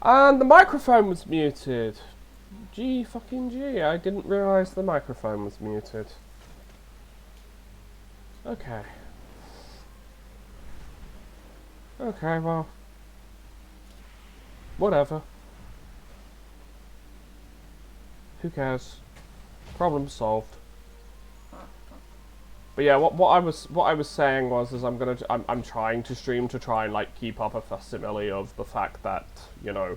And the microphone was muted. Gee fucking gee, I didn't realise the microphone was muted. Okay. Okay, well. Whatever. Who cares? Problem solved. But yeah, what I was saying was I'm trying to stream to try and like keep up a facsimile of the fact that, you know,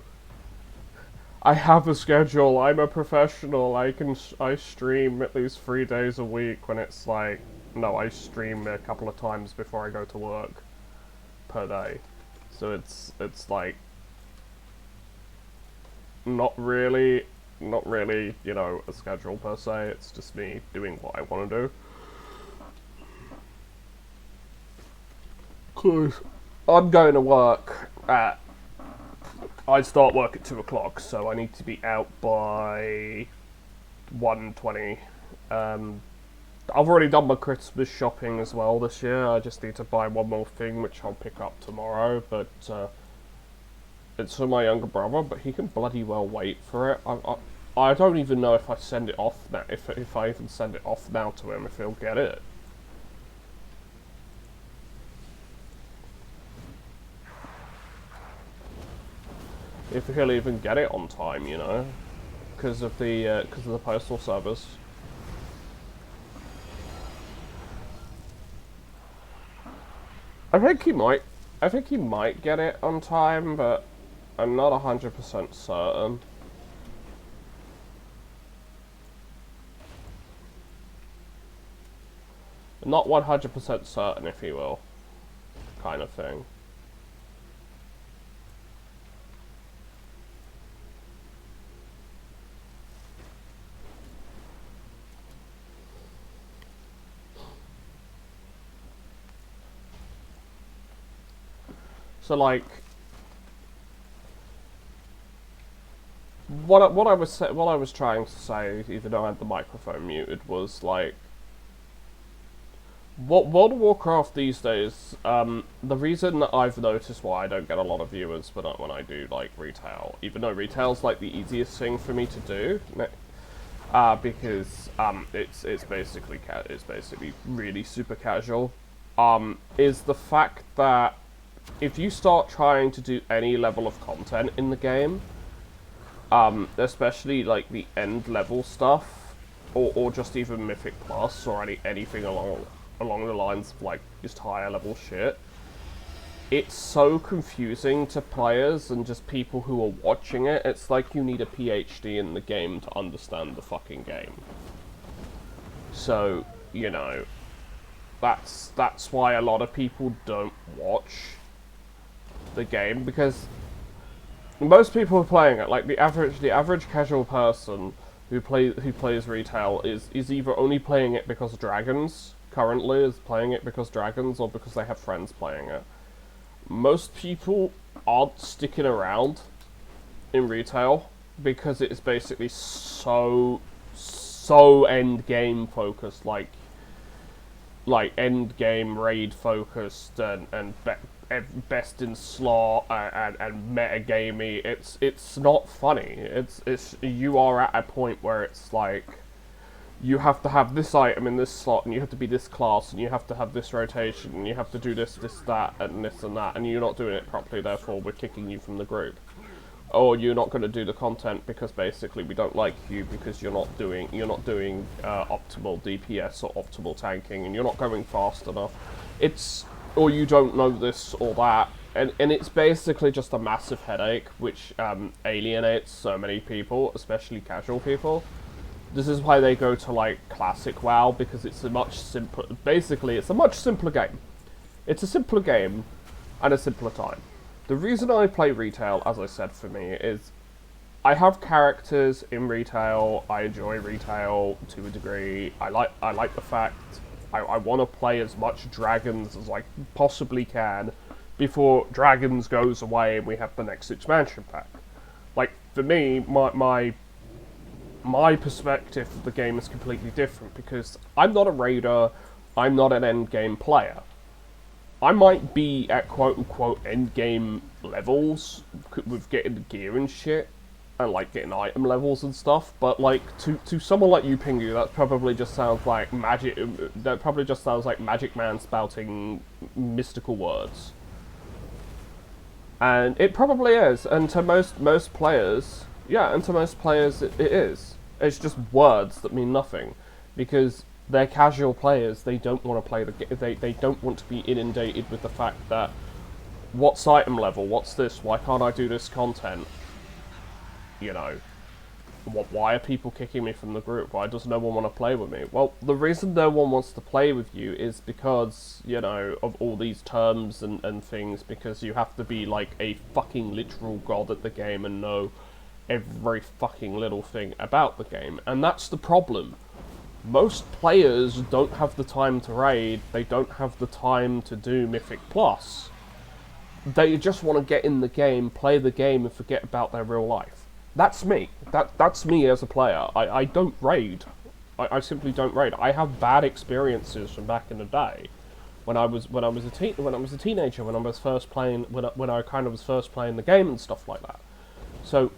I have a schedule, I'm a professional, I stream at least 3 days a week when it's like, no, I stream a couple of times before I go to work per day. So it's like not really, you know, a schedule per se, it's just me doing what I want to do. Cause I'm going to work at, I start work at 2 o'clock, so I need to be out by 1:20. I've already done my Christmas shopping as well this year. I just need to buy one more thing, which I'll pick up tomorrow. But it's for my younger brother, but he can bloody well wait for it. I don't even know if I send it off now. If I even send it off now to him, if he'll get it. If he'll even get it on time, you know, because of the postal service. I think he might. I think he might get it on time, but I'm not 100% certain. I'm not 100% certain if he will, kind of thing. So like, what I was trying to say, even though I had the microphone muted, was like, World of Warcraft these days. The reason that I've noticed why I don't get a lot of viewers when I do like retail, even though retail's like the easiest thing for me to do, because it's basically really super casual, is the fact that if you start trying to do any level of content in the game, especially like the end level stuff, or just even Mythic Plus, or anything along the lines of like just higher level shit, it's so confusing to players and just people who are watching it. It's like you need a PhD in the game to understand the fucking game. So, you know, that's why a lot of people don't watch the game, because most people are playing it, like the average casual person who plays retail is either only playing it because dragons currently is playing it because dragons, or because they have friends playing it. Most people aren't sticking around in retail because it's basically so end game focused, like end game raid focused and best in slot and metagamey. It's not funny. It's you are at a point where it's like, you have to have this item in this slot, and you have to be this class, and you have to have this rotation, and you have to do this, that, and this and that, and you're not doing it properly, therefore we're kicking you from the group. Or you're not going to do the content because basically we don't like you because you're not doing optimal DPS or optimal tanking, and you're not going fast enough. Or you don't know this or that, and it's basically just a massive headache, which alienates so many people, especially casual people. This is why they go to like classic WoW, because it's a much simpler. Basically, it's a much simpler game. It's a simpler game, and a simpler time. The reason I play retail, as I said, for me, is I have characters in retail. I enjoy retail to a degree. I like the fact I want to play as much dragons as I possibly can before dragons goes away and we have the next expansion pack. Like for me, my perspective of the game is completely different, because I'm not a raider, I'm not an end game player. I might be at quote-unquote endgame levels with getting the gear and shit, and like getting item levels and stuff, but like to someone like you, Pingu, that probably just sounds like magic. That probably just sounds like Magic Man spouting mystical words, and it probably is. And to most players, yeah, and to most players, it is. It's just words that mean nothing, because they're casual players. They don't want to play the. They don't want to be inundated with the fact that what's item level, what's this, why can't I do this content? You know, why are people kicking me from the group? Why does no one want to play with me? Well, the reason no one wants to play with you is because, you know, of all these terms and things, because you have to be like a fucking literal god at the game and know every fucking little thing about the game. And that's the problem. Most players don't have the time to raid, they don't have the time to do Mythic Plus. They just want to get in the game, play the game, and forget about their real life. That's me. That's me as a player. I don't raid. I simply don't raid. I have bad experiences from back in the day, when I was a teenager, when I was first playing, when I kind of was first playing the game and stuff like that. So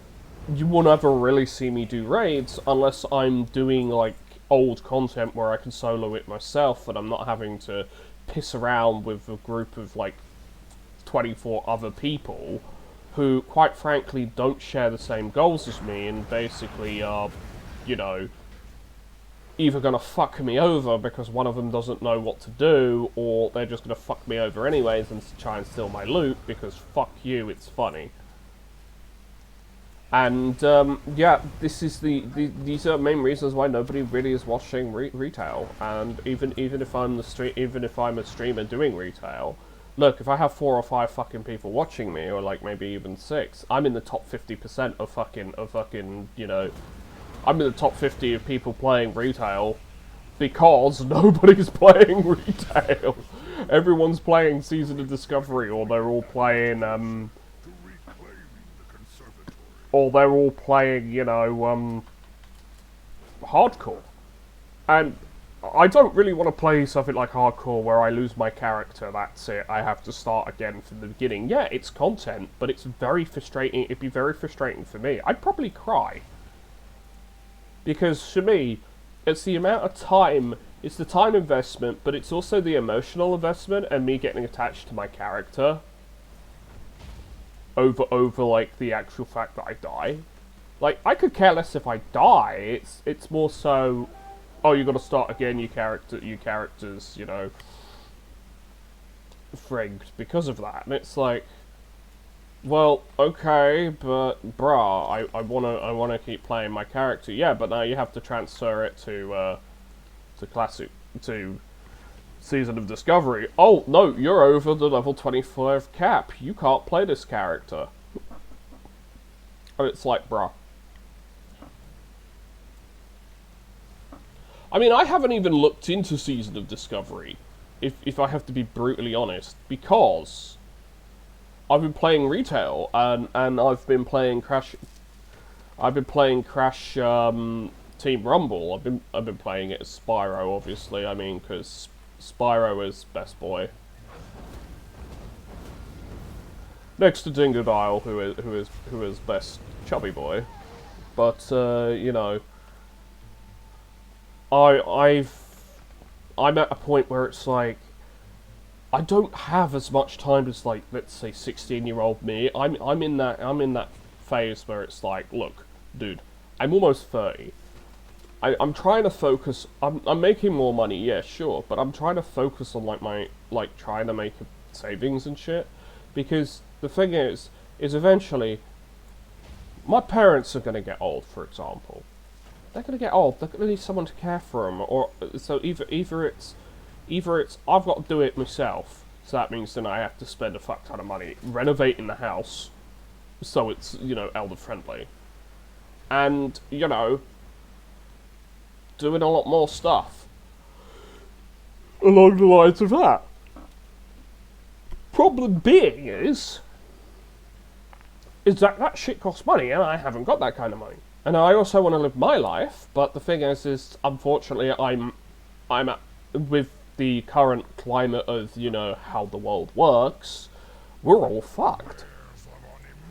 you will never really see me do raids unless I'm doing like old content where I can solo it myself and I'm not having to piss around with a group of like 24 other people who, quite frankly, don't share the same goals as me and basically are, you know, either going to fuck me over because one of them doesn't know what to do, or they're just going to fuck me over anyways and try and steal my loot because fuck you, it's funny. And, yeah, this is these are main reasons why nobody really is watching retail. And even if I'm a streamer doing retail, look, if I have 4 or 5 fucking people watching me, or like maybe even 6, I'm in the top 50% of fucking, you know, I'm in the top 50 of people playing retail because nobody's playing retail. Everyone's playing Season of Discovery, or they're all playing, you know, hardcore. And I don't really want to play something like hardcore where I lose my character, that's it, I have to start again from the beginning. Yeah, it's content, but it's very frustrating, it'd be very frustrating for me. I'd probably cry. Because for me, it's the amount of time, it's the time investment, but it's also the emotional investment and me getting attached to my character over like the actual fact that I die. Like, I could care less if I die, it's more so, oh, you got to start again, you characters, you know, frigged because of that. And it's like, well, okay, but bruh, I wanna keep playing my character. Yeah, but now you have to transfer it to Season of Discovery. Oh no, you're over the level 25 cap. You can't play this character. And it's like, bruh. I mean, I haven't even looked into Season of Discovery, if I have to be brutally honest, because I've been playing retail and I've been playing Crash. I've been playing Crash Team Rumble. I've been playing it as Spyro, obviously. I mean, because Spyro is best boy. Next to Dingodile, who is best chubby boy. But you know, I'm at a point where it's like, I don't have as much time as, like, let's say 16-year-old me. I'm in that phase where it's like, look, dude, I'm almost 30. I'm trying to focus. I'm making more money, yeah, sure, but I'm trying to focus on trying to make savings and shit, because the thing is eventually my parents are gonna get old, for example. They're gonna get old. They're gonna need someone to care for them, or so either it's I've got to do it myself, so that means then I have to spend a fuck ton of money renovating the house, so it's, you know, elder friendly, and, you know, doing a lot more stuff along the lines of that. Problem being is that shit costs money, and I haven't got that kind of money. And I also want to live my life, but the thing is unfortunately I'm at, with the current climate of, you know, how the world works, we're all fucked.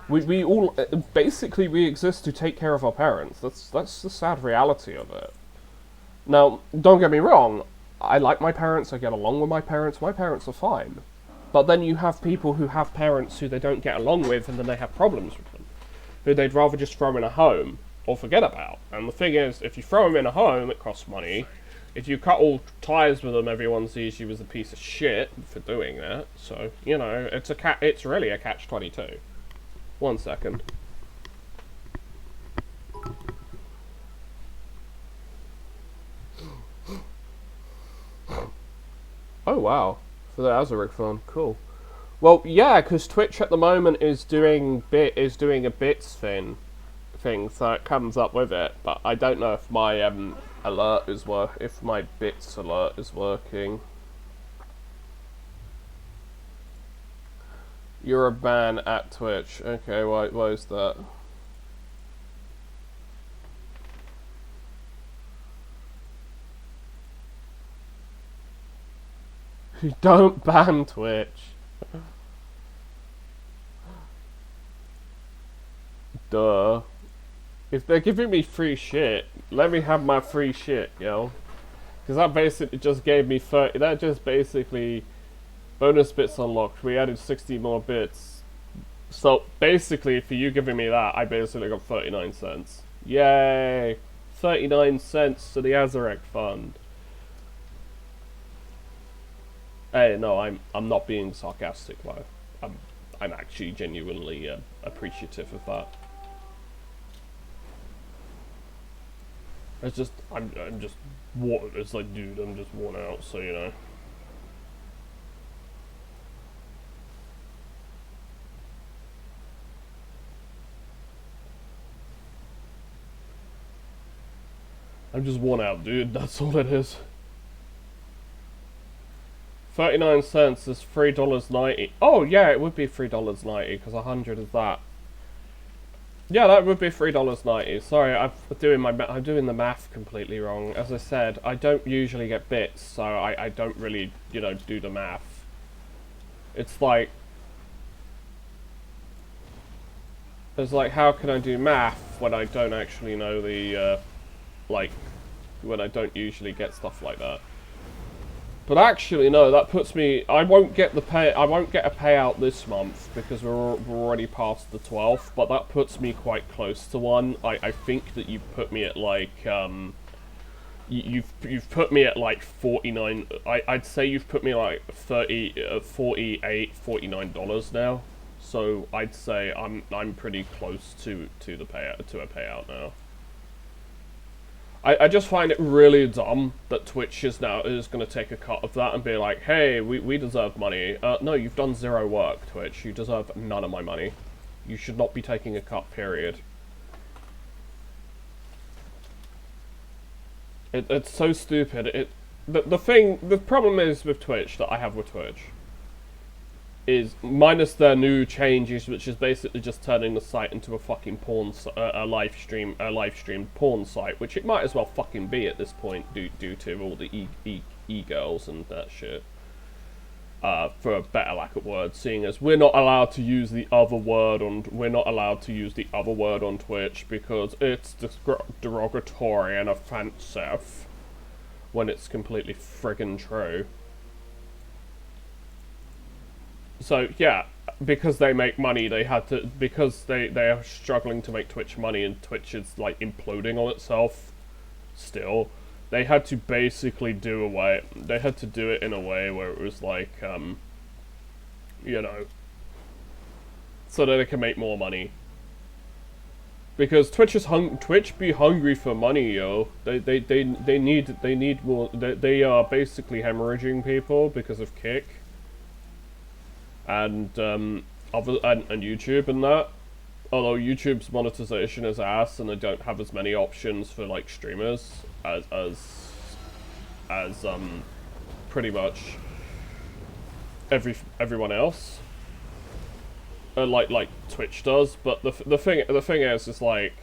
We all, basically we exist to take care of our parents. That's the sad reality of it. Now, don't get me wrong, I like my parents, I get along with my parents are fine. But then you have people who have parents who they don't get along with, and then they have problems with them, who they'd rather just throw in a home, or forget about. And the thing is, if you throw them in a home, it costs money. If you cut all ties with them, everyone sees you as a piece of shit for doing that. So, you know, it's really a catch-22. 1 second. Oh wow, for the Azaric phone, cool. Well, yeah, because Twitch at the moment is doing a bits thing, so it comes up with it. But I don't know if my alert is if my bits alert is working. You're a ban at Twitch. Okay, why is that? You don't ban Twitch. Duh. If they're giving me free shit, let me have my free shit, yo. Because that basically just gave me 30. That just basically bonus bits unlocked. We added 60 more bits. So basically, for you giving me that, I basically got 39 cents. Yay! 39 cents to the Azarek fund. Hey, no, I'm not being sarcastic, though. I'm actually genuinely appreciative of that. It's just I'm just it's like, dude, I'm just worn out, so you know. I'm just worn out, dude. That's all it is. 39 cents is $3.90. Oh yeah, it would be $3.90 because 100 is that. Yeah, that would be $3.90. Sorry, I'm doing the math completely wrong. As I said, I don't usually get bits, so I don't really, you know, do the math. It's like how can I do math when I don't actually know the like when I don't usually get stuff like that. But actually, no, that puts me. I won't get a payout this month because we're already past the 12th. But that puts me quite close to one. I think that you've put me at like you've put me at like 49. I'd say you've put me like 30, 48, $49 now. So I'd say I'm pretty close to a payout now. I just find it really dumb that Twitch is going to take a cut of that and be like, hey, we deserve money. No, you've done zero work, Twitch. You deserve none of my money. You should not be taking a cut, period. It's so stupid. The problem is with Twitch, that I have with Twitch, is minus their new changes, which is basically just turning the site into a fucking porn, a live stream porn site, which it might as well fucking be at this point, due to all the e-girls and that shit. For a better lack of words, seeing as we're not allowed to use the other word on Twitch because it's derogatory and offensive, when it's completely friggin' true. So yeah, because they make money, because they are struggling to make Twitch money, and Twitch is like imploding on itself still, they had to basically do it in a way where it was like, you know, so that they can make more money. Because Twitch be hungry for money, yo. They need more. They are basically hemorrhaging people because of Kick. And YouTube and that. Although YouTube's monetization is ass, and they don't have as many options for like streamers as pretty much everyone else. Like Twitch does. But the thing is like,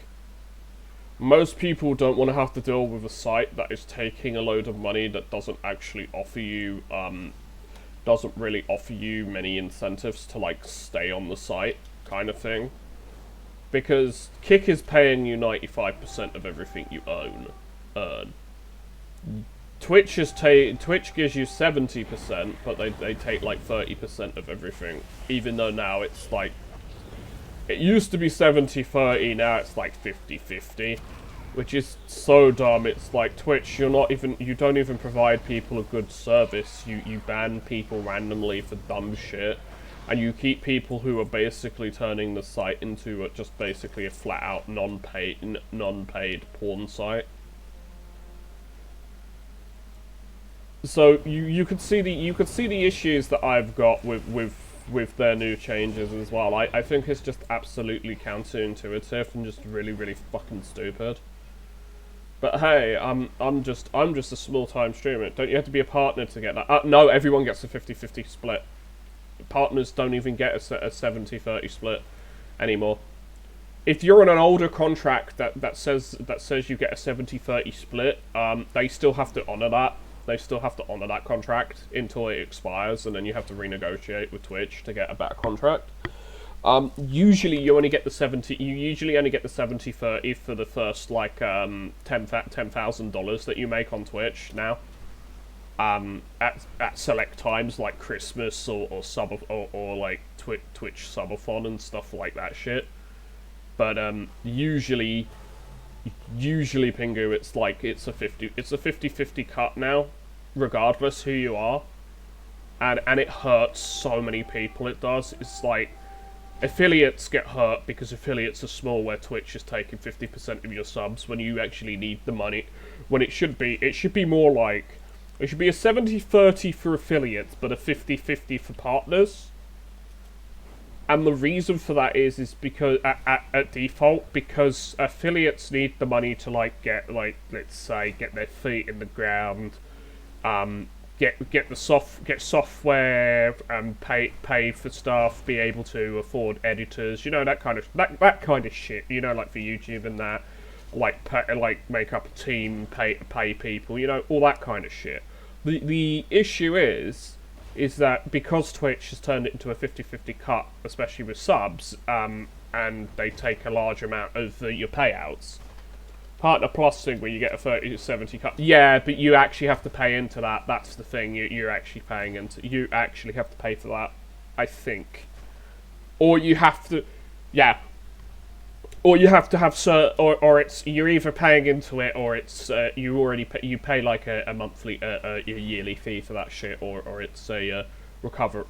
Most people don't want to have to deal with a site that is taking a load of money that doesn't actually offer you, doesn't really offer you many incentives to, like, stay on the site, kind of thing. Because Kick is paying you 95% of everything you earn. Twitch gives you 70%, but they take like 30% of everything. Even though now it's like, it used to be 70-30, now it's like 50-50. Which is so dumb. It's like, Twitch, you don't even provide people a good service. You ban people randomly for dumb shit. And you keep people who are basically turning the site into just basically a flat-out non-paid porn site. So you could see the issues that I've got with their new changes as well. I think it's just absolutely counterintuitive and just really, really fucking stupid. But hey, I'm just a small-time streamer. Don't you have to be a partner to get that? No, everyone gets a 50-50 split. Partners don't even get a 70-30 split anymore. If you're on an older contract that says you get a 70-30 split, they still have to honor that. They still have to honor that contract until it expires, and then you have to renegotiate with Twitch to get a better contract. Usually you only get the 70-30 for the first like $10,000 that you make on Twitch now. At select times like Christmas or like Twitch subathon and stuff like that shit. But usually Pingu, it's like it's a 50-50 cut now, regardless who you are. And it hurts so many people, it does. It's like affiliates get hurt because affiliates are small, where Twitch is taking 50% of your subs when you actually need the money. When it should be more like, it should be a 70-30 for affiliates, but a 50-50 for partners. And the reason for that is because at default, because affiliates need the money to like get, like, let's say, get their feet in the ground, get software, pay for stuff, be able to afford editors, you know, that kind of shit, you know, like for YouTube and that, like make up a team, pay people, you know, all that kind of shit. The issue is that because Twitch has turned it into a 50-50 cut, especially with subs, and they take a large amount of your payouts. Partner Plus thing where you get a 30-70 cut. Yeah, but you actually have to pay into that. That's the thing. You're actually paying into. You actually have to pay for that, I think. Or you have to, yeah. Or you have to have or it's you're either paying into it, or it's you pay like a monthly a yearly fee for that shit, or it's a recover.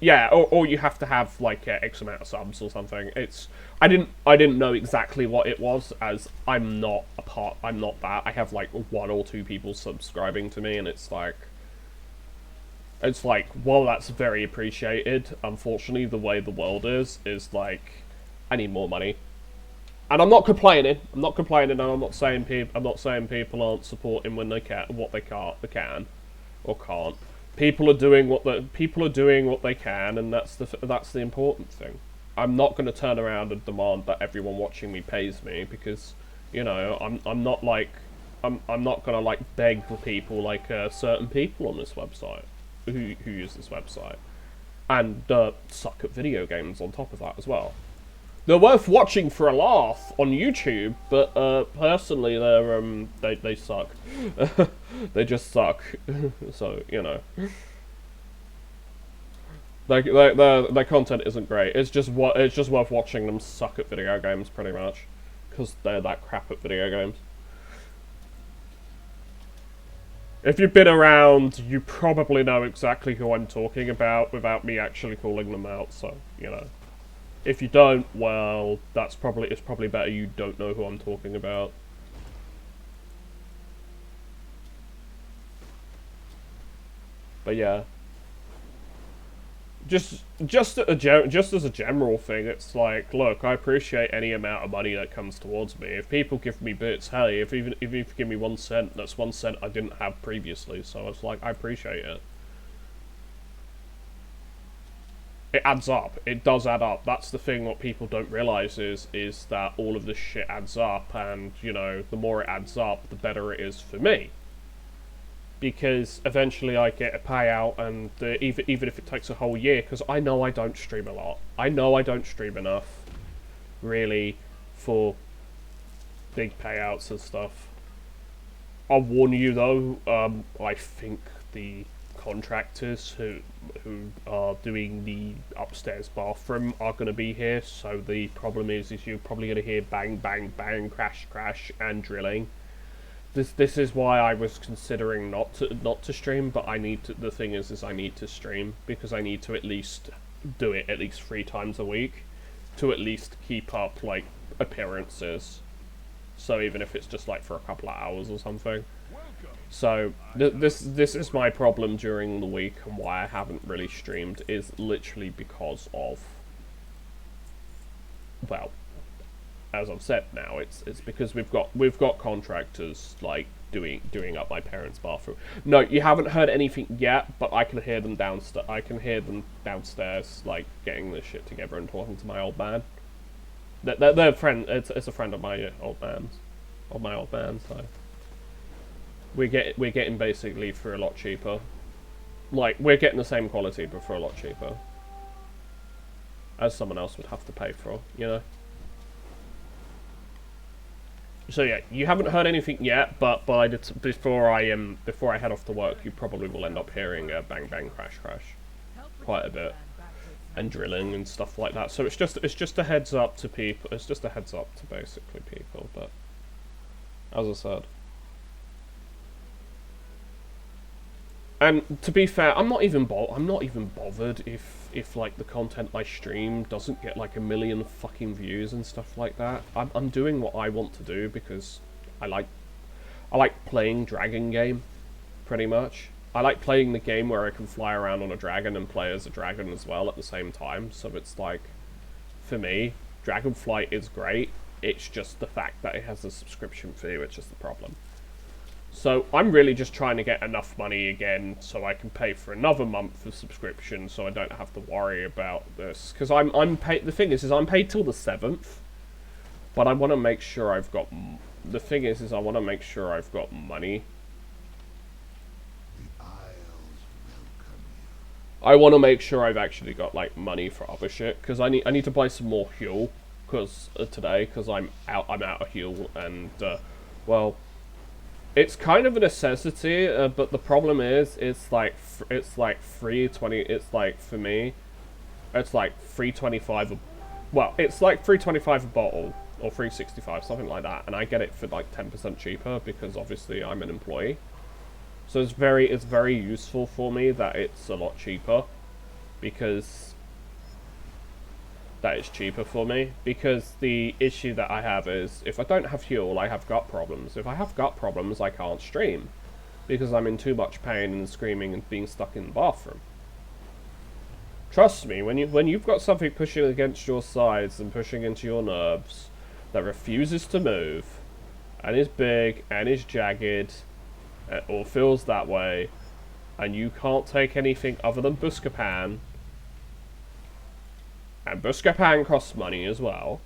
Yeah, or you have to have like X amount of subs or something. It's I didn't know exactly what it was, as I'm not that. I have like 1 or 2 people subscribing to me, and it's like while that's very appreciated, unfortunately the way the world is like I need more money. And I'm not complaining. And I'm not saying people aren't supporting when they can, what they can or can't. People are doing what they can, and that's the important thing. I'm not going to turn around and demand that everyone watching me pays me, because, you know, I'm not going to like beg for people like certain people on this website who use this website and suck at video games on top of that as well. They're worth watching for a laugh on YouTube, but personally, they suck. They just suck. So, you know, their content isn't great. It's just worth watching them suck at video games, pretty much, because they're that crap at video games. If you've been around, you probably know exactly who I'm talking about without me actually calling them out. So, you know. If you don't, well, it's probably better you don't know who I'm talking about. But yeah, just as a general thing, it's like, look, I appreciate any amount of money that comes towards me. If people give me bits, hey, if you give me 1 cent, that's 1 cent I didn't have previously. So it's like, I appreciate it. It adds up. It does add up. That's the thing. What people don't realize is that all of this shit adds up, and you know, the more it adds up, the better it is for me. Because eventually I get a payout, and even if it takes a whole year, because I know I don't stream a lot. I know I don't stream enough, really, for big payouts and stuff. I'll warn you though. I think the contractors who are doing the upstairs bathroom are going to be here, so the problem is you're probably going to hear bang bang bang, crash crash, and drilling. This is why I was considering not to stream, but I need to. The thing is I need to stream because I need to at least do it at least 3 times a week to at least keep up like appearances. So even if it's just like for a couple of hours or something. So this is my problem during the week, and why I haven't really streamed is literally because of, well, as I've said now, it's because we've got contractors like doing up my parents' bathroom. No, you haven't heard anything yet, but I can hear them downstairs. I can hear them downstairs, like getting this shit together and talking to my old man. They're a friend. It's a friend of my old man's, So we're getting basically for a lot cheaper. Like we're getting the same quality, but for a lot cheaper, as someone else would have to pay for, you know. So yeah, you haven't heard anything yet, but before I head off to work, you probably will end up hearing bang bang crash crash quite a bit, and drilling and stuff like that. So it's just a heads up to people. It's just a heads up to basically people. But as I said, and to be fair, I'm not even bothered if like the content I stream doesn't get like 1 million fucking views and stuff like that. I'm doing what I want to do because I like playing dragon game, pretty much. I like playing the game where I can fly around on a dragon and play as a dragon as well at the same time. So it's like, for me, Dragonflight is great. It's just the fact that it has a subscription fee, which is the problem. So I'm really just trying to get enough money again so I can pay for another month of subscription, so I don't have to worry about this. Because I'm paid. The thing is I'm paid till the 7th, but I want to make sure I've got. The thing is I want to make sure I've got money. I want to make sure I've actually got like money for other shit, because I need to buy some more fuel, because today, because I'm out of fuel, and well. It's kind of a necessity, but the problem is, it's like 320. It's like for me, it's like 325. Well, it's like 325 a bottle or 365, something like that, and I get it for like 10% cheaper because obviously I'm an employee. So it's very useful for me that it's a lot cheaper, because that is cheaper for me, because the issue that I have is if I don't have fuel, I have gut problems. If I have gut problems, I can't stream because I'm in too much pain and screaming and being stuck in the bathroom. Trust me, when you've got something pushing against your sides and pushing into your nerves that refuses to move and is big and is jagged or feels that way, and you can't take anything other than Buscapan, and Buscapan costs money as well,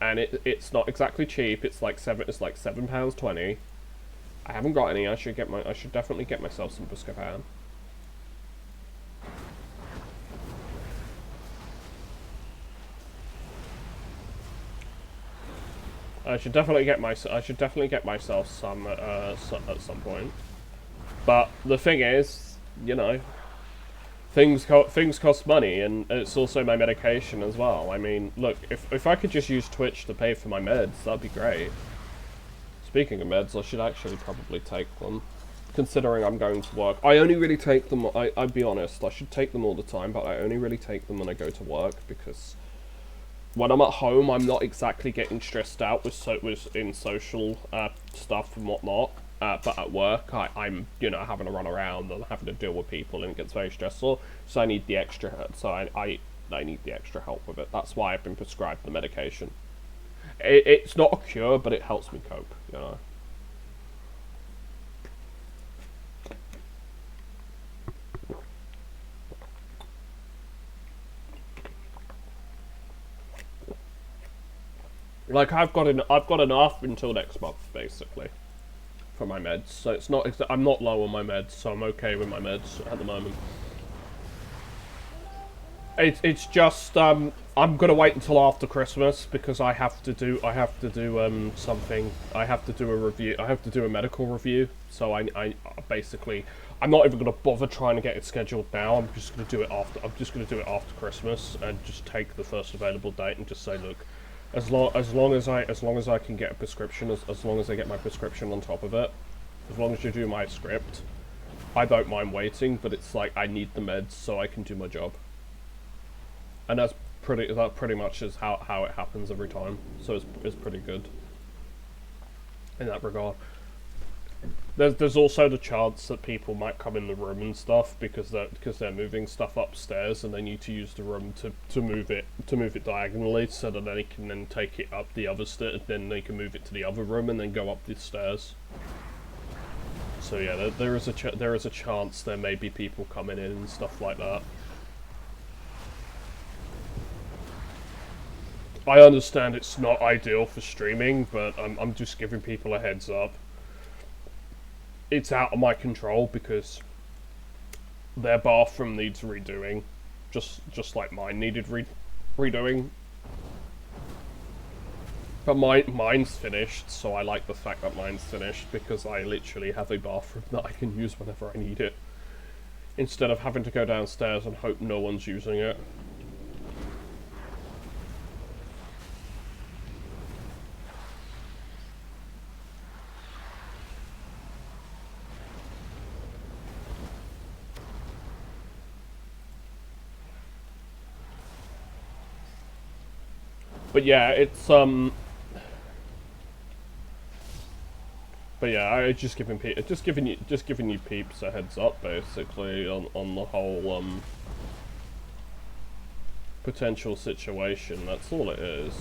and it's not exactly cheap. It's like £7.20. I haven't got any. I should definitely get myself some Buscapan. I should definitely get myself some at some point. But the thing is, you know, things cost money, and it's also my medication as well. I mean, look, if I could just use Twitch to pay for my meds, that'd be great. Speaking of meds, I should actually probably take them, considering I'm going to work. I only really take them. I'd be honest, I should take them all the time, but I only really take them when I go to work, because when I'm at home, I'm not exactly getting stressed out with social stuff and whatnot. But at work, I'm having to run around and having to deal with people, and it gets very stressful. So I need the extra. So I need the extra help with it. That's why I've been prescribed the medication. It's not a cure, but it helps me cope. You know. Like I've got enough until next month, basically, for my meds. So it's not. I'm not low on my meds, so I'm okay with my meds at the moment. It's just I'm gonna wait until after Christmas because I have to do something. I have to do a review. I have to do a medical review. So I basically I'm not even gonna bother trying to get it scheduled now. I'm just gonna do it after. I'm just gonna do it after Christmas and just take the first available date and just say, look, as long as I can get a prescription, as long as I get my prescription on top of it, as long as you do my script, I don't mind waiting. But it's like I need the meds so I can do my job. And that pretty much is how it happens every time. So it's pretty good in that regard. There's also the chance that people might come in the room and stuff because they're moving stuff upstairs and they need to use the room to move it diagonally so that they can then take it up the other stairs. Then they can move it to the other room and then go up the stairs. So yeah, there is a chance there may be people coming in and stuff like that. I understand it's not ideal for streaming, but I'm just giving people a heads up. It's out of my control because their bathroom needs redoing, just like mine needed redoing. But mine's finished, so I like the fact that mine's finished because I literally have a bathroom that I can use whenever I need it, instead of having to go downstairs and hope no one's using it. But yeah, it's But yeah, I just giving you peeps a heads up basically on the whole potential situation. That's all it is.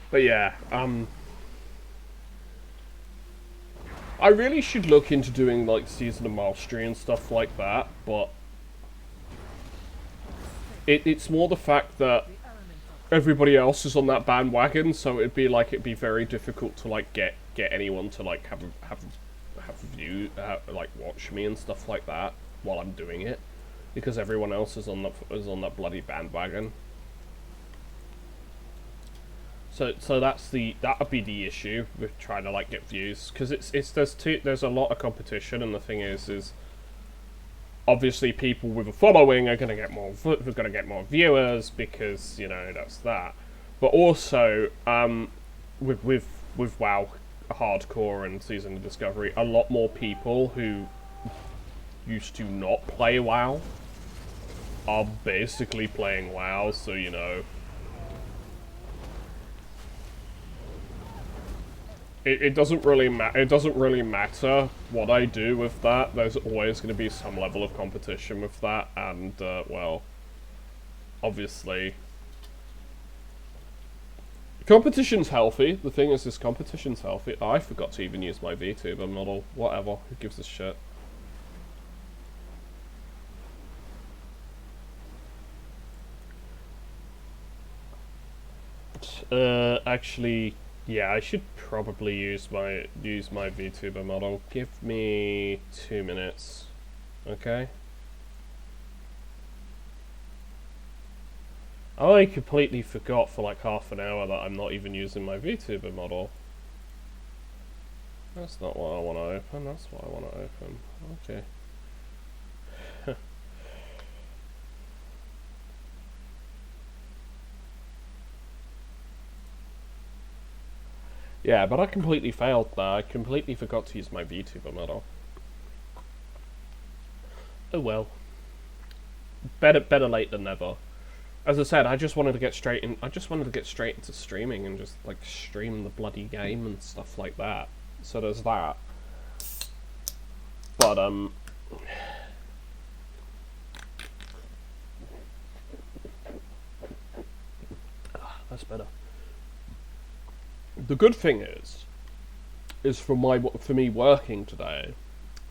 But yeah, I really should look into doing like Season of Mastery and stuff like that, but it's more the fact that everybody else is on that bandwagon, so it'd be very difficult to like get anyone to like have a view, like watch me and stuff like that while I'm doing it, because everyone else is on that bloody bandwagon. So that would be the issue with trying to like get views, because there's a lot of competition, and the thing is obviously people with a following are gonna get more viewers because, you know, that's that. But also with WoW Hardcore and Season of Discovery, a lot more people who used to not play WoW are basically playing WoW, so you know. It doesn't really matter what I do with that. There's always going to be some level of competition with that, and well, obviously, competition's healthy. The thing is, competition's healthy. Oh, I forgot to even use my VTuber model. Whatever. Who gives a shit? Actually. Yeah, I should probably use my VTuber model. Give me 2 minutes, okay? I completely forgot for like half an hour that I'm not even using my VTuber model. That's not what I want to open. That's what I want to open. Okay. Yeah, but I completely failed there. I completely forgot to use my VTuber model. Oh well. Better late than never. As I said, I just wanted to get straight into streaming and just like stream the bloody game and stuff like that. So there's that. But that's better. The good thing is for me working today,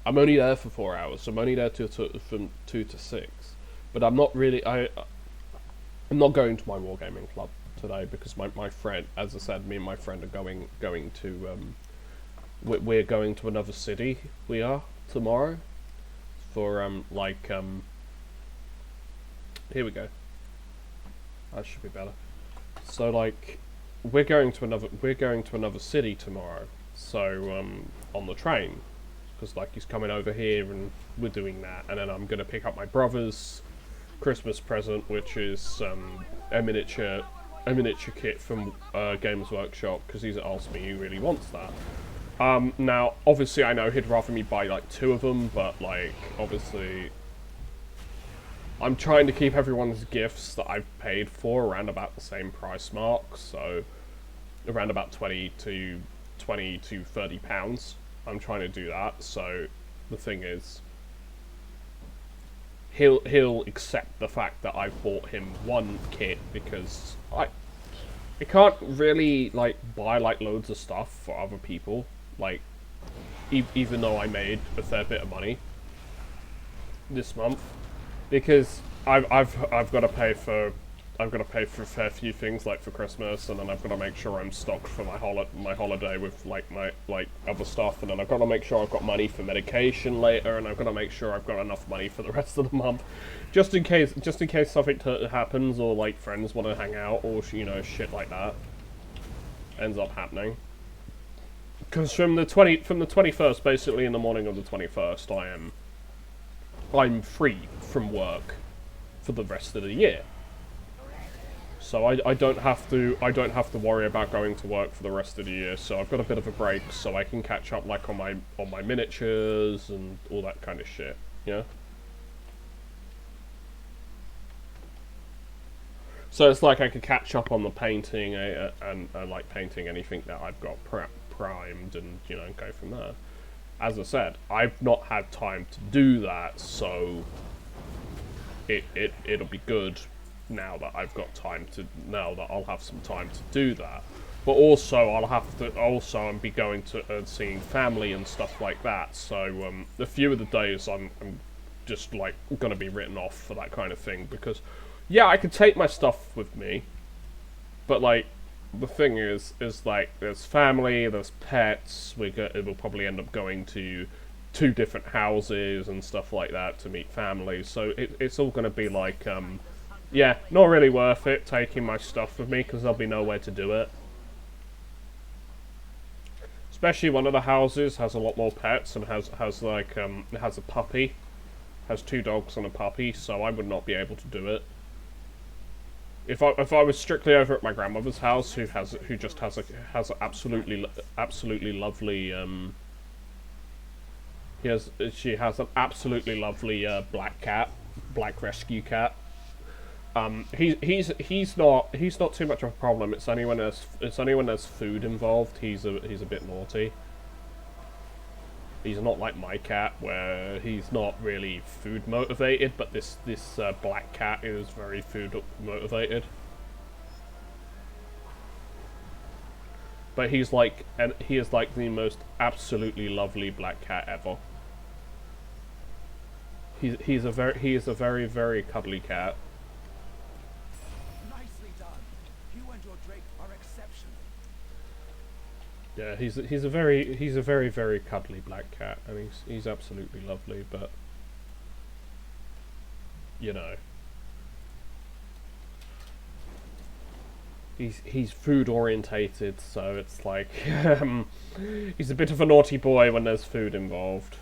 I'm only there for 4 hours. I'm only there from 2 to 6. But I'm not really. I'm not going to my wargaming club today because my friend, as I said, me and my friend are going to. We're going to another city. We are tomorrow for Here we go. That should be better. So like, we're going to another city tomorrow. So on the train, because like he's coming over here and we're doing that, and then I'm gonna pick up my brother's Christmas present, which is a miniature kit from Games Workshop, because he's asked me he really wants that. Now, obviously, I know he'd rather me buy like 2 of them, but like obviously, I'm trying to keep everyone's gifts that I've paid for around about the same price mark, so around about 20 to £30. I'm trying to do that. So the thing is, he'll accept the fact that I've bought him 1 kit, because I can't really like buy like loads of stuff for other people, like even though I made a fair bit of money this month, because I've got to pay for a fair few things like for Christmas, and then I've got to make sure I'm stocked for my holiday with like my other stuff, and then I've got to make sure I've got money for medication later, and I've got to make sure I've got enough money for the rest of the month, just in case something happens, or like friends want to hang out, or shit like that ends up happening. Because from the 21st, basically in the morning of the 21st, I'm free from work for the rest of the year. So I don't have to worry about going to work for the rest of the year. So I've got a bit of a break, so I can catch up like on my miniatures and all that kind of shit. Yeah. So it's like I could catch up on the painting and like painting anything that I've got primed, and go from there. As I said, I've not had time to do that, so it'll be good now that I've got now that I'll have some time to do that. But also I'll be going to seeing family and stuff like that, so a few of the days I'm just like gonna be written off for that kind of thing, because yeah, I could take my stuff with me, but like the thing is like there's family, there's pets, we'll probably end up going to 2 different houses and stuff like that to meet family, so it's all gonna be like yeah, not really worth it taking my stuff with me, because there'll be nowhere to do it. Especially one of the houses has a lot more pets and has like it has a puppy, has 2 dogs and a puppy, so I would not be able to do it. If I was strictly over at my grandmother's house, who just has an absolutely lovely she has an absolutely lovely black rescue cat. He's not too much of a problem. It's only when there's food involved he's a bit naughty. He's not like my cat, where he's not really food motivated, but this black cat is very food motivated. But he is like the most absolutely lovely black cat ever. He is a very very cuddly cat. Nicely done. You and your Drake are exceptional. Yeah, he's a very very cuddly black cat, and he's absolutely lovely, but he's food orientated, so it's like he's a bit of a naughty boy when there's food involved.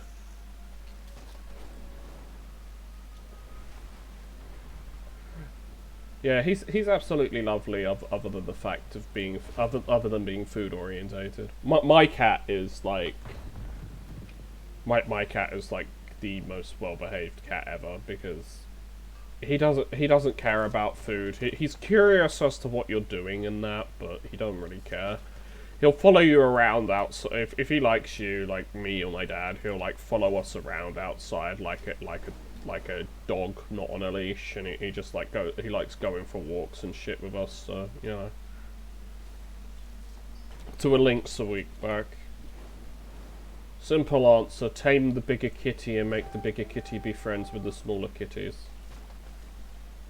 Yeah, he's absolutely lovely, other than the fact of being other than being food orientated. My cat is like my cat is like the most well behaved cat ever, because he doesn't care about food. He's curious as to what you're doing and that, but he doesn't really care. He'll follow you around outside. If he likes you, like me or my dad, he'll like follow us around outside like a dog not on a leash, and he just like he likes going for walks and shit with us. So you know, to a lynx a week back. Simple answer: tame the bigger kitty and make the bigger kitty be friends with the smaller kitties.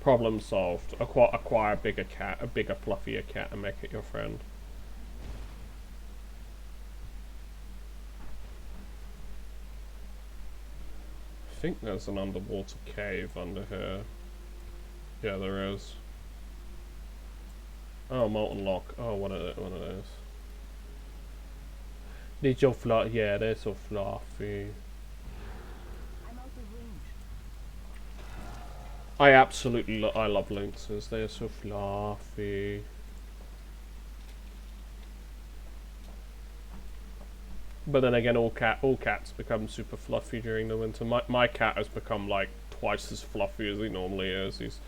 Problem solved. Acquire a bigger cat, a bigger, fluffier cat, and make it your friend. I think there's an underwater cave under here. Yeah, there is. Oh, molten lock. Oh, one of those. Need your fluff? Yeah, they're so fluffy. I'm out of range. I absolutely I love lynxes. They are so fluffy. But then again, all cats become super fluffy during the winter. My cat has become like twice as fluffy as he normally is.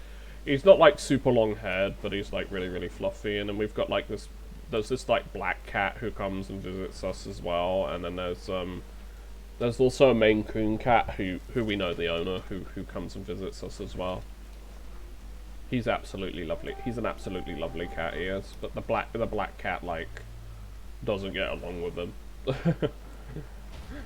He's not like super long haired, but he's like really fluffy. And then we've got like there's this like black cat who comes and visits us as well. And then there's also a Maine Coon cat who we know the owner who comes and visits us as well. He's absolutely lovely. He's an absolutely lovely cat, he is. But the black cat like doesn't get along with them.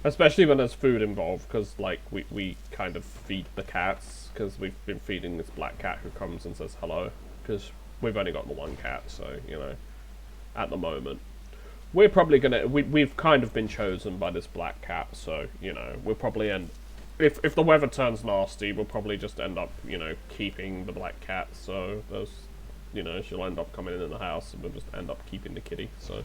Especially when there's food involved, because like we kind of feed the cats, because we've been feeding this black cat who comes and says hello, because we've only got the one cat, so you know, at the moment we're probably gonna we've kind of been chosen by this black cat, so you know, we'll probably end if the weather turns nasty, we'll probably just end up, you know, keeping the black cat, so those, you know, she'll end up coming in the house and we'll just end up keeping the kitty, so.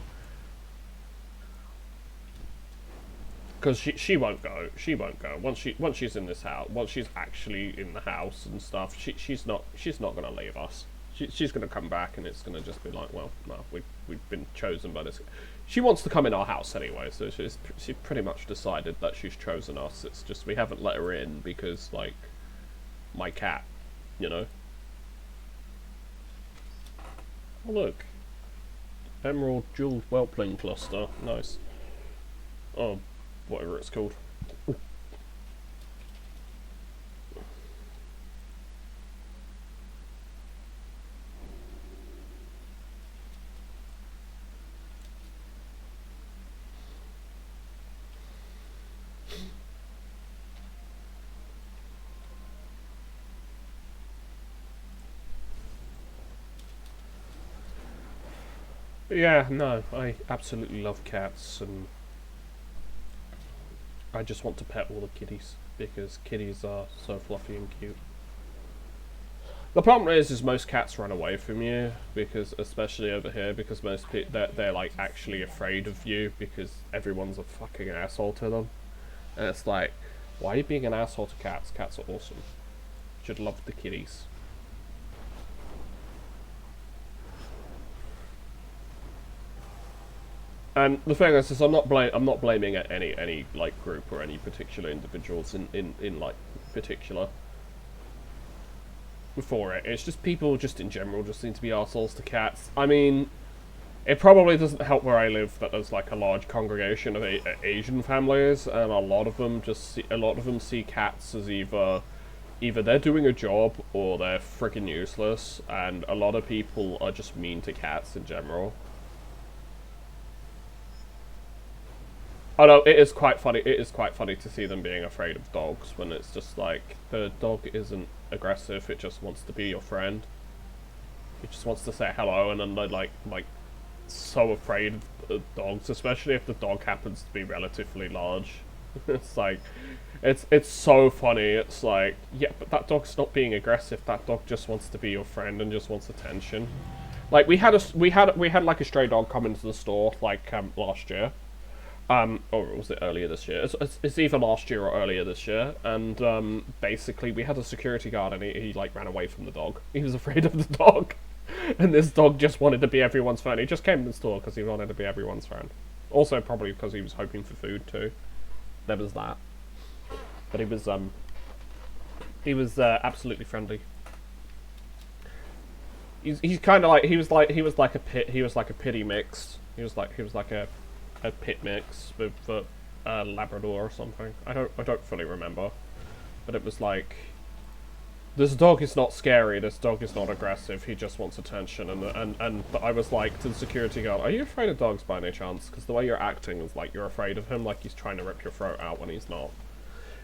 Because she won't go. She won't go once she's in this house. Once she's actually in the house and stuff, she's not gonna leave us. She's gonna come back, and it's gonna just be like, well, no, we've been chosen by this. She wants to come in our house anyway, so she pretty much decided that she's chosen us. It's just we haven't let her in because like my cat, you know. Oh look, emerald jeweled whelpling cluster, nice. Oh. Whatever it's called. But yeah, no, I absolutely love cats, and I just want to pet all the kitties, because kitties are so fluffy and cute. The problem is most cats run away from you, because, especially over here, because most people, they're like actually afraid of you, because everyone's a fucking asshole to them. And it's like, why are you being an asshole to cats? Cats are awesome. You should love the kitties. And the thing is I'm not blaming any like group or any particular individuals in like particular for it. It's just people just in general just seem to be arseholes to cats. I mean, it probably doesn't help where I live that there's like a large congregation of Asian families, and a lot of them see cats as either they're doing a job or they're freaking useless, and a lot of people are just mean to cats in general. Although it is quite funny. It is quite funny to see them being afraid of dogs when it's just like the dog isn't aggressive. It just wants to be your friend. It just wants to say hello, and then they're like so afraid of dogs, especially if the dog happens to be relatively large. It's like it's so funny. It's like, yeah, but that dog's not being aggressive. That dog just wants to be your friend and just wants attention. Like we had like a stray dog come into the store like last year. Or was it earlier this year? It's either last year or earlier this year, and basically we had a security guard, and he like ran away from the dog. He was afraid of the dog, and this dog just wanted to be everyone's friend. He just came to the store because he wanted to be everyone's friend. Also, probably because he was hoping for food too. There was that, but he was absolutely friendly. he's kind of like he was like a pity mix. He was like a pit mix with Labrador or something. I don't fully remember, but it was like, this dog is not scary. This dog is not aggressive. He just wants attention. But I was like to the security guard, "Are you afraid of dogs by any chance? Because the way you're acting is like you're afraid of him. Like he's trying to rip your throat out when he's not."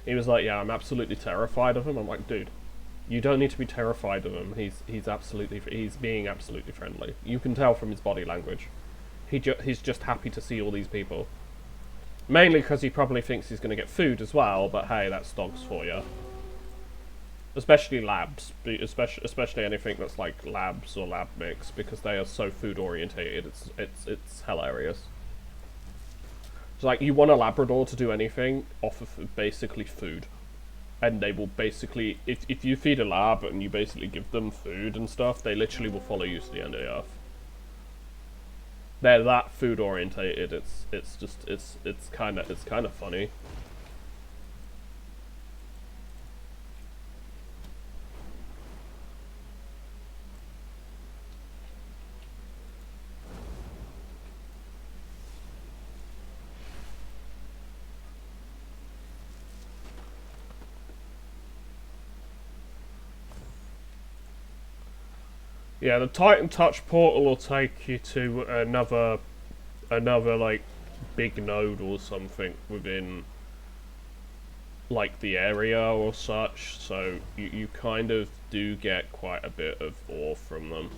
He was like, "Yeah, I'm absolutely terrified of him." I'm like, "Dude, you don't need to be terrified of him. He's being absolutely friendly. You can tell from his body language. He's just happy to see all these people. Mainly because he probably thinks he's going to get food as well. But hey, that's dogs for you." Especially labs, especially anything that's like labs or lab mix, because they are so food orientated. It's hilarious. It's like, you want a Labrador to do anything off of basically food, and they will basically, if you feed a lab and you basically give them food and stuff, they literally will follow you to the end of the earth. They're that food orientated. It's kind of funny. Yeah, the Titan Touch portal will take you to another like big node or something within like the area or such, so you kind of do get quite a bit of ore from them.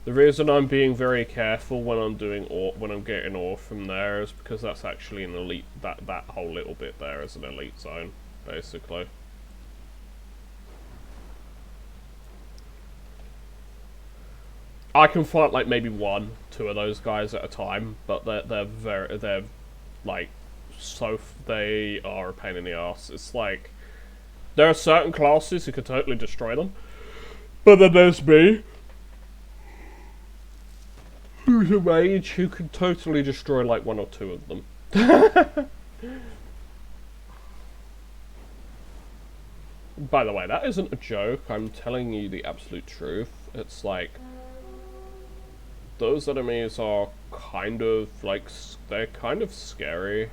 The reason I'm being very careful when I'm doing ore, when I'm getting ore from there, is because that's actually an elite, that whole little bit there is an elite zone, basically. I can fight like maybe 1, 2 of those guys at a time, but they're like, so they are a pain in the ass. It's like, there are certain classes who could totally destroy them, but then there's me, who's a mage, who can totally destroy like 1 or 2 of them. By the way, that isn't a joke. I'm telling you the absolute truth. It's like, those enemies are kind of like, they're kind of scary.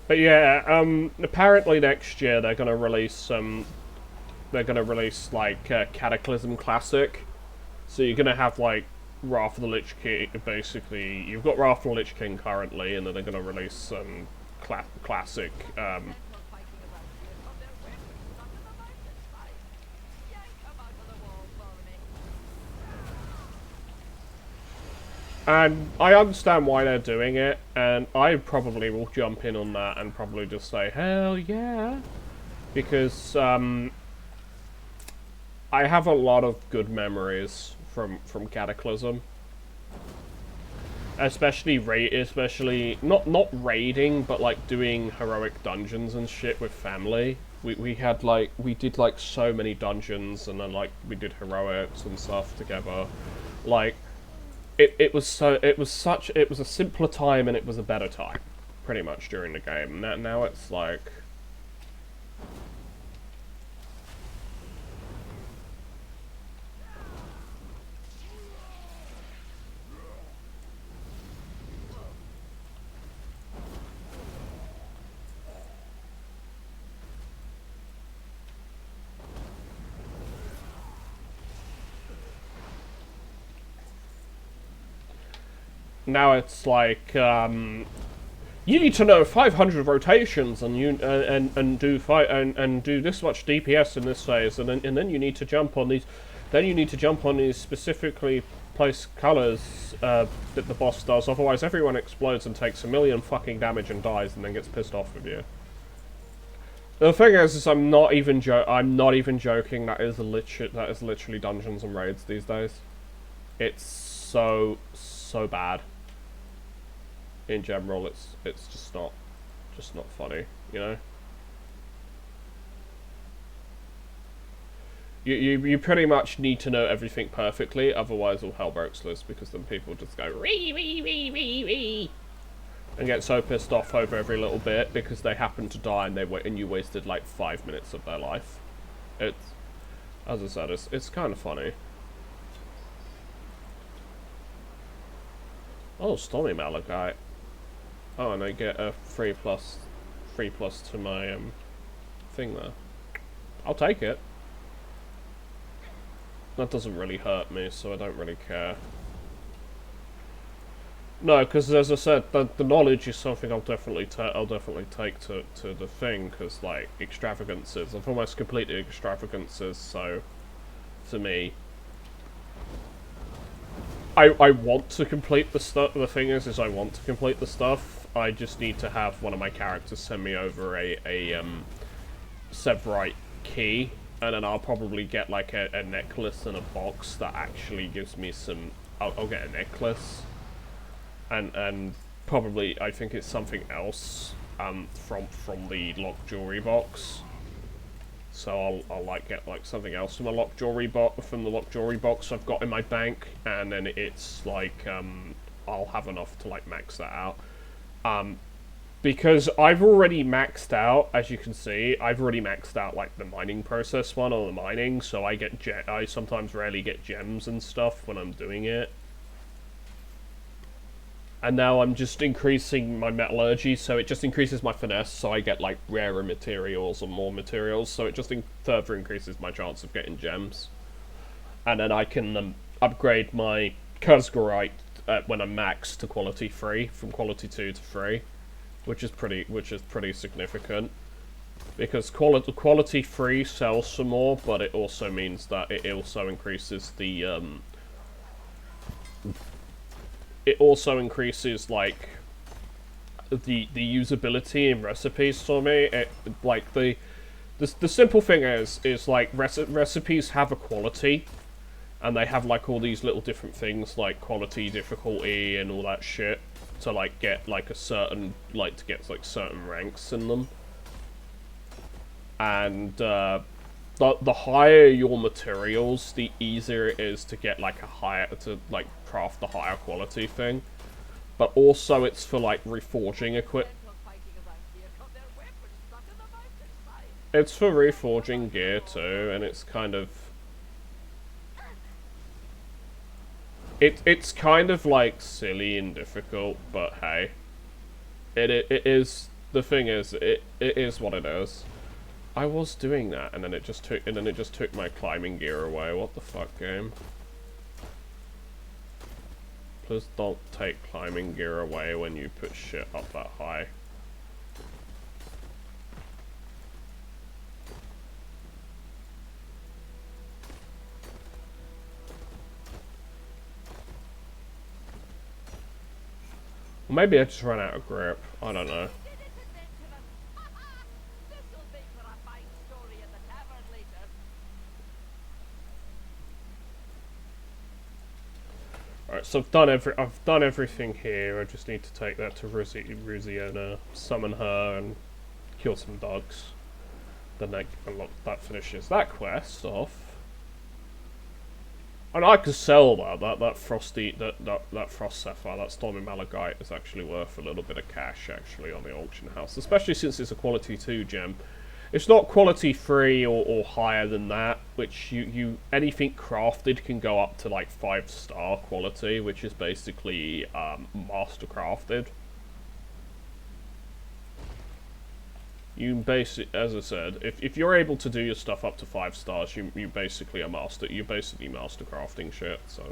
But yeah, apparently next year they're gonna release like Cataclysm Classic. So you're gonna have like Wrath of the Lich King. Basically, you've got Wrath of the Lich King currently, and then they're gonna release some classic. And I understand why they're doing it, and I probably will jump in on that and probably just say, hell yeah. Because, I have a lot of good memories from Cataclysm. Especially, not raiding, but like doing heroic dungeons and shit with family. We had like, we did like so many dungeons, and then like, we did heroics and stuff together. Like, it was a simpler time, and it was a better time, pretty much, during the game. Now it's like, you need to know 500 rotations, and do this much DPS in this phase, and then you need to jump on these, specifically place colours that the boss does, otherwise everyone explodes and takes a million fucking damage and dies and then gets pissed off with you. The thing is I'm not even joking, that is literally Dungeons and Raids these days. It's so bad. In general, it's just not funny, you know? You pretty much need to know everything perfectly, otherwise all hell breaks loose, because then people just go ree and get so pissed off over every little bit because they happen to die and you wasted like 5 minutes of their life. It's, as I said, it's kind of funny. Oh, Stormy Malachite. Oh, and I get a 3+ to my thing there. I'll take it. That doesn't really hurt me, so I don't really care. No, because as I said, the knowledge is something I'll definitely take to the thing, because like extravagances, I've almost completed extravagances, so to me, I want to complete the stuff. The thing is I want to complete the stuff. I just need to have one of my characters send me over a Severite key, and then I'll probably get like a necklace and a box that actually gives me some. I'll get a necklace, and probably I think it's something else from the locked jewelry box. So I'll like get like something else from the locked jewelry box I've got in my bank, and then it's like I'll have enough to like max that out. Because I've already maxed out, as you can see, I've already maxed out like the mining process one or the mining, so I sometimes rarely get gems and stuff when I'm doing it. And now I'm just increasing my metallurgy, so it just increases my finesse, so I get like rarer materials or more materials, so it just further increases my chance of getting gems. And then I can upgrade my Kazgarite when I'm maxed to quality 3, from quality 2 to 3, which is pretty significant. Because quality 3 sells some more, but it also means that it also increases the it also increases like the usability in recipes for me. Like the simple thing is like recipes have a quality, and they have like all these little different things like quality, difficulty, and all that shit to like get like a certain certain ranks in them. And the higher your materials, the easier it is to get like craft the higher quality thing. But also it's for like reforging equipment. It's for reforging gear too, and it's kind of it's kind of like silly and difficult, but hey, it is, the thing is it is what it is. I was doing that, and then it just took my climbing gear away. What the fuck, game? Please don't take climbing gear away when you put shit up that high. Or maybe I just ran out of grip. I don't know. Alright, so I've done everything here. I just need to take that to Ruziana, summon her, and kill some dogs. Then that finishes that quest off. And I could sell that frost sapphire, that stormy malachite is actually worth a little bit of cash actually on the auction house, especially since it's a quality 2 gem. It's not quality 3 or higher than that, which anything crafted can go up to like 5-star quality, which is basically master crafted. You as I said, if you're able to do your stuff up to 5 stars, you basically master crafting shit. So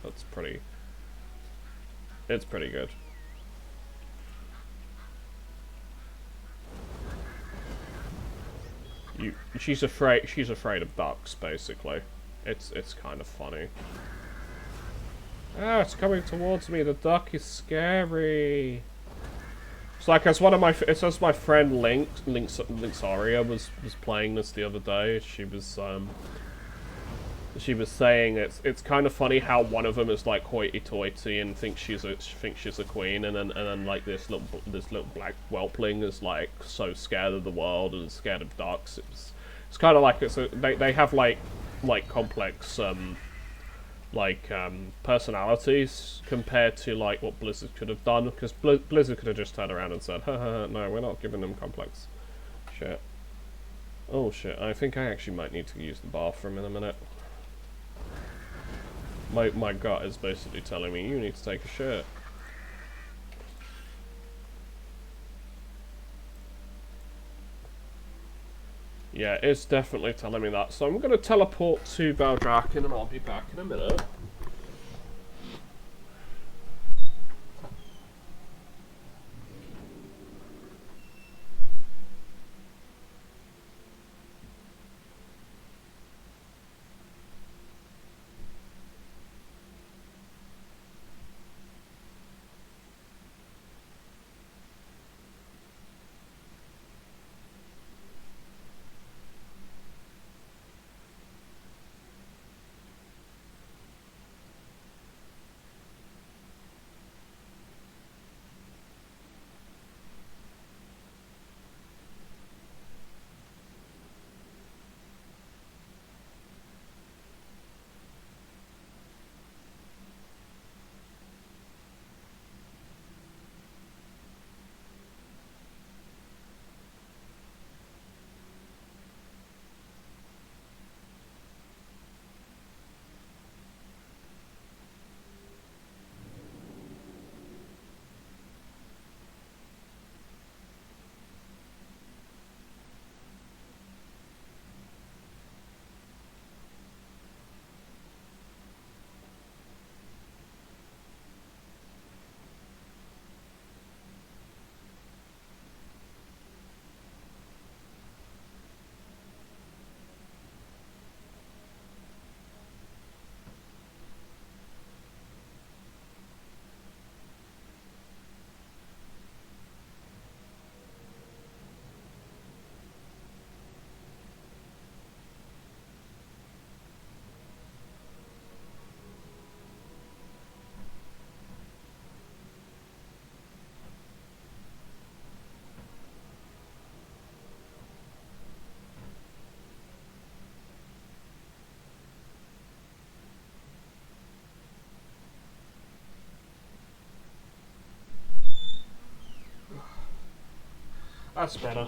it's pretty good. She's afraid of ducks, basically. It's kind of funny. Ah, it's coming towards me. The duck is scary. It's like as one of my, it's as my friend Linksaria was playing this the other day. She was saying it's kind of funny how one of them is like hoity-toity and thinks she's a queen, and then like this little black whelpling is like so scared of the world and scared of ducks. It's kind of like they have like complex personalities compared to like what Blizzard could have done, because Blizzard could have just turned around and said, ha, no, we're not giving them complex shit. Oh shit, I think I actually might need to use the bathroom in a minute. My gut is basically telling me you need to take a shit. Yeah, it's definitely telling me that. So I'm gonna teleport to Valdraken and I'll be back in a minute. That's better.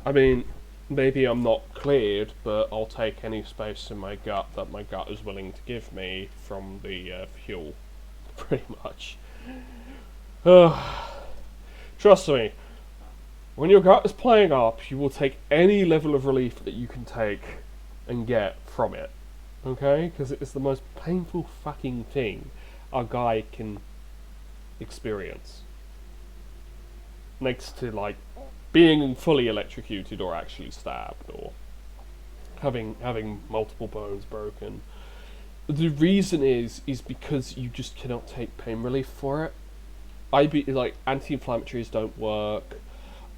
I mean, maybe I'm not cleared, but I'll take any space in my gut that my gut is willing to give me from the fuel, pretty much. Trust me, when your gut is playing up, you will take any level of relief that you can take and get from it. Okay? Because it is the most painful fucking thing a guy can experience. Next to, like, being fully electrocuted or actually stabbed or having multiple bones broken. The reason is because you just cannot take pain relief for it. Anti-inflammatories don't work.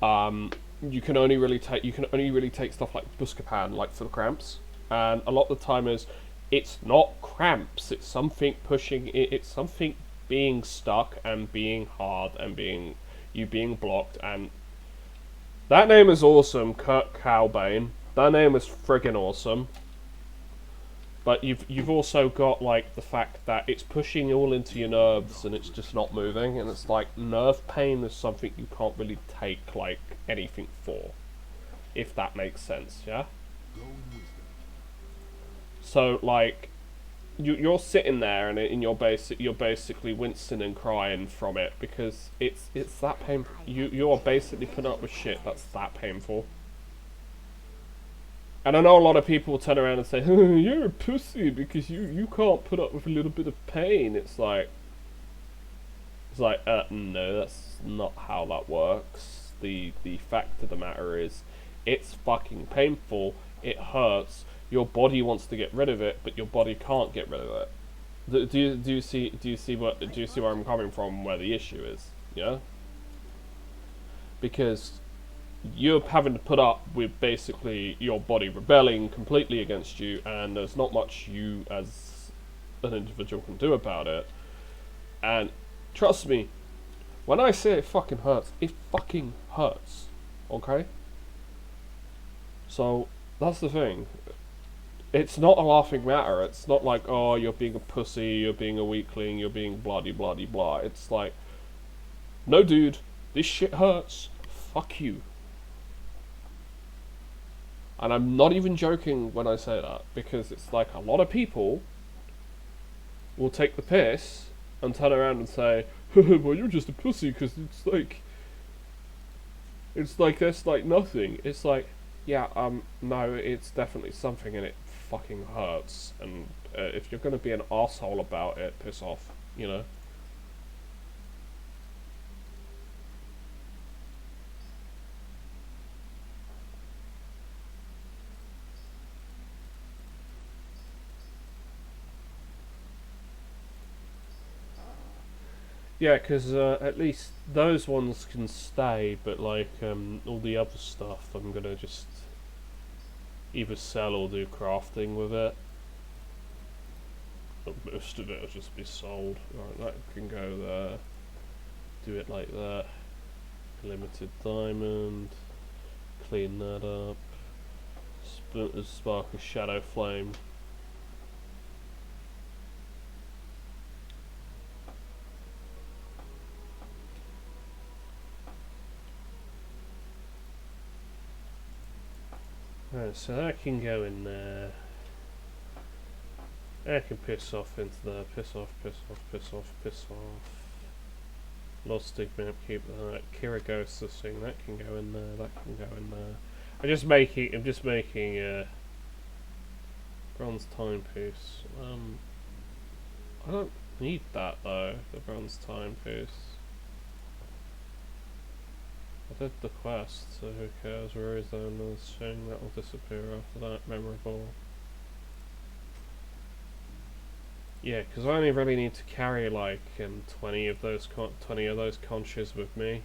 You can only really take stuff like Buscopan, like for the cramps, and a lot of the time it's not cramps. It's something pushing. It's something being stuck and being hard and being blocked. And that name is awesome, Kurt Cobain. That name is friggin' awesome. But you've also got like the fact that it's pushing all into your nerves and it's just not moving, and it's like nerve pain is something you can't really take like anything for, if that makes sense, yeah? So like you're sitting there and you're basically wincing and crying from it because it's that painful. You're basically putting up with shit that's that painful. And I know a lot of people will turn around and say, oh, you're a pussy because you can't put up with a little bit of pain. It's like, no, that's not how that works. The fact of the matter is, it's fucking painful, it hurts, your body wants to get rid of it, but your body can't get rid of it. Do you see where I'm coming from? Where the issue is, yeah? Because you're having to put up with basically your body rebelling completely against you, and there's not much you as an individual can do about it. And trust me, when I say it fucking hurts, it fucking hurts. Okay? So that's the thing. It's not a laughing matter. It's not like, oh, you're being a pussy, you're being a weakling, you're being bloody bloody blah. It's like, no dude, this shit hurts. Fuck you. And I'm not even joking when I say that, because it's like a lot of people will take the piss and turn around and say, well, you're just a pussy because it's like that's like nothing. It's like, yeah, no, it's definitely something, and it fucking hurts. And if you're gonna be an asshole about it, piss off, you know. Yeah, because at least those ones can stay, but like all the other stuff, I'm gonna just either sell or do crafting with it. But most of it will just be sold. Right, that can go there. Do it like that. Limited diamond. Clean that up. Splinters, spark of shadow flame. Right, so that can go in there. That can piss off into there. Piss off, piss off, piss off, piss off. Lost stigma, keep that. Kira Ghost, this thing, that can go in there, that can go in there. I'm just making bronze timepiece. I don't need that though, the bronze timepiece. I did the quest, so who cares? Where is there another thing that will disappear after that? Memorable. Yeah, because I only really need to carry like 20 of those conches with me.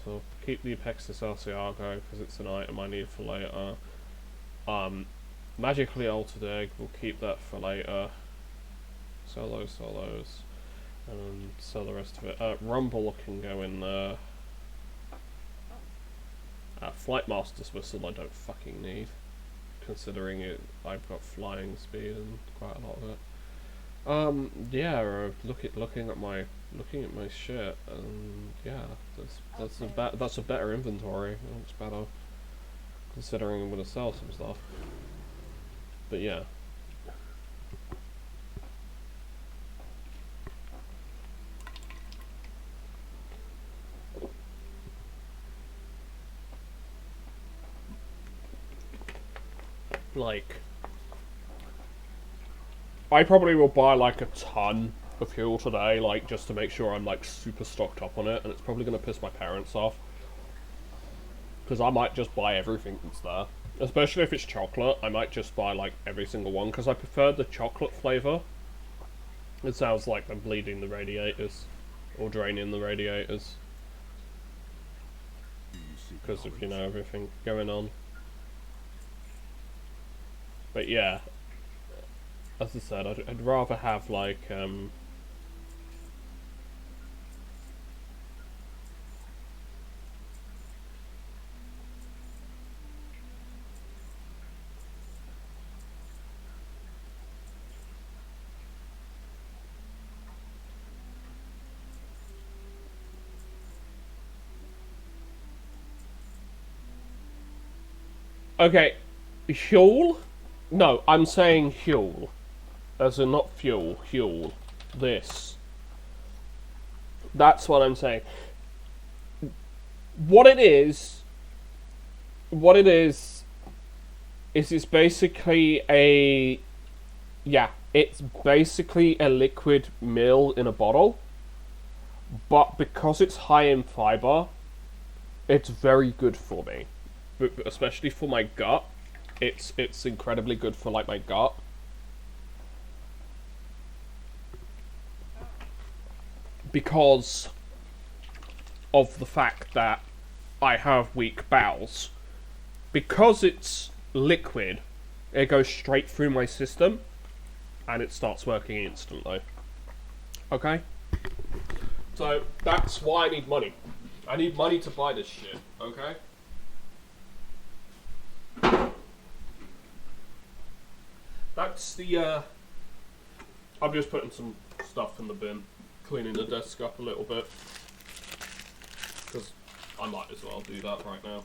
So keep the Apexis Arciago because it's an item I need for later. Magically altered egg, we'll keep that for later. Sell those. And sell the rest of it. Rumble can go in there. Flight Master's Whistle I don't fucking need, considering I've got flying speed and quite a lot of it. Yeah, looking at my shit, and yeah, that's a better inventory. It looks better, considering I'm gonna sell some stuff. But yeah. Like, I probably will buy like a ton of fuel today, like just to make sure I'm like super stocked up on it, and it's probably going to piss my parents off because I might just buy everything that's there, especially if it's chocolate. I might just buy like every single one because I prefer the chocolate flavour. It sounds like I'm bleeding the radiators or draining the radiators because of, you know, everything going on. But yeah, as I said, I'd rather have like okay, fuel? No, I'm saying fuel. As in not fuel, fuel. This. That's what I'm saying. What it is it's basically a, yeah, it's basically a liquid meal in a bottle, but because it's high in fiber, it's very good for me. especially for my gut. It's incredibly good for like my gut. Because of the fact that I have weak bowels. Because it's liquid, it goes straight through my system and it starts working instantly. Okay? So that's why I need money. I need money to buy this shit, okay? That's the, I'm just putting some stuff in the bin, cleaning the desk up a little bit. Because I might as well do that right now.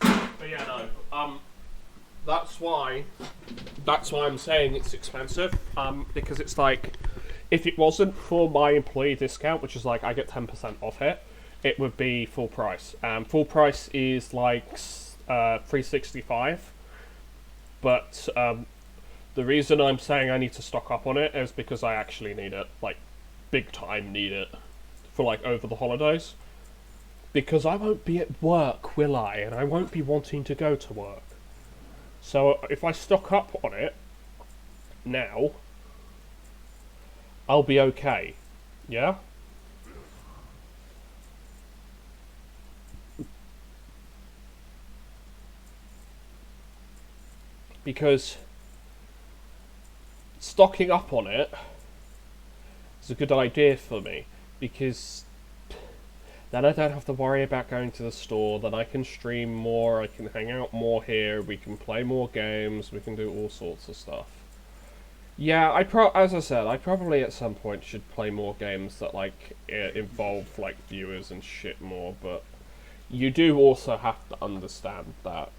But yeah, no, that's why I'm saying it's expensive, because it's like, if it wasn't for my employee discount, which is like I get 10% off it would be full price. Full price is like $365, but the reason I'm saying I need to stock up on it is because I actually need it, like big time need it, for like over the holidays. Because I won't be at work, will I? And I won't be wanting to go to work. So if I stock up on it now, I'll be okay. Yeah? Because stocking up on it is a good idea for me. Because then I don't have to worry about going to the store, then I can stream more, I can hang out more here, we can play more games, we can do all sorts of stuff. Yeah, as I said, I probably at some point should play more games that like involve like viewers and shit more, but you do also have to understand that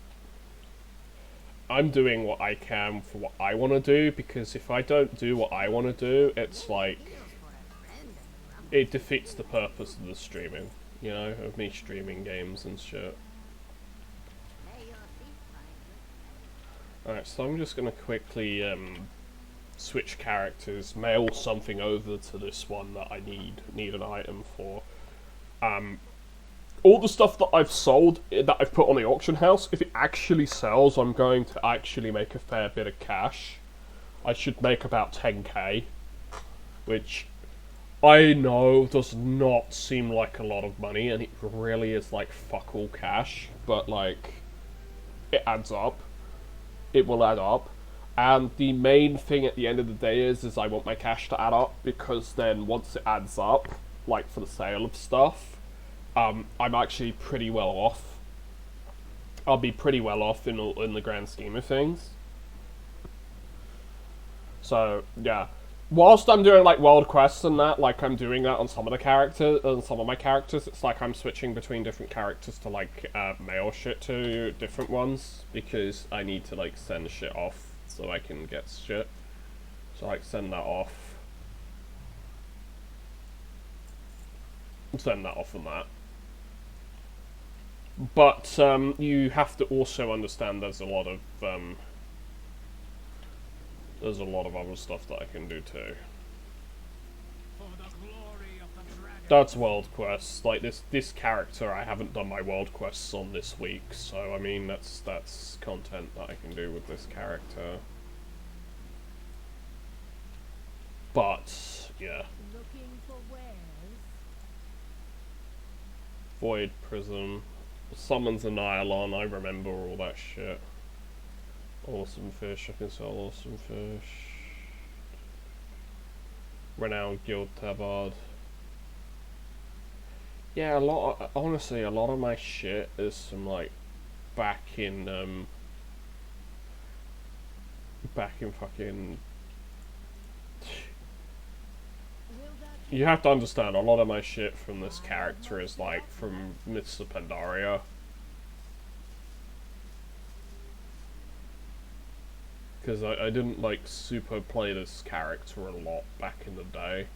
I'm doing what I can for what I want to do, because if I don't do what I want to do, it's like, it defeats the purpose of the streaming, you know, of me streaming games and shit. Alright, so I'm just gonna quickly switch characters, mail something over to this one that I need an item for. All the stuff that I've sold, that I've put on the auction house, if it actually sells, I'm going to actually make a fair bit of cash. I should make about 10k, which I know does not seem like a lot of money, and it really is like fuck all cash, but like, it adds up. It will add up. And the main thing at the end of the day is I want my cash to add up, because then once it adds up, like for the sale of stuff, I'm actually pretty well off. I'll be pretty well off in the grand scheme of things. So, yeah. Whilst I'm doing like world quests and that, like I'm doing that on some of my characters, it's like I'm switching between different characters to like mail shit to different ones, because I need to like send shit off so I can get shit. So like send that off. Send that off and that. But you have to also understand there's a lot of other stuff that I can do too. That's world quests. Like this character, I haven't done my world quests on this week, so I mean that's content that I can do with this character. But yeah. Void Prism. Summons a Nylon, I remember all that shit. Awesome fish, I can sell awesome fish. Renowned Guild Tabard. Yeah, honestly, a lot of my shit is some like back in fucking. You have to understand, a lot of my shit from this character is like from Myths of Pandaria. Because I didn't like super play this character a lot back in the day.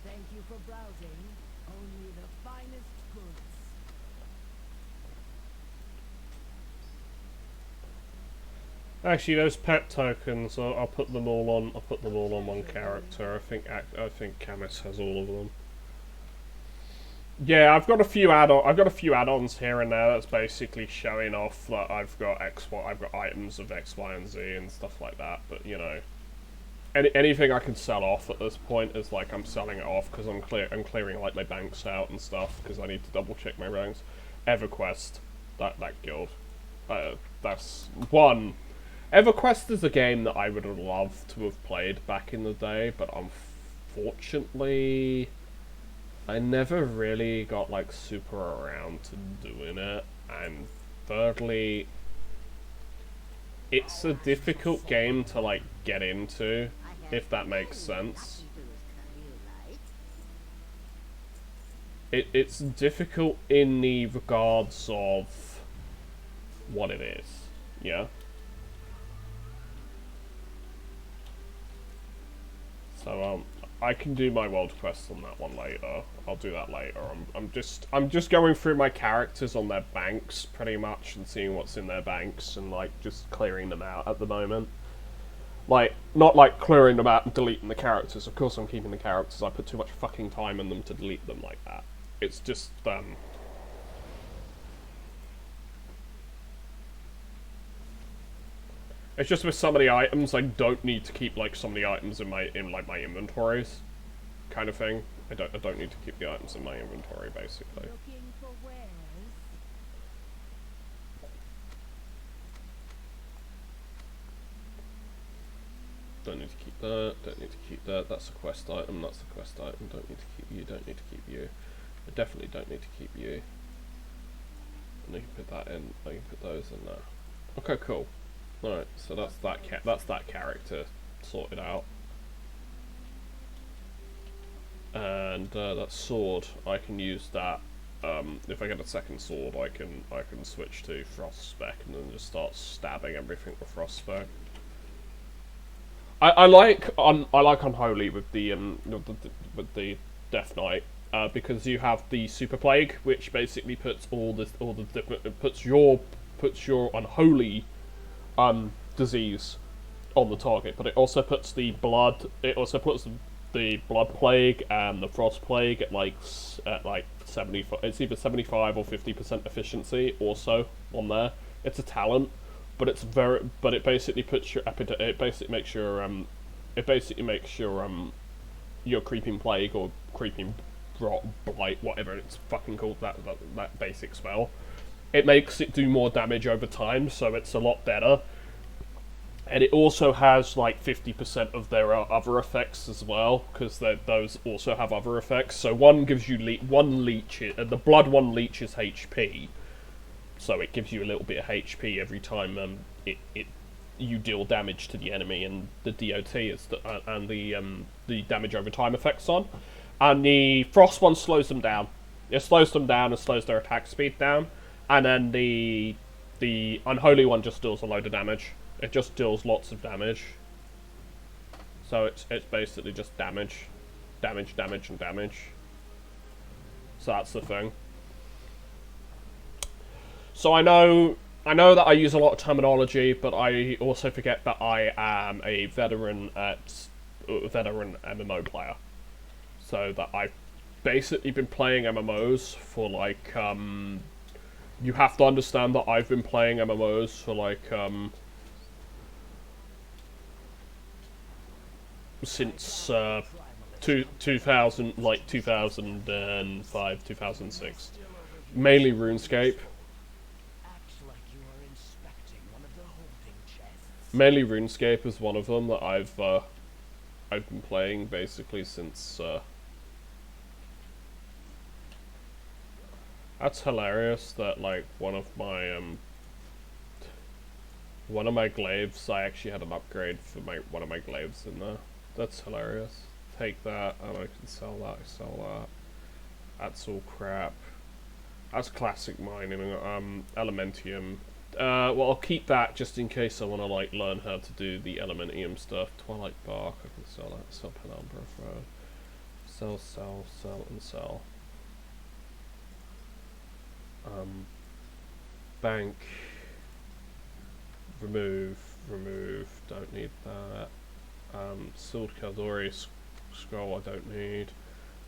Thank you for browsing. Only the finest goods. Actually, those pet tokens, I'll put them all on. I'll put them all on one character. I think Camus has all of them. Yeah, I've got a few add-ons here and there that's basically showing off that I've got I've got items of X, Y, and Z and stuff like that. But you know, anything I can sell off at this point is like I'm selling it off because I'm clearing like my banks out and stuff because I need to double check my ranks. EverQuest, that guild, that's one. EverQuest is a game that I would have loved to have played back in the day, but unfortunately, I never really got like super around to doing it. And thirdly, it's a difficult game to like get into, if that makes sense. It's difficult in the regards of what it is, yeah. So I can do my world quest on that one later. I'll do that later. I'm just going through my characters on their banks pretty much and seeing what's in their banks and like just clearing them out at the moment. Like not like clearing them out and deleting the characters. Of course I'm keeping the characters. I put too much fucking time in them to delete them like that. It's just it's just with some of the items, I don't need to keep like some of the items in my inventories, kind of thing. I don't need to keep the items in my inventory basically. Looking for wares? Don't need to keep that. Don't need to keep that. That's a quest item. That's a quest item. Don't need to keep you. Don't need to keep you. I definitely don't need to keep you. And you can put that in. I can put those in there. Okay, cool. Alright, so that's that character sorted out. And that sword, I can use that. If I get a second sword, I can switch to Frost Spec and then just start stabbing everything with Frost Spec. I like Unholy with the Death Knight because you have the Super Plague, which basically puts puts your unholy disease on the target, but it also puts the blood plague and the frost plague at like 75. It's either 75 or 50% efficiency also on there. It's a talent, but it basically puts your it basically makes your your creeping plague or creeping blight, whatever it's fucking called, that basic spell. It makes it do more damage over time, so it's a lot better. And it also has like 50% of their other effects as well, because those also have other effects. So one gives you one leech, the blood one leeches HP, so it gives you a little bit of HP every time you deal damage to the enemy, and the DOT is the damage over time effects on. And the frost one slows them down. It slows them down and slows their attack speed down. And then the unholy one just deals a load of damage. It just deals lots of damage. So it's basically just damage, and damage. So that's the thing. So I know that I use a lot of terminology, but I also forget that I am a veteran MMO player. So that I've basically been playing MMOs for like you have to understand that I've been playing MMOs for like since 2000, like 2005, 2006. Mainly RuneScape. Mainly RuneScape is one of them that I've been playing basically since. That's hilarious that like one of my glaives, I actually had an upgrade for one of my glaives in there. That's hilarious. Take that and I can sell that. Sell that. That's all crap. That's classic mining. Elementium. Well, I'll keep that just in case I want to like learn how to do the Elementium stuff. Twilight Bark. I can sell that. Sell Penumbra Throw. Sell, and sell. Bank, remove, remove, don't need that. Sealed Caldori scroll, I don't need.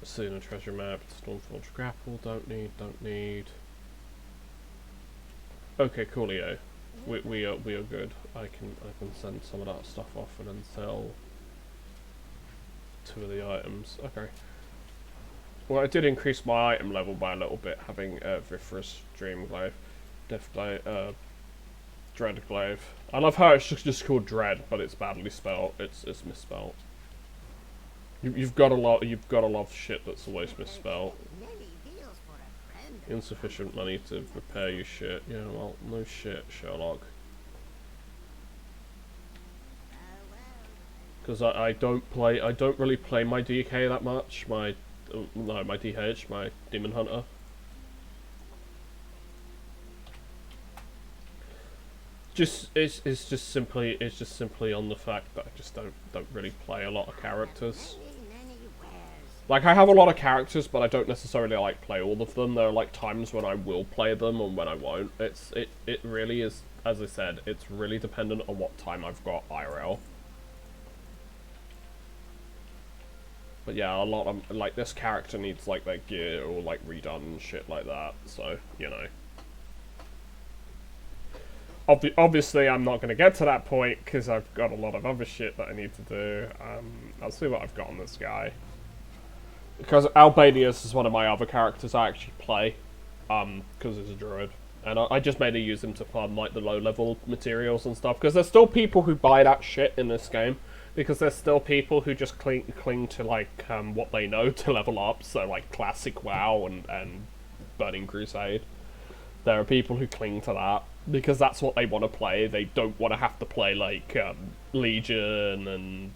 Ascena treasure map, Stormforge grapple, don't need. Okay, coolio. We are good. I can send some of that stuff off and then sell 2 of the items. Okay. Well, I did increase my item level by a little bit, having Vifrus, Dream Glaive, Death Glaive, Dread Glaive. I love how it's just called Dread, but it's badly spelled. It's misspelled. You've got a lot of shit that's always misspelled. Insufficient money to repair your shit. Yeah, well, no shit, Sherlock. Because I don't really play my DK that much. My DH, my Demon Hunter. It's just simply on the fact that I just don't really play a lot of characters. Like, I have a lot of characters, but I don't necessarily like play all of them. There are like times when I will play them and when I won't. It really is, as I said, it's really dependent on what time I've got IRL. But yeah, a lot of like this character needs like their gear or like redone and shit like that. So you know. Obviously, I'm not going to get to that point because I've got a lot of other shit that I need to do. I'll see what I've got on this guy. Because Albanius is one of my other characters I actually play, because he's a druid. And I just mainly use him to farm like the low-level materials and stuff. Because there's still people who buy that shit in this game. Because there's still people who just cling to like what they know to level up. So like classic WoW and Burning Crusade. There are people who cling to that because that's what they want to play. They don't want to have to play like Legion and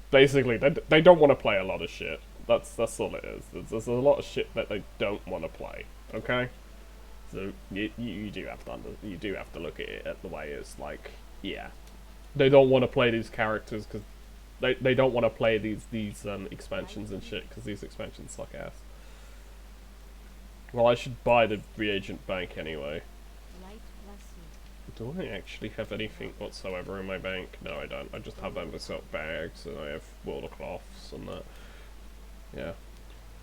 basically they don't want to play a lot of shit. That's all it is. There's a lot of shit that they don't want to play. Okay, so you do have to look at it the way it's like, yeah, they don't want to play these characters because they don't want to play these expansions and shit because these expansions suck ass. Well, I should buy the reagent bank anyway. Do I actually have anything whatsoever in my bank? No, I don't. I just have silk bags and I have wilder cloths and that. Yeah.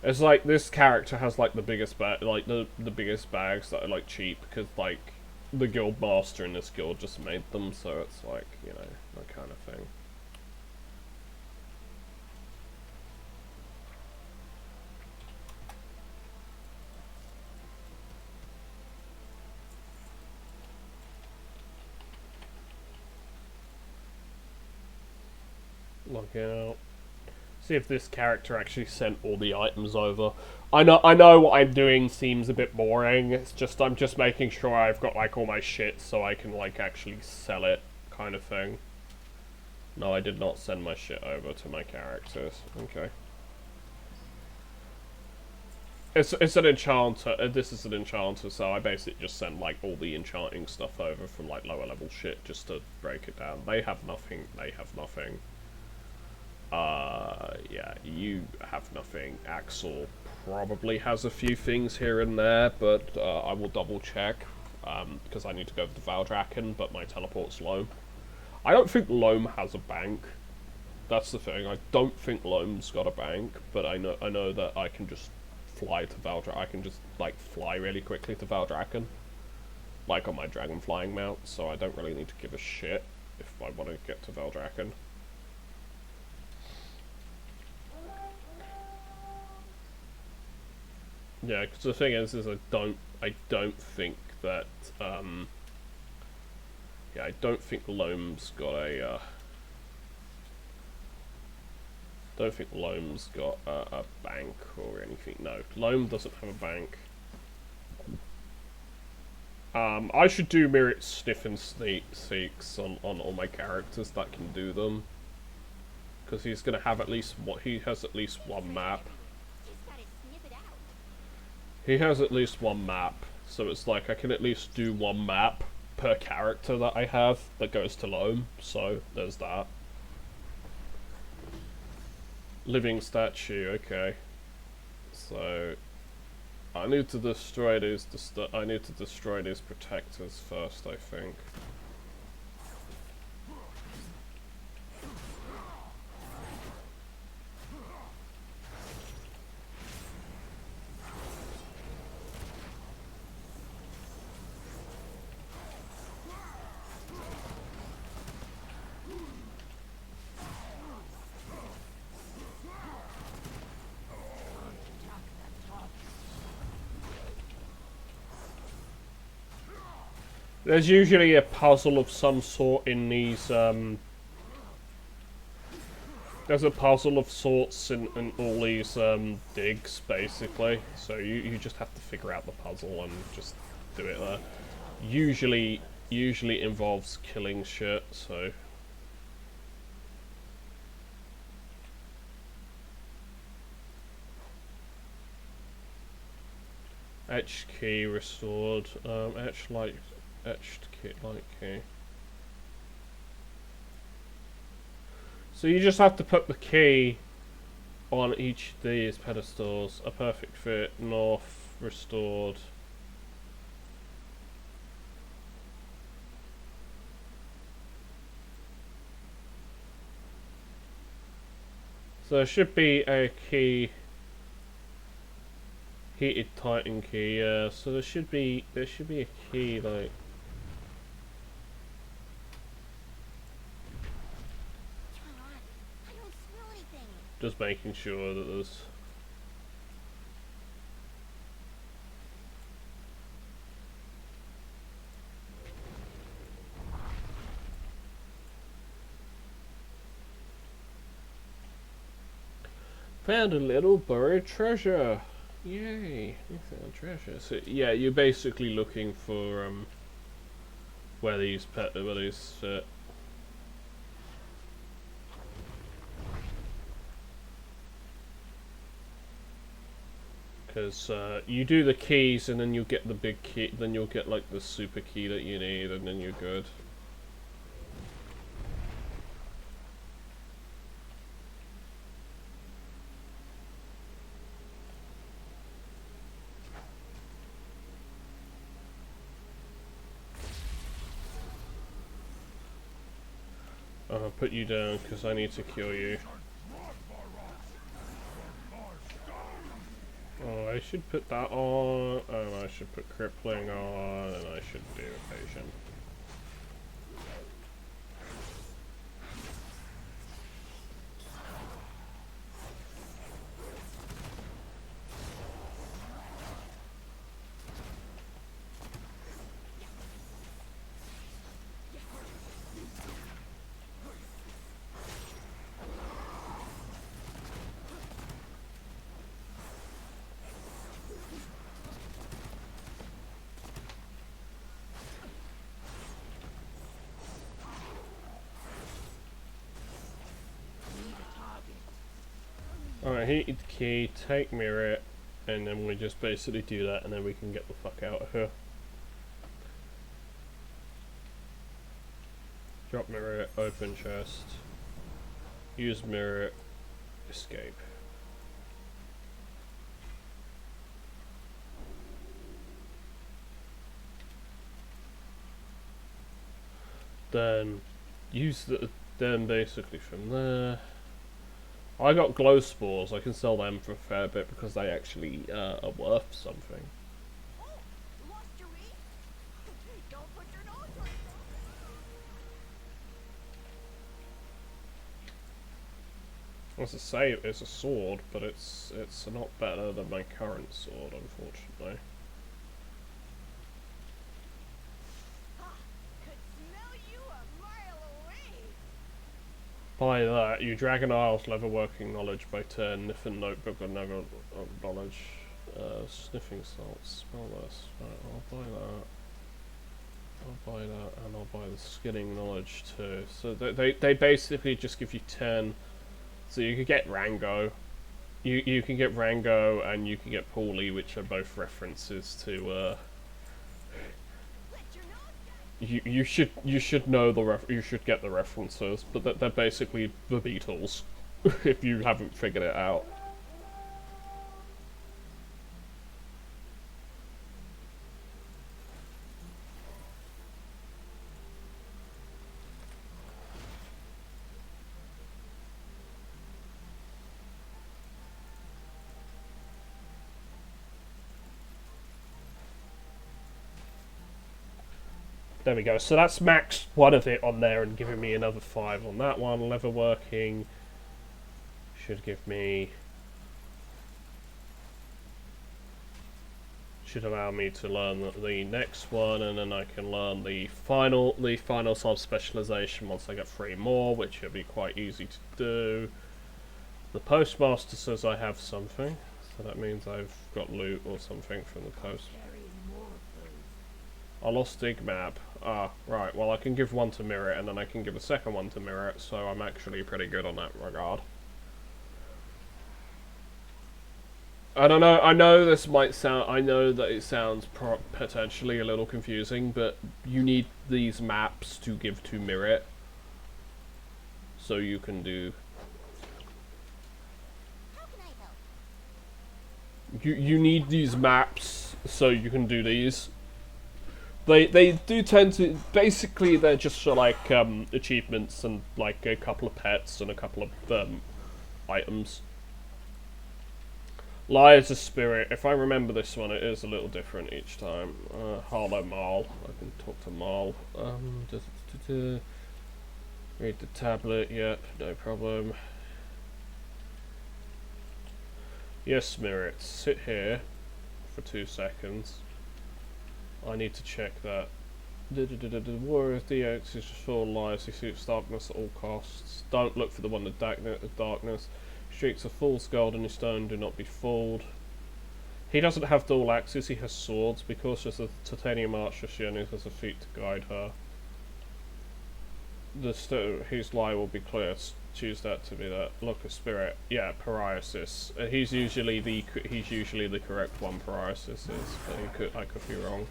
It's like this character has like the biggest the biggest bags that are like cheap because like the guild master in this guild just made them, so it's like, you know, that kind of thing. Log out. See if this character actually sent all the items over. I know what I'm doing seems a bit boring. It's just I'm just making sure I've got like all my shit so I can like actually sell it, kind of thing. No, I did not send my shit over to my characters. Okay. It's an enchanter. This is an enchanter, so I basically just send like all the enchanting stuff over from like lower level shit just to break it down. They have nothing. They have nothing. Yeah, you have nothing. Axel probably has a few things here and there, but I will double check, because I need to go to Valdrakken, but my teleport's Loam. I don't think Loam has a bank. That's the thing. I don't think Loam's got a bank, but I know that I can just fly to Valdrakken. I can just like fly really quickly to Valdrakken, like on my dragon flying mount, so I don't really need to give a shit if I want to get to Valdrakken. Yeah, because the thing is I don't think that, yeah, I don't think Loam's got a, don't think Loam's got a bank or anything. No, Loam doesn't have a bank. I should do Mirror Sniff and Seeks on all my characters that can do them. Because he's going to have at least, he has at least one map. He has at least one map, so it's like I can at least do one map per character that I have that goes to Loam, so there's that. Living statue, okay. So I need to destroy these protectors first, I think. There's usually a puzzle of some sort in these, there's a puzzle of sorts in all these, digs, basically. So you just have to figure out the puzzle and just do it there. Usually involves killing shit, so... Etched key restored. Etched key, light key. So you just have to put the key on each of these pedestals. A perfect fit, north, restored. So there should be a key. Heated Titan key, yeah. So there should be a key like. Come on, I don't smell anything. Just making sure that there's. Found a little buried treasure. Yay! You found treasure. So yeah, you're basically looking for where these fit. Because you do the keys and then you'll get the big key, then you'll get like the super key that you need, and then you're good. I'll put you down because I need to cure you. Oh, I should put that on, and I should put crippling on, and I should do evasion. Alright, heated key, take mirror, and then we just basically do that, and then we can get the fuck out of here. Drop mirror, open chest, use mirror, escape. Then then basically from there. I got glow spores. I can sell them for a fair bit because they actually are worth something. Oh, you lost your read? Don't put your nose right there. As I say, it's a sword, but it's not better than my current sword, unfortunately. Could smell you a mile away. By that, you Dragon Isles leather working knowledge by 10, Niffin notebook of never knowledge, sniffing salts, smell this. Right, I'll buy that. I'll buy that, and I'll buy the skinning knowledge too. So they basically just give you 10. So you could get Rango. You can get Rango and you can get Paulie, which are both references to you should know you should get the references, but they're basically the Beatles if you haven't figured it out. There we go. So that's maxed one of it on there and giving me another 5 on that one. Leather working should give me should allow me to learn the next one, and then I can learn the final sub-specialization once I get 3 more, which will be quite easy to do. The postmaster says I have something, so that means I've got loot or something from the post. I lost dig map. Ah, right, well I can give one to Mirror, and then I can give a second one to Mirror, so I'm actually pretty good on that regard. I don't know, I know this might sound, I know that it sounds potentially a little confusing, but you need these maps to give to Mirror, so you can do... How can I help? You need these maps so you can do these. They do tend to, basically they're just for like achievements and like a couple of pets and a couple of items. Lie is a spirit. If I remember this one, it is a little different each time. Hello, Marl. I can talk to Marl. Read the tablet. Yep, no problem. Yes, Spirit. Sit here for 2 seconds. I need to check that. The Warrior DX is just full of lies. He seeks darkness at all costs. Don't look for the one with darkness. Streaks of fool's gold and his stone, do not be fooled. He doesn't have dual axes, he has swords. Be cautious of the titanium archer she only has a feet to guide her. His lie will be clear. Choose that to be that. Look, a spirit. Yeah, pariasis. He's usually the correct one. Pariasis is, but I could be wrong.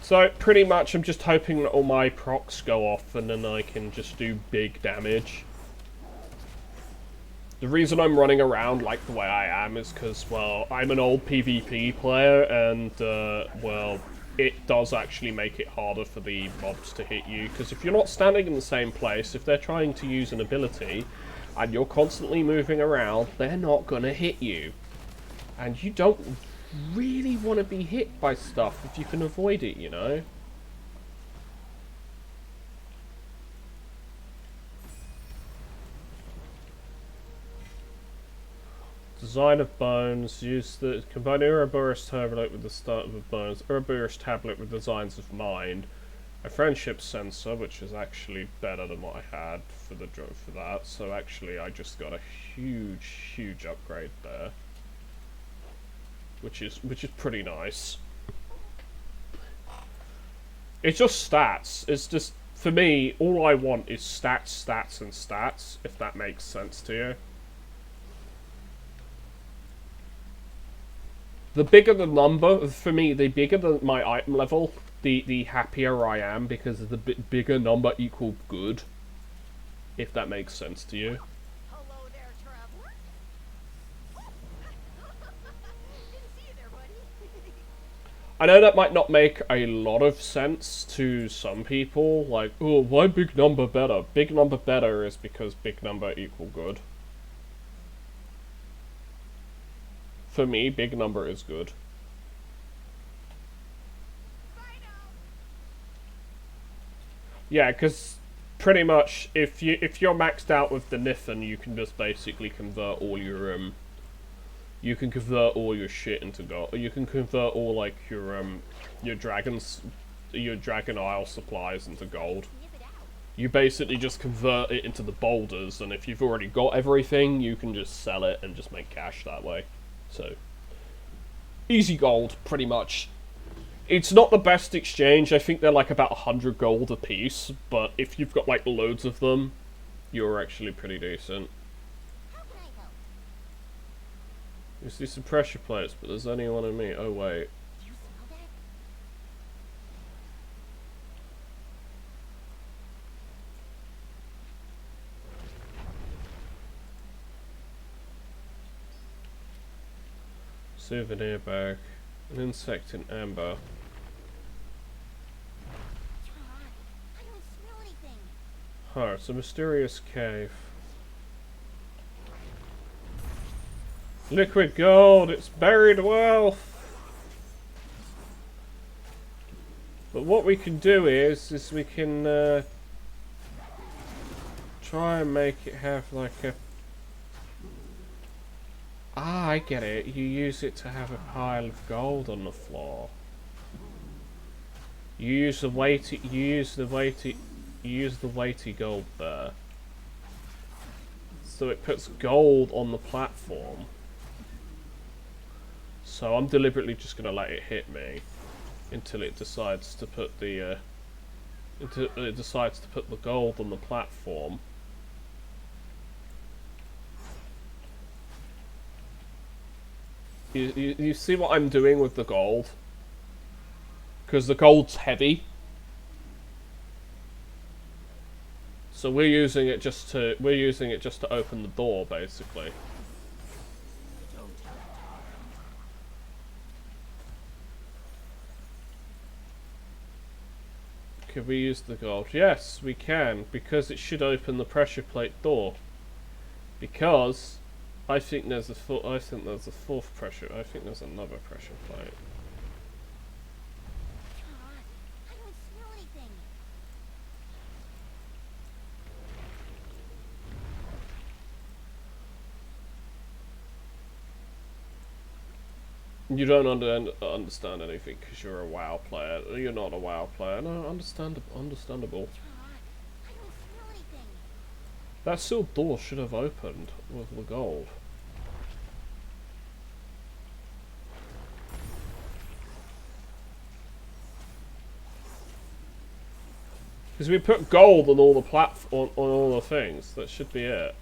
So, pretty much I'm just hoping that all my procs go off and then I can just do big damage. The reason I'm running around like the way I am is because, well, I'm an old PvP player and, well, it does actually make it harder for the mobs to hit you. Because if you're not standing in the same place, if they're trying to use an ability and you're constantly moving around, they're not going to hit you. And you don't really want to be hit by stuff if you can avoid it, you know? Design of bones. Use the combine Ouroboros tablet with the start of the bones. Ouroboros tablet with designs of mind. A friendship sensor, which is actually better than what I had for that. So actually, I just got a huge upgrade there. Which is pretty nice. It's just stats. It's just, for me, all I want is stats, stats, and stats, if that makes sense to you. The bigger the number, for me, the bigger my item level, the happier I am, because the bigger number equal good, if that makes sense to you. Hello there, traveler. Didn't see you there, buddy. I know that might not make a lot of sense to some people, like, oh, why big number better? Big number better is because big number equal good. For me, big number is good. Bye now. Yeah, because pretty much if you're maxed out with the Nithin, you can just basically convert all your you can convert all your shit into gold. You can convert all like your Dragon Isle supplies into gold. Sniff it out. You basically just convert it into the boulders, and if you've already got everything, you can just sell it and just make cash that way. So, easy gold, pretty much. It's not the best exchange. I think they're like about 100 gold a piece, but if you've got like loads of them, you're actually pretty decent. How can I help? You see some pressure plates, but there's only one in me. Oh wait. Do you smell that? Souvenir bag. An insect in amber. John, I don't smell Huh, it's a mysterious cave. Liquid gold, it's buried wealth! But what we can do is we can try and make it have like a... Ah, I get it. You use it to have a pile of gold on the floor. You use the weighty gold there. So it puts gold on the platform. So I'm deliberately just gonna let it hit me until it decides to put the gold on the platform. You see what I'm doing with the gold? Because the gold's heavy. So we're using it just to open the door, basically. Can we use the gold? Yes, we can, because it should open the pressure plate door. Because I think there's a fourth pressure. I think there's another pressure plate. I don't smell anything. You don't understand anything because you're a WoW player. You're not a WoW player. No, understandable. I don't smell anything. That sealed door should have opened with the gold. Because we put gold on all the on all the things. That should be it.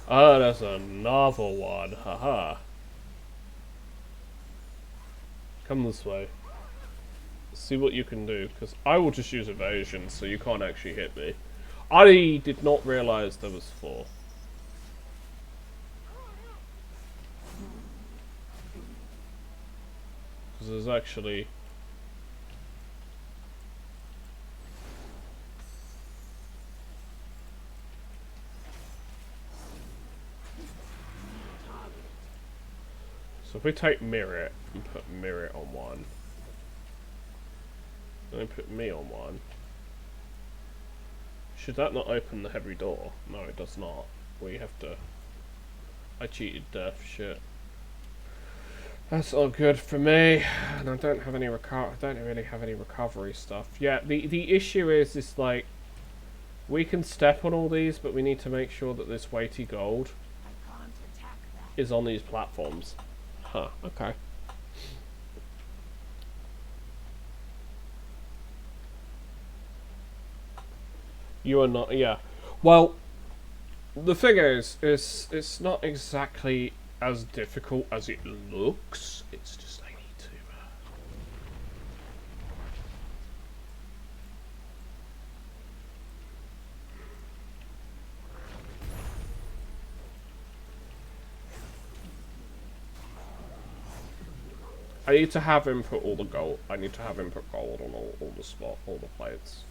Oh, there's another one. Haha. Come this way. See what you can do, because I will just use evasion, so you can't actually hit me. I did not realise there was 4. Because there's actually... So if we take mirror and put mirror on one, then put me on one, should that not open the heavy door? No, it does not. We have to... I cheated death, shit. That's all good for me, and I don't have any I don't really have any recovery stuff. Yeah, the issue is like, we can step on all these, but we need to make sure that this weighty gold is on these platforms. Huh, okay. You are not, yeah. Well, the thing is it's not exactly as difficult as it looks. It's just I need to... I need to have him put all the gold. I need to have him put gold on all the plates.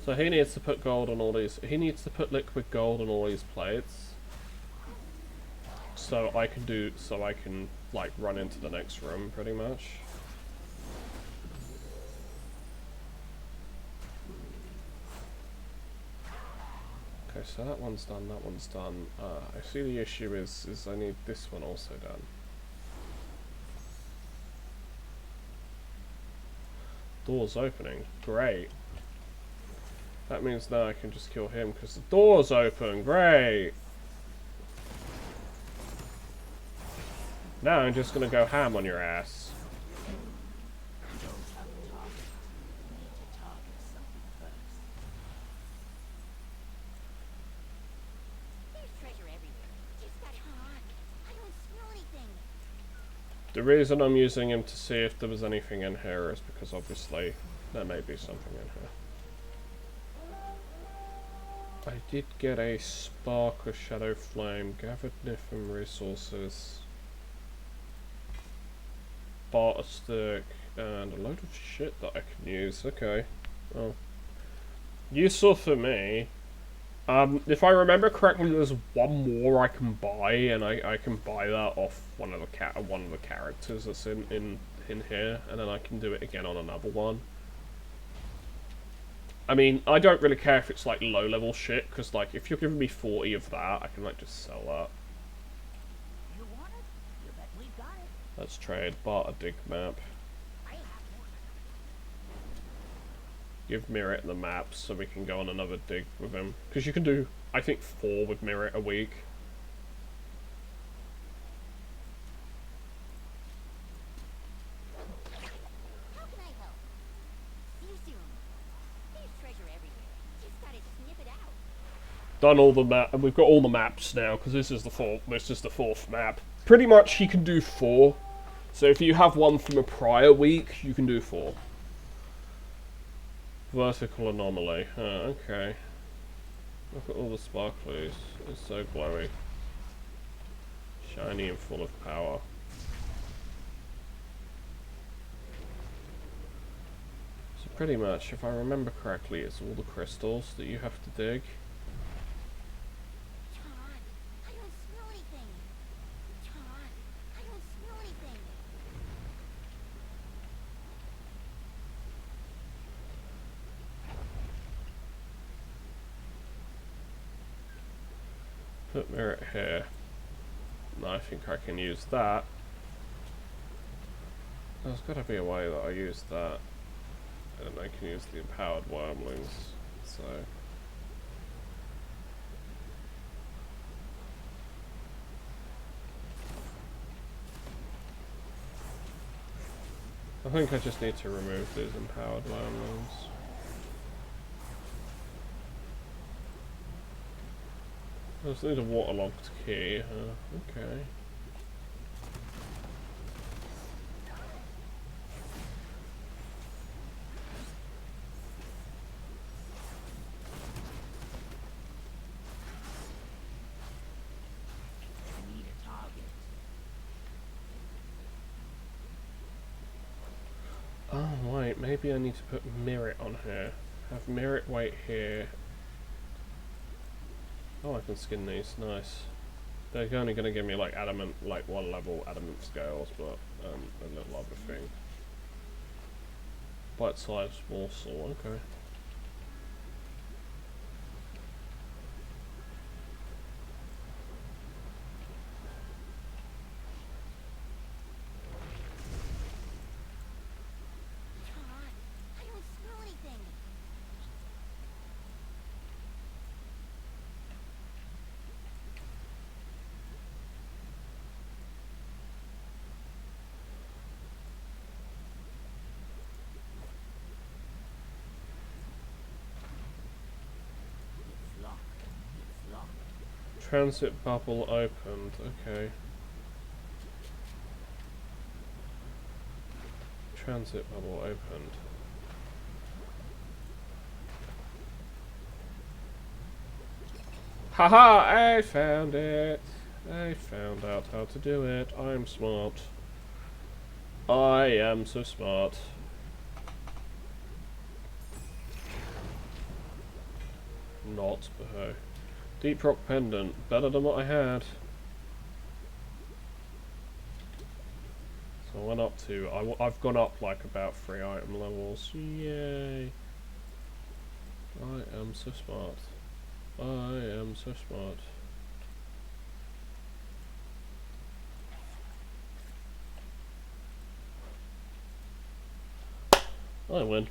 So he needs to put gold on all these. He needs to put liquid gold on all these plates. So I can like run into the next room pretty much. Okay, so that one's done, that one's done. I see the issue is I need this one also done. Door's opening. Great. That means now I can just kill him because the door's open. Great. Now I'm just gonna go ham on your ass. There's treasure everywhere. Just gotta... I The reason I'm using him to see if there was anything in here is because obviously there may be something in here. I did get a spark of shadow flame, gathered Niflheim resources, barter stick, and a load of shit that I can use. Okay, well, useful for me. If I remember correctly, there's one more I can buy, and I can buy that off one of the characters that's in here, and then I can do it again on another one. I mean, I don't really care if it's like low level shit, because like if you're giving me 40 of that, I can like just sell that. You want it? You bet we've got it. Let's trade. Barter dig map. I have more. Give Mirrit the maps so we can go on another dig with him. Because you can do, I think, 4 with Mirrit a week. How can I help? See you soon. There's treasure everywhere. Just gotta sniff it out. Done all the map, and we've got all the maps now because this is the fourth map. Pretty much, he can do 4. So if you have one from a prior week, you can do 4. Vertical anomaly. Okay. Look at all the sparklies. It's so glowy. Shiny and full of power. So pretty much, if I remember correctly, it's all the crystals that you have to dig. John, I don't smell anything. John, I don't smell anything. Put Mirrit here. And I think I can use that. There's got to be a way that I use that. And I can use the empowered wormlings. So. I think I just need to remove these empowered wormlings. I just need a waterlogged key. Okay. I need a target. Oh wait, maybe I need to put Mirrit on here. Have Mirrit wait here. Oh, I can skin these. Nice. They're only going to give me like adamant, like 1 level adamant scales, but a little other thing. Bite-sized morsel. Okay. John, I don't smell anything. It's locked. It's locked. Transit bubble opened. Okay. Transit bubble opened. Haha! I found it! I found out how to do it. I'm smart. I am so smart. Not, but hey. Deep rock pendant. Better than what I had. So I went up to... I've gone up like about 3 item levels. Yay! I am so smart. I am so smart. I win.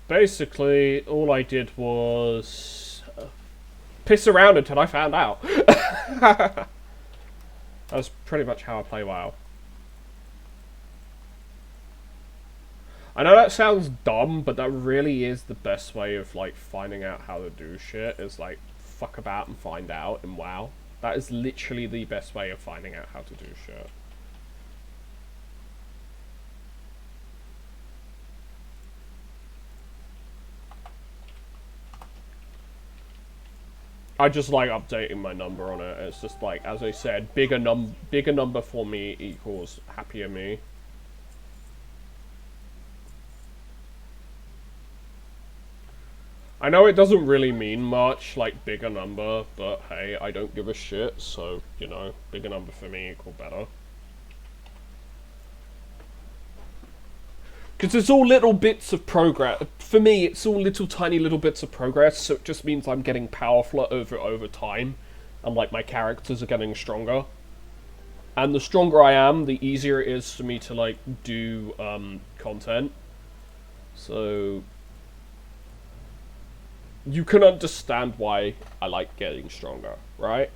Basically, all I did was piss around until I found out. That's pretty much how I play WoW. I know that sounds dumb, but that really is the best way of like finding out how to do shit. Is like fuck about and find out in WoW. That is literally the best way of finding out how to do shit. I just like updating my number on it. It's just like, as I said, bigger number for me equals happier me. I know it doesn't really mean much, like bigger number, but hey, I don't give a shit, so, you know, bigger number for me equal better. Because it's all little bits of progress. For me, it's all little tiny little bits of progress, so it just means I'm getting powerful over time. And, like, my characters are getting stronger. And the stronger I am, the easier it is for me to, like, do, content. So... you can understand why I like getting stronger, right?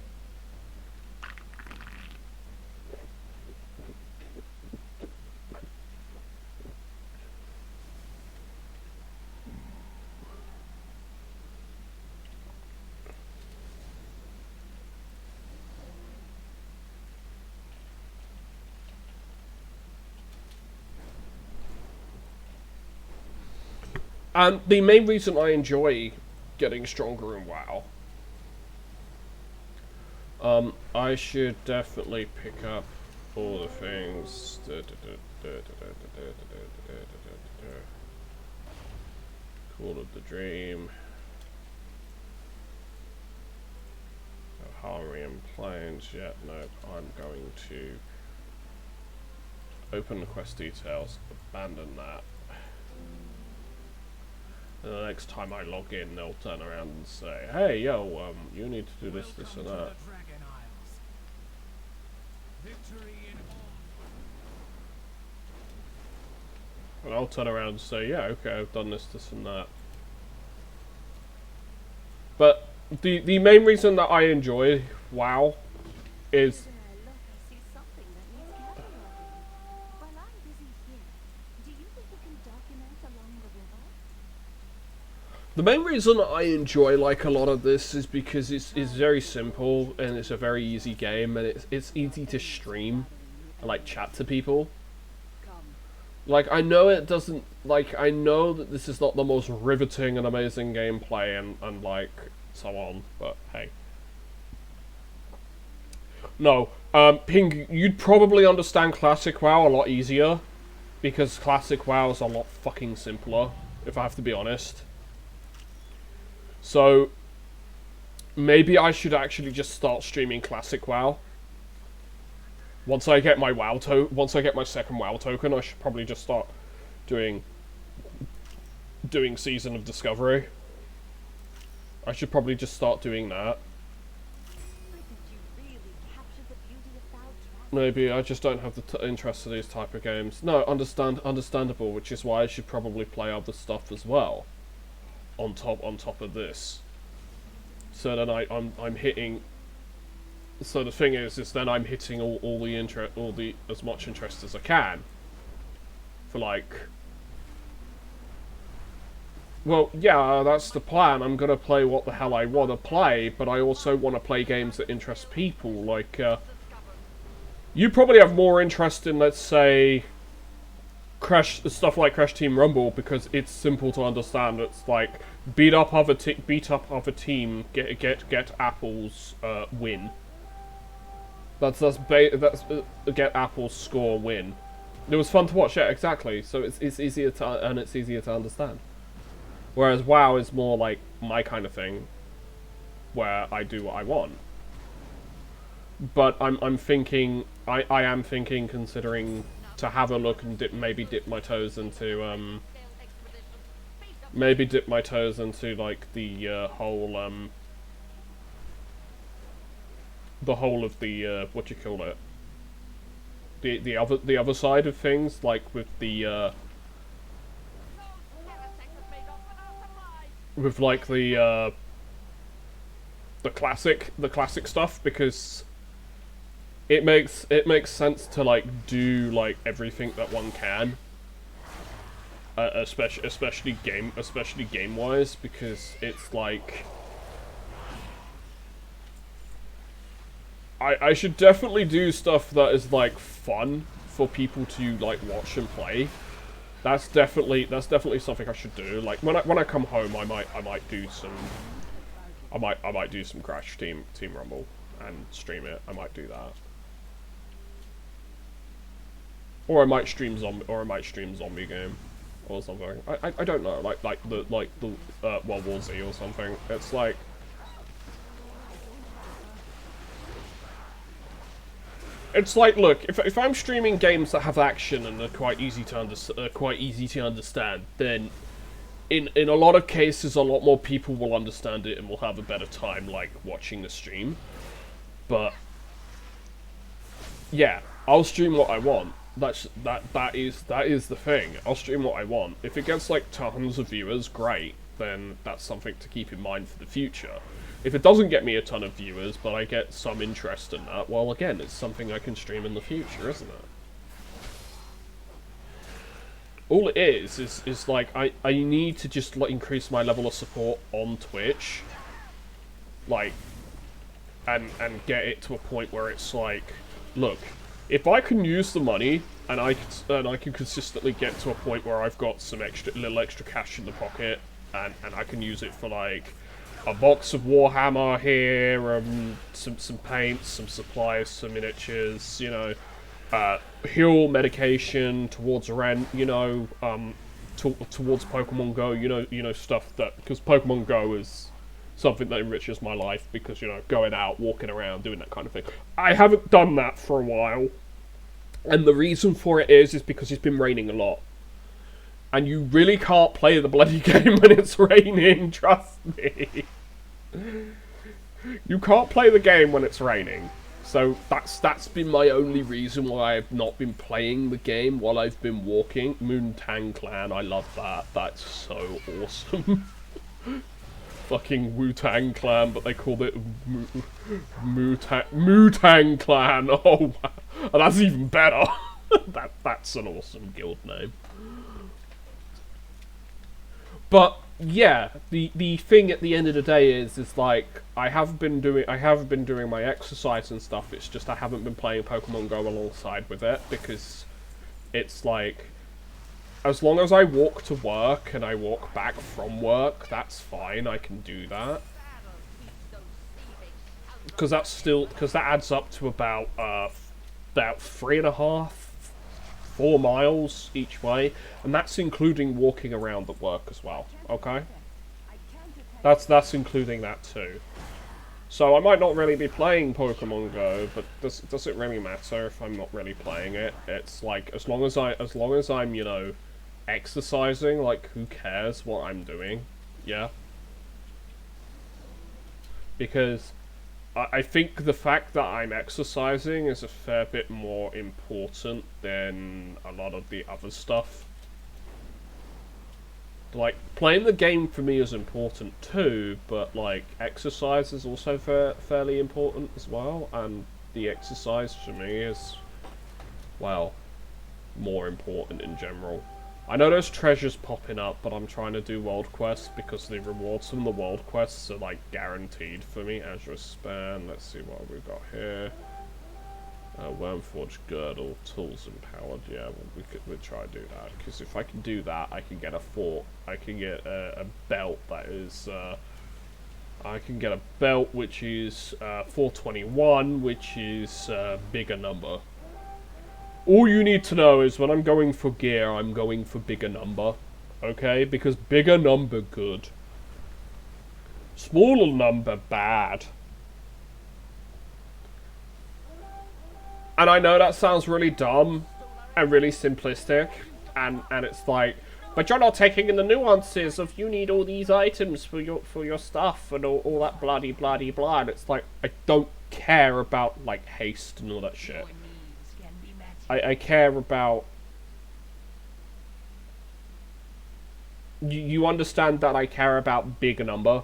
And the main reason I enjoy getting stronger in WoW, I should definitely pick up all the things. Call of the Dream. Harrium Plains. Yet no, I'm going to open the quest details, abandon that. And the next time I log in, they'll turn around and say, "Hey, yo, you need to do this, this, and that." And I'll turn around and say, "Yeah, okay, I've done this, this, and that." But the main reason that I enjoy WoW is the main reason I enjoy like a lot of this is because it's very simple and it's a very easy game and it's easy to stream and like chat to people. Like I know it doesn't I know that this is not the most riveting and amazing gameplay and like so on, but hey. No, Ping, you'd probably understand Classic WoW a lot easier because Classic WoW is a lot fucking simpler, if I have to be honest. So, maybe I should actually just start streaming Classic WoW. Once I get my once I get my second WoW token, I should probably just start doing Season of Discovery. I should probably just start doing that. Maybe I just don't have the interest in these type of games. No, understandable, which is why I should probably play other stuff as well. On top of this, so then I'm hitting. So the thing is then I'm hitting all the as much interest as I can. For like, well, yeah, that's the plan. I'm gonna play what the hell I want to play, but I also want to play games that interest people. Like, you probably have more interest in, let's say, stuff like Crash Team Rumble because it's simple to understand. It's like beat up other team, get apples, win. That's get apples, score, win. It was fun to watch, yeah, exactly. So it's easier to understand. Whereas WoW is more like my kind of thing, where I do what I want. But I'm thinking, I am thinking, considering to have a look and maybe dip my toes into like the whole of the what do you call it, the other side of things, like with the classic stuff, because it makes sense to like do like everything that one can, especially game wise, because it's like I should definitely do stuff that is like fun for people to like watch and play. That's definitely something I should do. Like when I come home, I might do some I might do some Crash Team Rumble and stream it. I might do that. Or I might stream Zombie Game or something. I don't know. Like the World War Z or something. It's like look, if I'm streaming games that have action and are quite easy to understand, then in a lot of cases, a lot more people will understand it and will have a better time like watching the stream. But yeah, I'll stream what I want. That is the thing. I'll stream what I want. If it gets like tons of viewers, great. Then that's something to keep in mind for the future. If it doesn't get me a ton of viewers, but I get some interest in that, well, again, it's something I can stream in the future, isn't it? All it is like, I need to just like, increase my level of support on Twitch. Like, and get it to a point where it's like, look, if I can use the money, and I can consistently get to a point where I've got some little extra cash in the pocket, and I can use it for like, a box of Warhammer here, some paints, some supplies, some miniatures, you know, heal medication towards rent, you know, towards Pokemon Go, you know stuff that, because Pokemon Go is something that enriches my life, because, you know, going out, walking around, doing that kind of thing. I haven't done that for a while, and the reason for it is because it's been raining a lot. And you really can't play the bloody game when it's raining, trust me. You can't play the game when it's raining. So that's been my only reason why I've not been playing the game while I've been walking. Moontang Clan, I love that. That's so awesome. Fucking Wu-Tang Clan, but they called it Mootang Clan. Oh, wow. That's even better. That's an awesome guild name. But yeah, the thing at the end of the day is like I have been doing my exercise and stuff. It's just I haven't been playing Pokemon Go alongside with it, because it's like, as long as I walk to work and I walk back from work, that's fine. I can do that, because that adds up to about 3.5, 4 miles each way, and that's including walking around at work as well. Okay, that's including that too. So I might not really be playing Pokemon Go, but does it really matter if I'm not really playing it? It's like, as long as I'm, you know, exercising, like, who cares what I'm doing? Yeah, because I think the fact that I'm exercising is a fair bit more important than a lot of the other stuff. Like, playing the game for me is important too, but like, exercise is also fairly important as well, and the exercise for me is, well, more important in general. I know there's treasures popping up, but I'm trying to do world quests because the rewards from the world quests are like guaranteed for me. Azure Span, let's see what we've got here. Wormforged Girdle, Tools Empowered. Yeah, well, we'll try to do that, because if I can do that, I can get a fort. I can get a belt that is. I can get a belt which is 421, which is bigger number. All you need to know is when I'm going for gear, I'm going for bigger number, okay? Because bigger number good. Smaller number bad. And I know that sounds really dumb and really simplistic, and it's like, but you're not taking in the nuances of you need all these items for your stuff and all that bloody bloody blah. And it's like, I don't care about like haste and all that shit. I care about... You understand that I care about big number?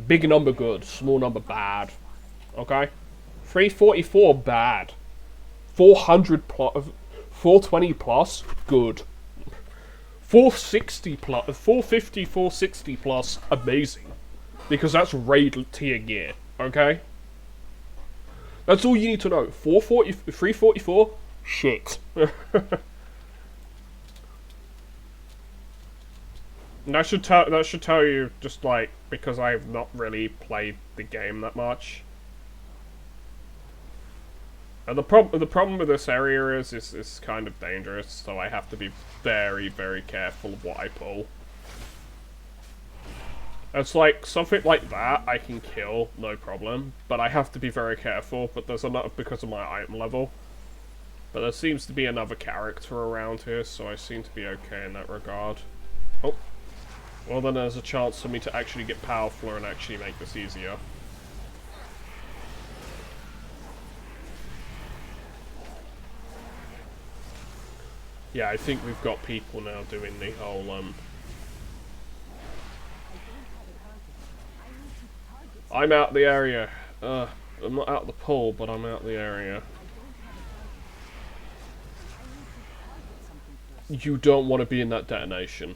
Big number good, small number bad. Okay? 344 bad. 400 plus... 420 plus, good. 460 plus... 450, 460 plus, amazing. Because that's raid tier gear. Okay? That's all you need to know. 344? Shit. And that should tell you, just like, because I've not really played the game that much. And the problem with this area is it's kind of dangerous, so I have to be very, very careful of what I pull. It's like, something like that I can kill, no problem, but I have to be very careful, but there's enough because of my item level. But there seems to be another character around here, so I seem to be okay in that regard. Oh. Well, then there's a chance for me to actually get powerful and actually make this easier. Yeah, I think we've got people now doing the whole, I'm out the area. I'm not out the pool, but I'm out the area. You don't want to be in that detonation.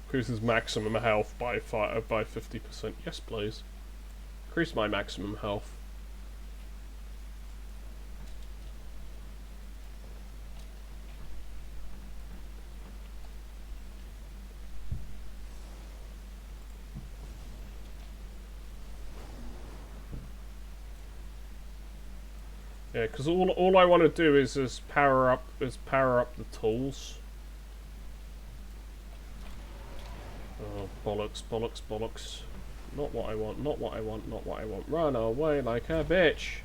Increases maximum health by 50%. Yes, please. Increase my maximum health. Yeah, because all I want to do is power up the tools. Oh, bollocks, bollocks, bollocks. Not what I want, not what I want, not what I want. Run away like a bitch.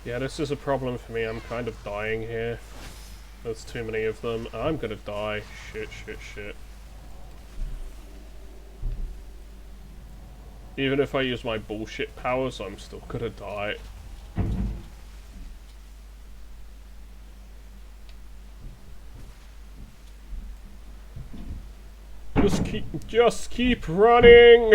Yeah, this is a problem for me. I'm kind of dying here. There's too many of them. I'm gonna die. Shit, shit, shit. Even if I use my bullshit powers, I'm still gonna die. Just keep running!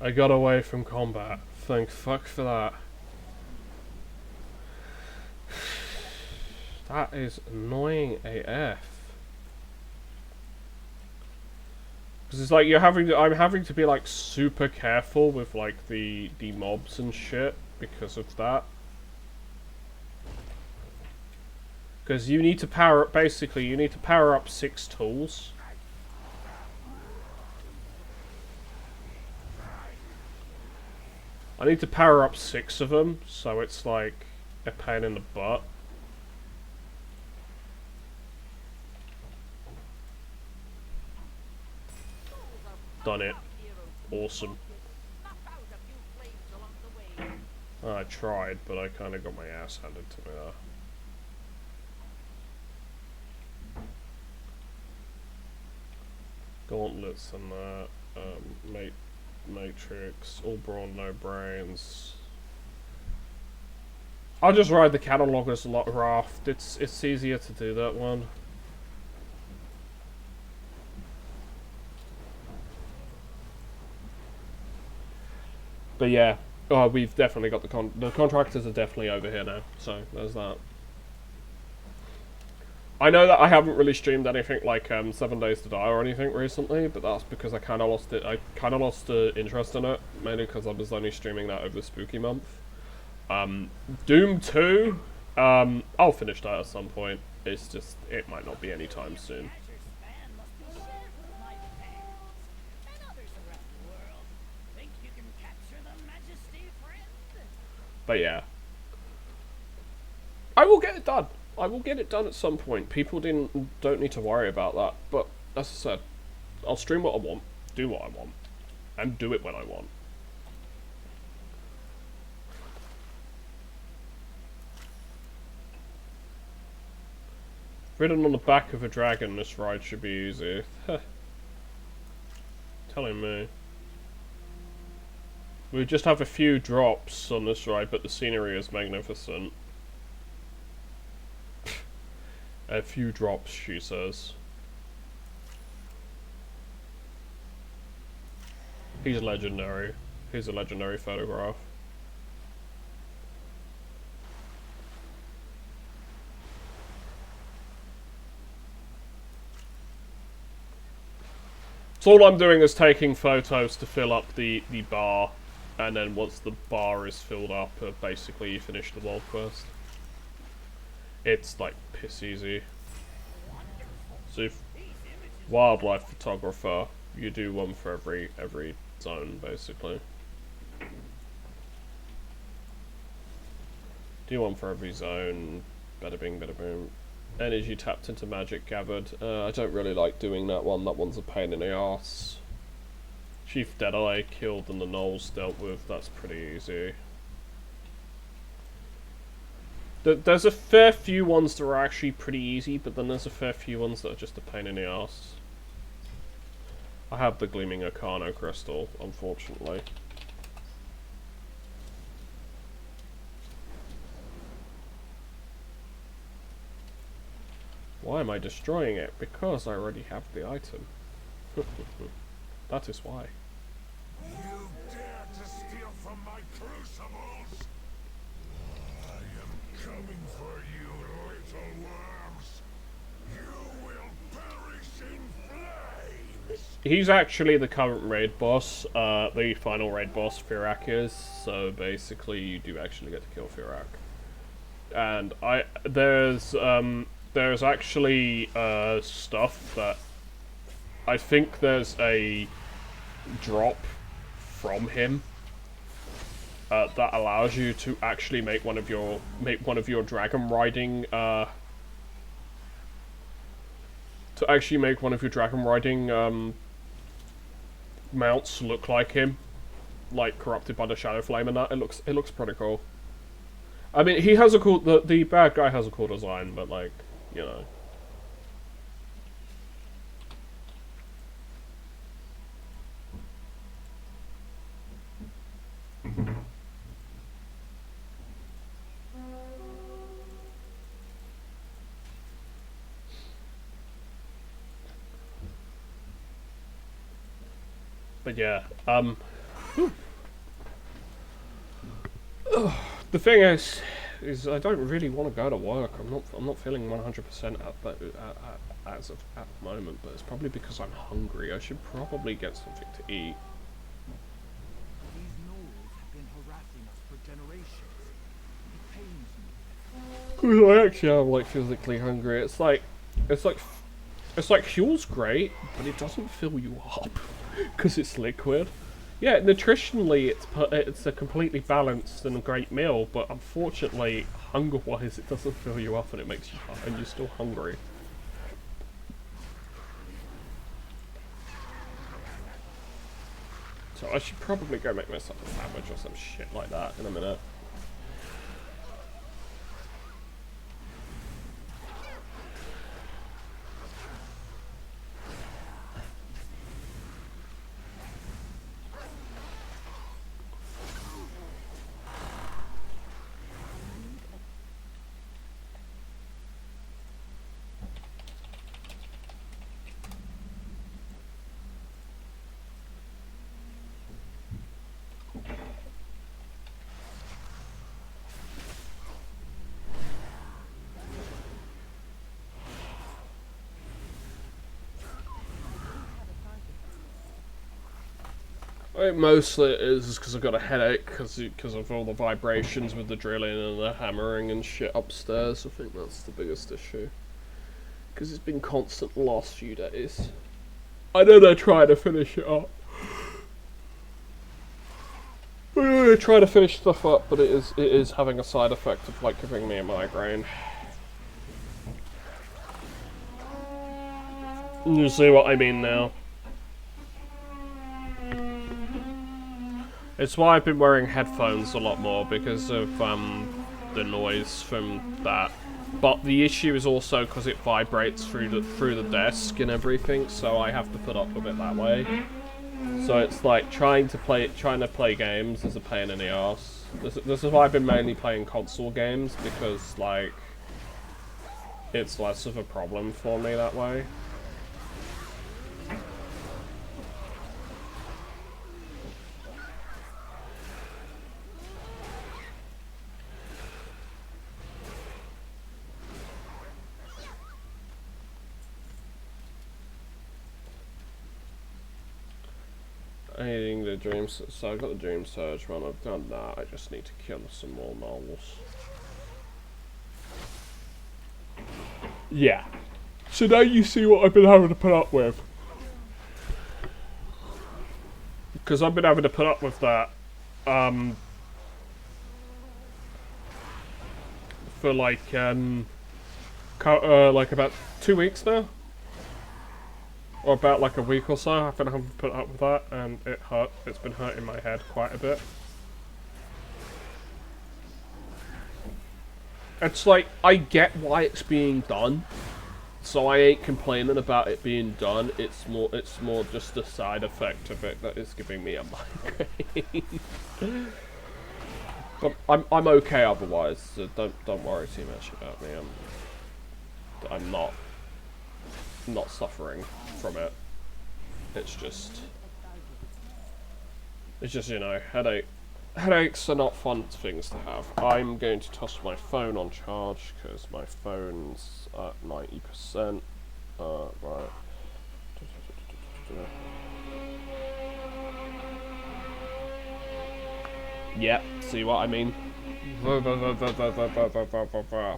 I got away from combat. Thank fuck for that. That is annoying AF. Because it's like I'm having to be like super careful with like the mobs and shit because of that. Because you need to power up, basically you need to power up 6 tools. I need to power up 6 of them, so it's like a pain in the butt. Done it. Awesome. I tried, but I kind of got my ass handed to me there. Gauntlets and that. Matrix, all brawn, no brains. I'll just ride the cataloguer's raft. It's easier to do that one. But yeah, we've definitely got the contractors are definitely over here now. So there's that. I know that I haven't really streamed anything like 7 Days to Die or anything recently, but that's because I kind of lost it. I kind of lost the interest in it, mainly because I was only streaming that over Spooky Month. Doom 2, I'll finish that at some point. It's just, it might not be anytime soon. But yeah, I will get it done. I will get it done at some point. People don't need to worry about that. But as I said, I'll stream what I want, do what I want, and do it when I want. Ridden on the back of a dragon, this ride should be easy. Telling me. We just have a few drops on this ride, but the scenery is magnificent. A few drops, she says. He's legendary. He's a legendary photograph. So all I'm doing is taking photos to fill up the bar, and then once the bar is filled up, basically you finish the world quest. It's like piss easy. So if wildlife photographer, you do one for every zone basically. Do one for every zone. Bada bing, bada boom. Energy tapped into magic gathered. I don't really like doing that one. That one's a pain in the arse. Chief Deadeye killed and the gnolls dealt with. That's pretty easy. There's a fair few ones that are actually pretty easy, but then there's a fair few ones that are just a pain in the arse. I have the Gleaming Arcana Crystal, unfortunately. Why am I destroying it? Because I already have the item. That is why. You dare to steal from my crucibles? I am coming for you, little worms. You will perish in flames. He's actually the current raid boss. The final raid boss, Firak is. So basically, you do actually get to kill Firak. And there's actually stuff that I think there's a drop from him that allows you to actually make one of your dragon riding mounts look like him, like corrupted by the shadow flame and that. It looks pretty cool. I mean, he has a cool the bad guy has a cool design, but like, you know. But yeah, the thing is I don't really want to go to work. I'm not feeling 100% as of at the moment, but it's probably because I'm hungry. I should probably get something to eat. These gnolls have been harassing us for generations. It pains me. I actually am like physically hungry. It's like fuel's great, but it doesn't fill you up because it's liquid. Yeah, nutritionally it's a completely balanced and a great meal, but unfortunately, hunger-wise, it doesn't fill you up and it makes you and you're still hungry. So I should probably go make myself a sandwich or some shit like that in a minute. I think mostly it is because I've got a headache because of all the vibrations with the drilling and the hammering and shit upstairs. I think that's the biggest issue. Because it's been constant the last few days. I know they're trying to finish it up. They're trying to finish stuff up, but it is having a side effect of like giving me a migraine. You see what I mean now? It's why I've been wearing headphones a lot more, because of the noise from that. But the issue is also because it vibrates through the desk and everything, so I have to put up with it that way. So it's like trying to play games is a pain in the ass. This is why I've been mainly playing console games, because like it's less of a problem for me that way. Eating the dreams, so I've got the dream surge one, I've done that, I just need to kill some more moles. Yeah. So now you see what I've been having to put up with. Because I've been having to put up with that, for like about 2 weeks now. Or about like a week or so, I've been having to put up with that, and it hurt. It's been hurting my head quite a bit. It's like, I get why it's being done, so I ain't complaining about it being done. It's more just the side effect of it that is giving me a migraine. But I'm okay otherwise, so don't worry too much about me. I'm not suffering from it. It's just you know, headaches are not fun things to have. I'm going to toss my phone on charge because my phone's at 90%. Right. Yep, see what I mean?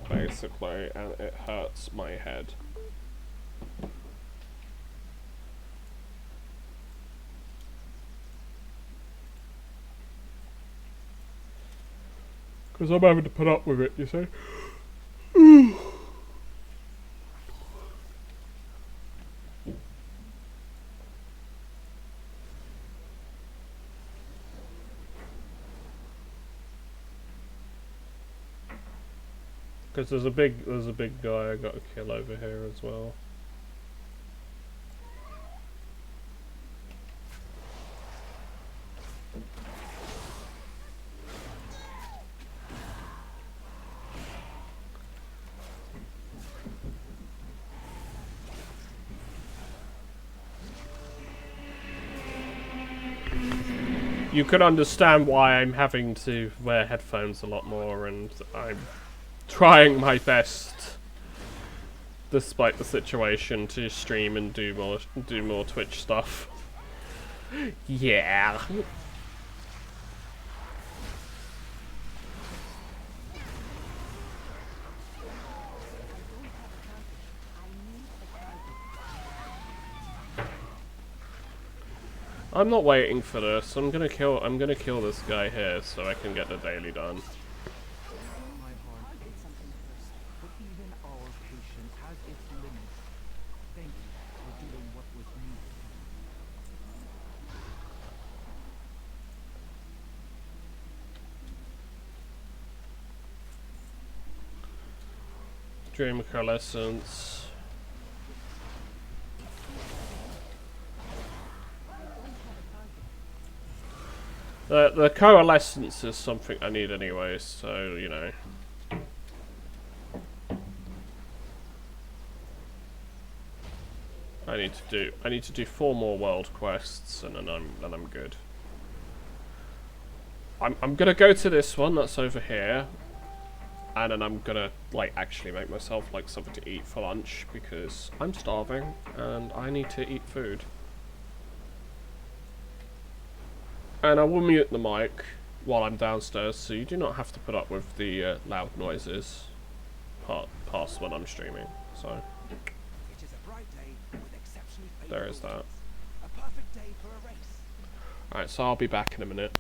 Basically, and it hurts my head. Because I'm having to put up with it, you see? Because there's a big guy I got to kill over here as well. You could understand why I'm having to wear headphones a lot more, and I'm trying my best, despite the situation, to stream and do more Twitch stuff. Yeah. I'm not waiting for this. I'm gonna kill this guy here so I can get the daily done. My heart aches, but even our patience has its limits. Thank you for doing what was needed. Dream Coalescence. The Coalescence is something I need anyway, so, you know. I need to do 4 more world quests, and then I'm good. I'm gonna go to this one that's over here, and then I'm gonna like actually make myself like something to eat for lunch because I'm starving and I need to eat food. And I will mute the mic while I'm downstairs, so you do not have to put up with the loud noises past when I'm streaming. So It is a bright day with exceptionally there is that. favorable winds. A perfect day for a race. Alright, so I'll be back in a minute.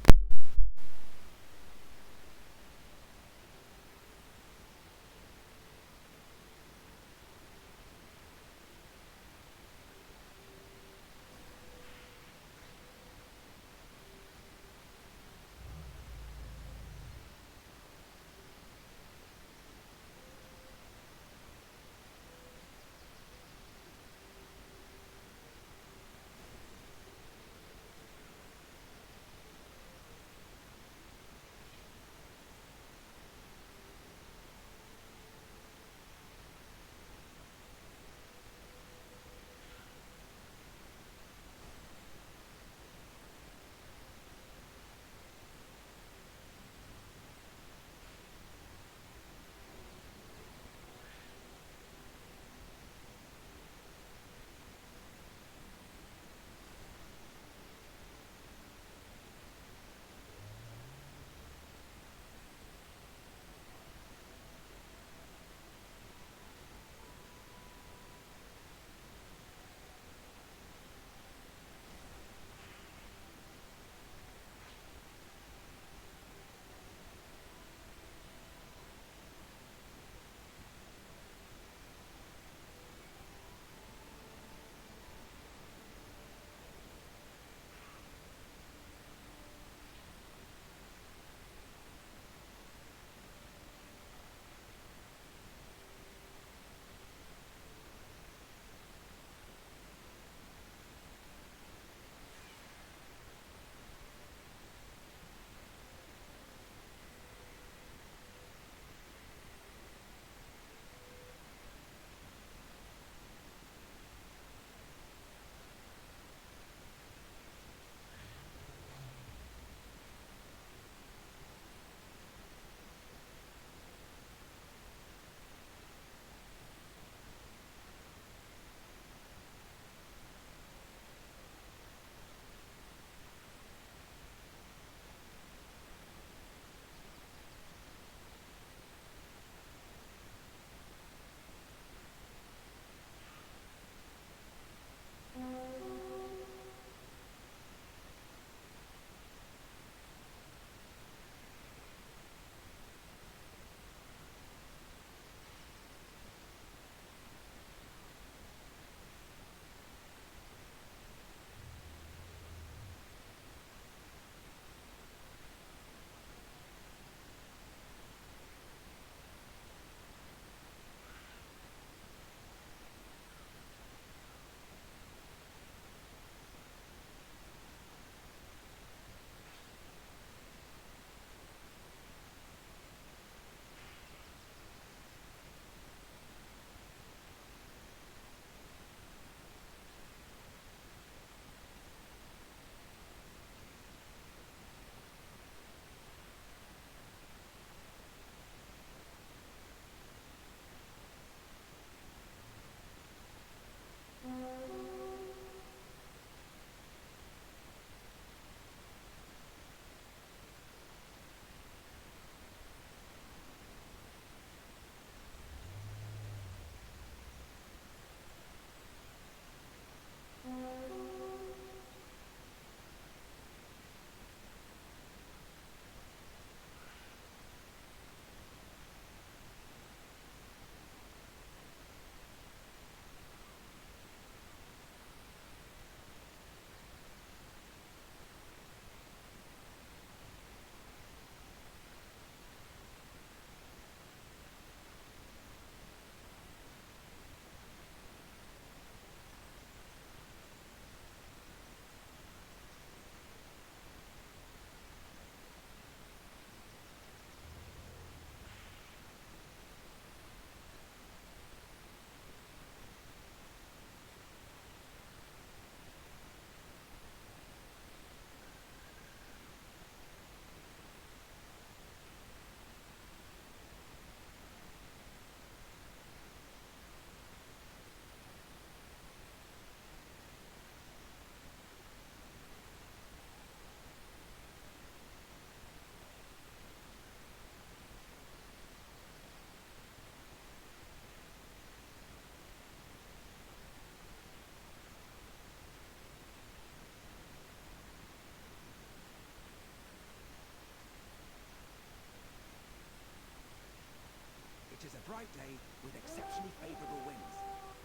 bright day with exceptionally favorable winds.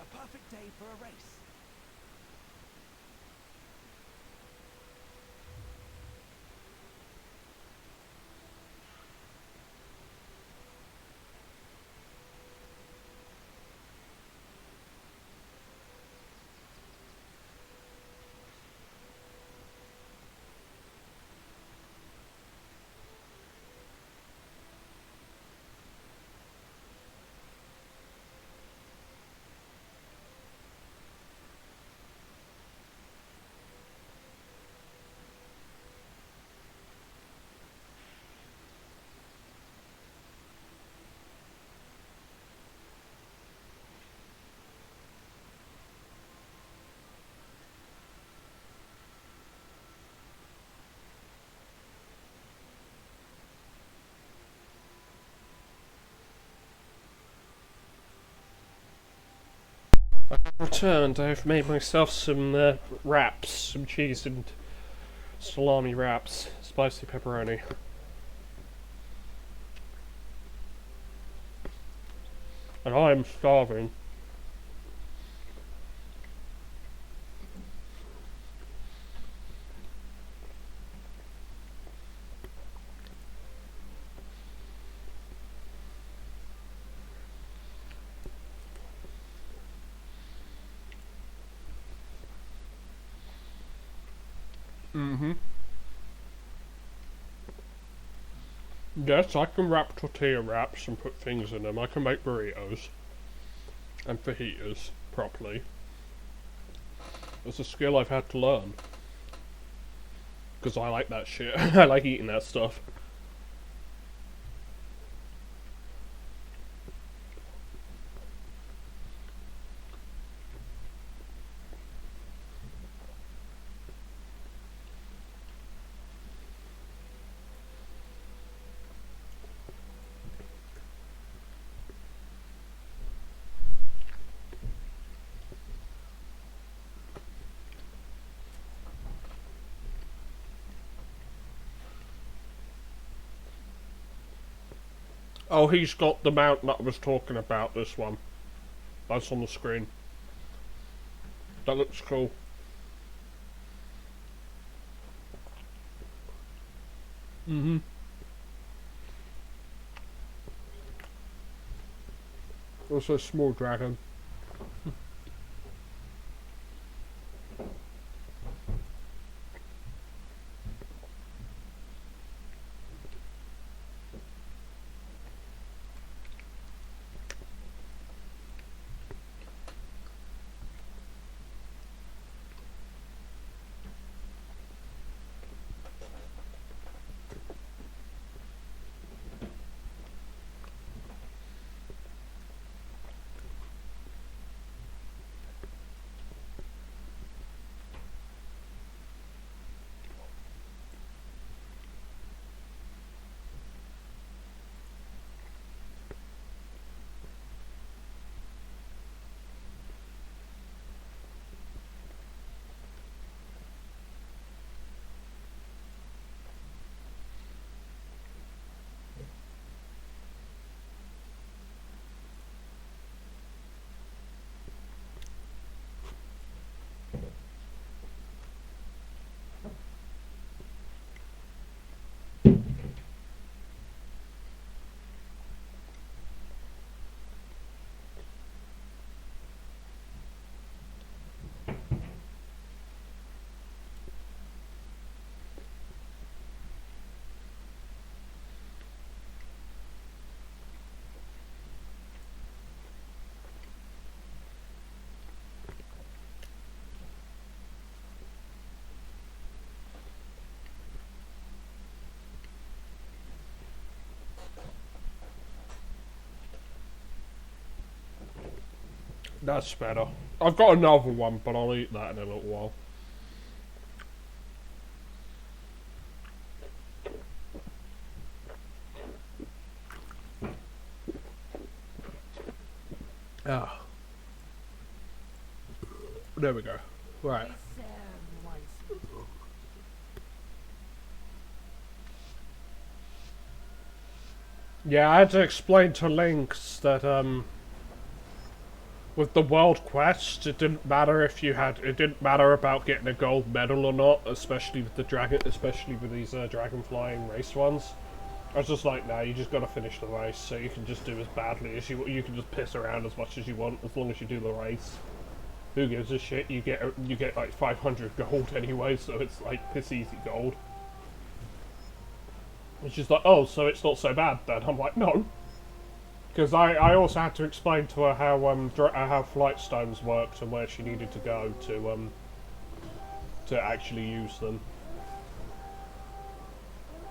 A perfect day for a race. Returned. I've made myself some wraps, some cheese and salami wraps, spicy pepperoni. And I'm starving. Mm-hmm. Yes, I can wrap tortilla wraps and put things in them. I can make burritos and fajitas properly. It's a skill I've had to learn. Because I like that shit. I like eating that stuff. Oh, he's got the mount that I was talking about, this one. That's on the screen. That looks cool. Mm-hmm. Also a small dragon. That's better. I've got another one, but I'll eat that in a little while. Ah. There we go. Right. Yeah, I had to explain to Lynx that with the world quest, it didn't matter if you had. It didn't matter about getting a gold medal or not, especially with the especially with these dragon flying race ones. I was just like, nah, you just gotta finish the race, so you can just do as badly as you can just piss around as much as you want, as long as you do the race. Who gives a shit? You get like 500 gold anyway, so it's like piss easy gold. And she's like, oh, so it's not so bad then? I'm like, no. Because I also had to explain to her how flight stones worked and where she needed to go to actually use them.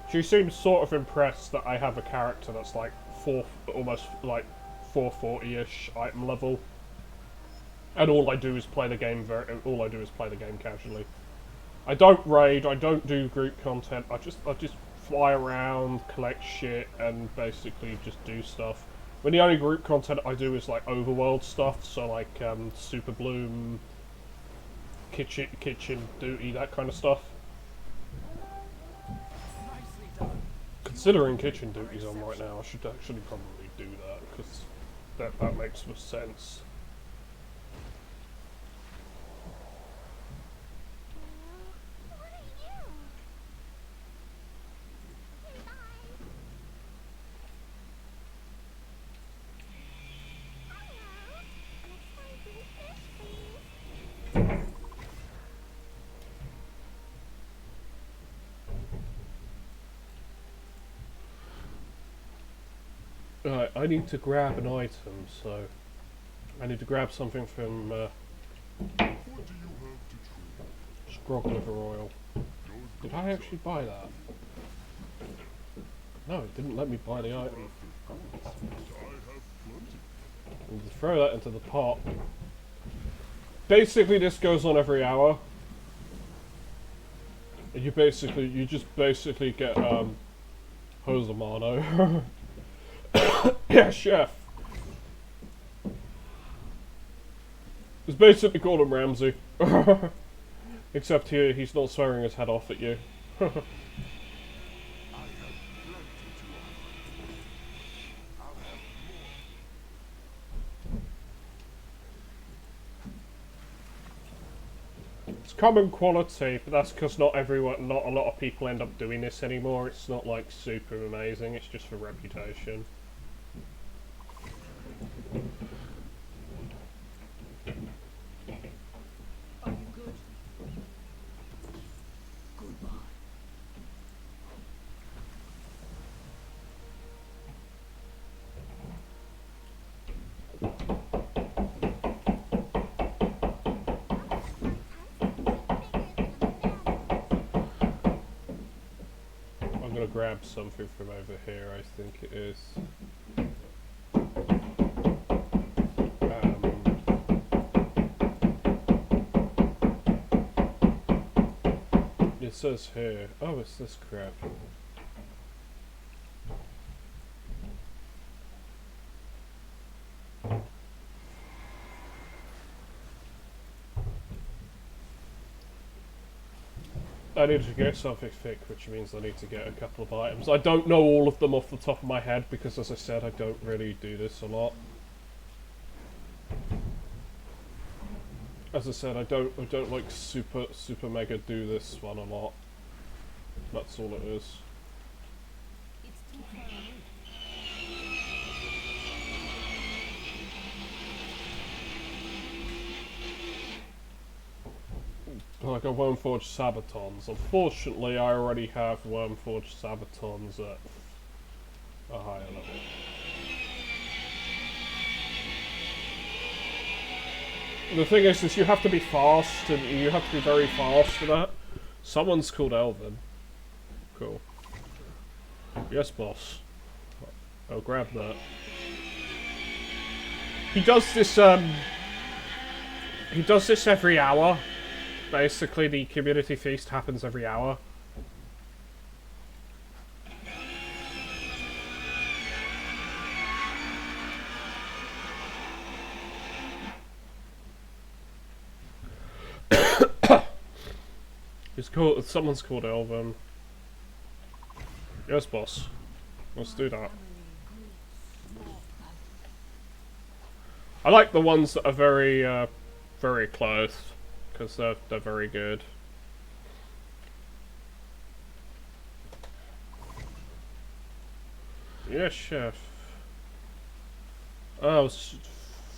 She seems sort of impressed that I have a character that's like almost like 440-ish item level, and all I do is play the game casually. I don't raid, I don't do group content. I just fly around, collect shit, and basically just do stuff. When the only group content I do is like overworld stuff, so like Super Bloom, kitchen duty, that kind of stuff. Considering kitchen duty's on right now, I should actually probably do that, because that makes more sense. What are you? Okay, bye. Hello. Next time, bring fish, please. Right, I need to grab an item, so I need to grab something from What do you have to trade? Scrog Liver Oil. Did I actually buy that? No, it didn't let me buy the item. I have plenty. I need to throw that into the pot. Basically, this goes on every hour. And you just basically get Hosamano. Yeah, chef. It's basically Gordon Ramsay. Except here, he's not swearing his head off at you. It's common quality, but that's because not a lot of people end up doing this anymore. It's not like super amazing, it's just for reputation. Are you good? Goodbye. I'm gonna grab something from over here, I think it is. It says here. Oh, it's this crap. I need to get something thick, which means I need to get a couple of items. I don't know all of them off the top of my head because, as I said, I don't really do this a lot. As I said, I don't like super mega do this one a lot. That's all it is. It's too far away. Like a Wormforged Sabatons. Unfortunately, I already have Wormforged Sabatons at a higher level. The thing is you have to be fast, and you have to be very fast for that. Someone's called Elvin. Cool. Yes, boss. I'll grab that. He does this every hour. Basically, the community feast happens every hour. Someone's called Elvin. Yes, boss. Let's do that. I like the ones that are very close, because they're very good. Yes, chef. Oh,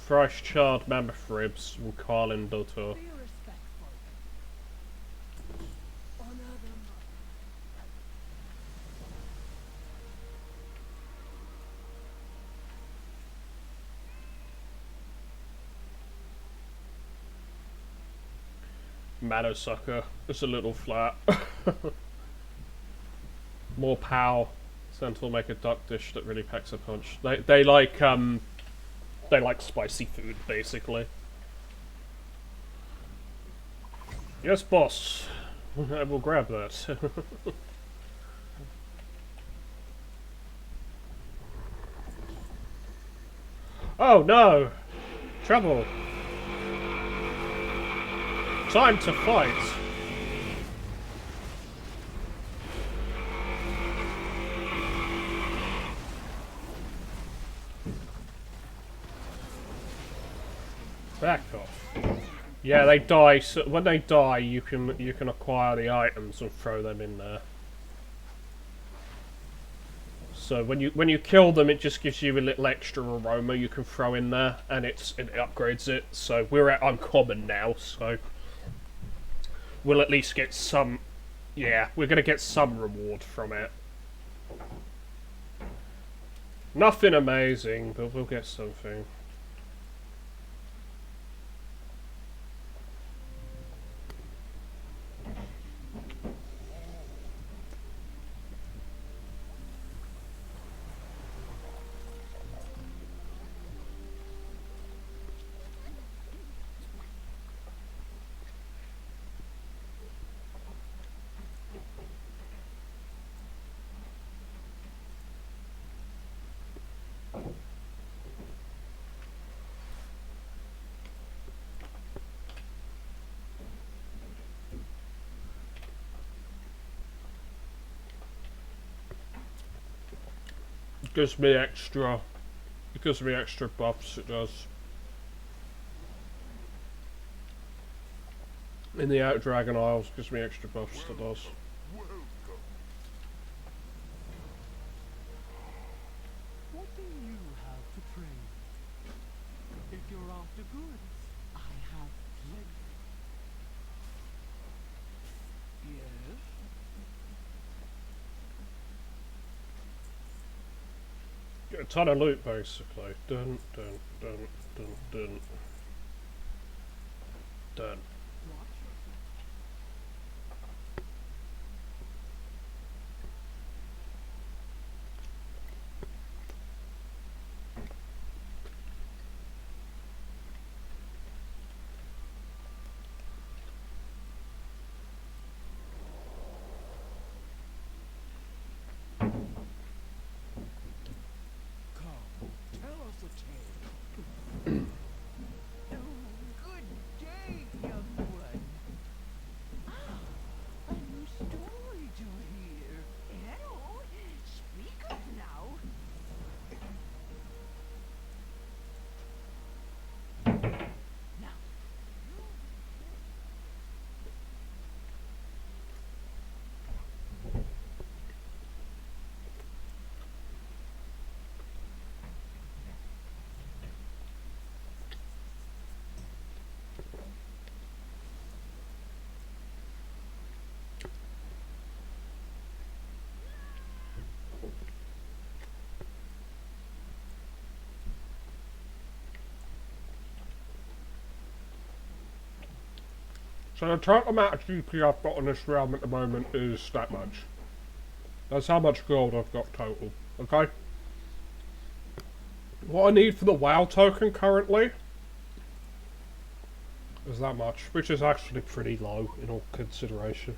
fresh charred mammoth ribs from Carlin Daughter. Be respectful. Honor the mother. Maddosucker. It's a little flat. More pow. Santa will make a duck dish that really packs a punch. They like spicy food, basically. Yes, boss. I will grab that. Oh no! Trouble! Time to fight! Back off. Yeah, they die. So when they die, you can acquire the items and throw them in there. So when you kill them, it just gives you a little extra aroma you can throw in there, and it upgrades it. So we're at uncommon now, so we'll at least get some. Yeah, we're gonna get some reward from it. Nothing amazing, but we'll get something. It gives me extra buffs, it does. In the Outer Dragon Isles, gives me extra buffs, it does. What do you have to trade? If you're after goods, I have plenty. Yes? Get a ton of loot, basically. Dun dun dun dun dun. Done. What? Come, tell us a tale. Oh, good day, young one. Ah, a new story to hear. Hello, speak up now. Now, So the total amount of GP I've got on this realm at the moment is that much. That's how much gold I've got total, okay? What I need for the WoW token currently is that much, which is actually pretty low in all consideration.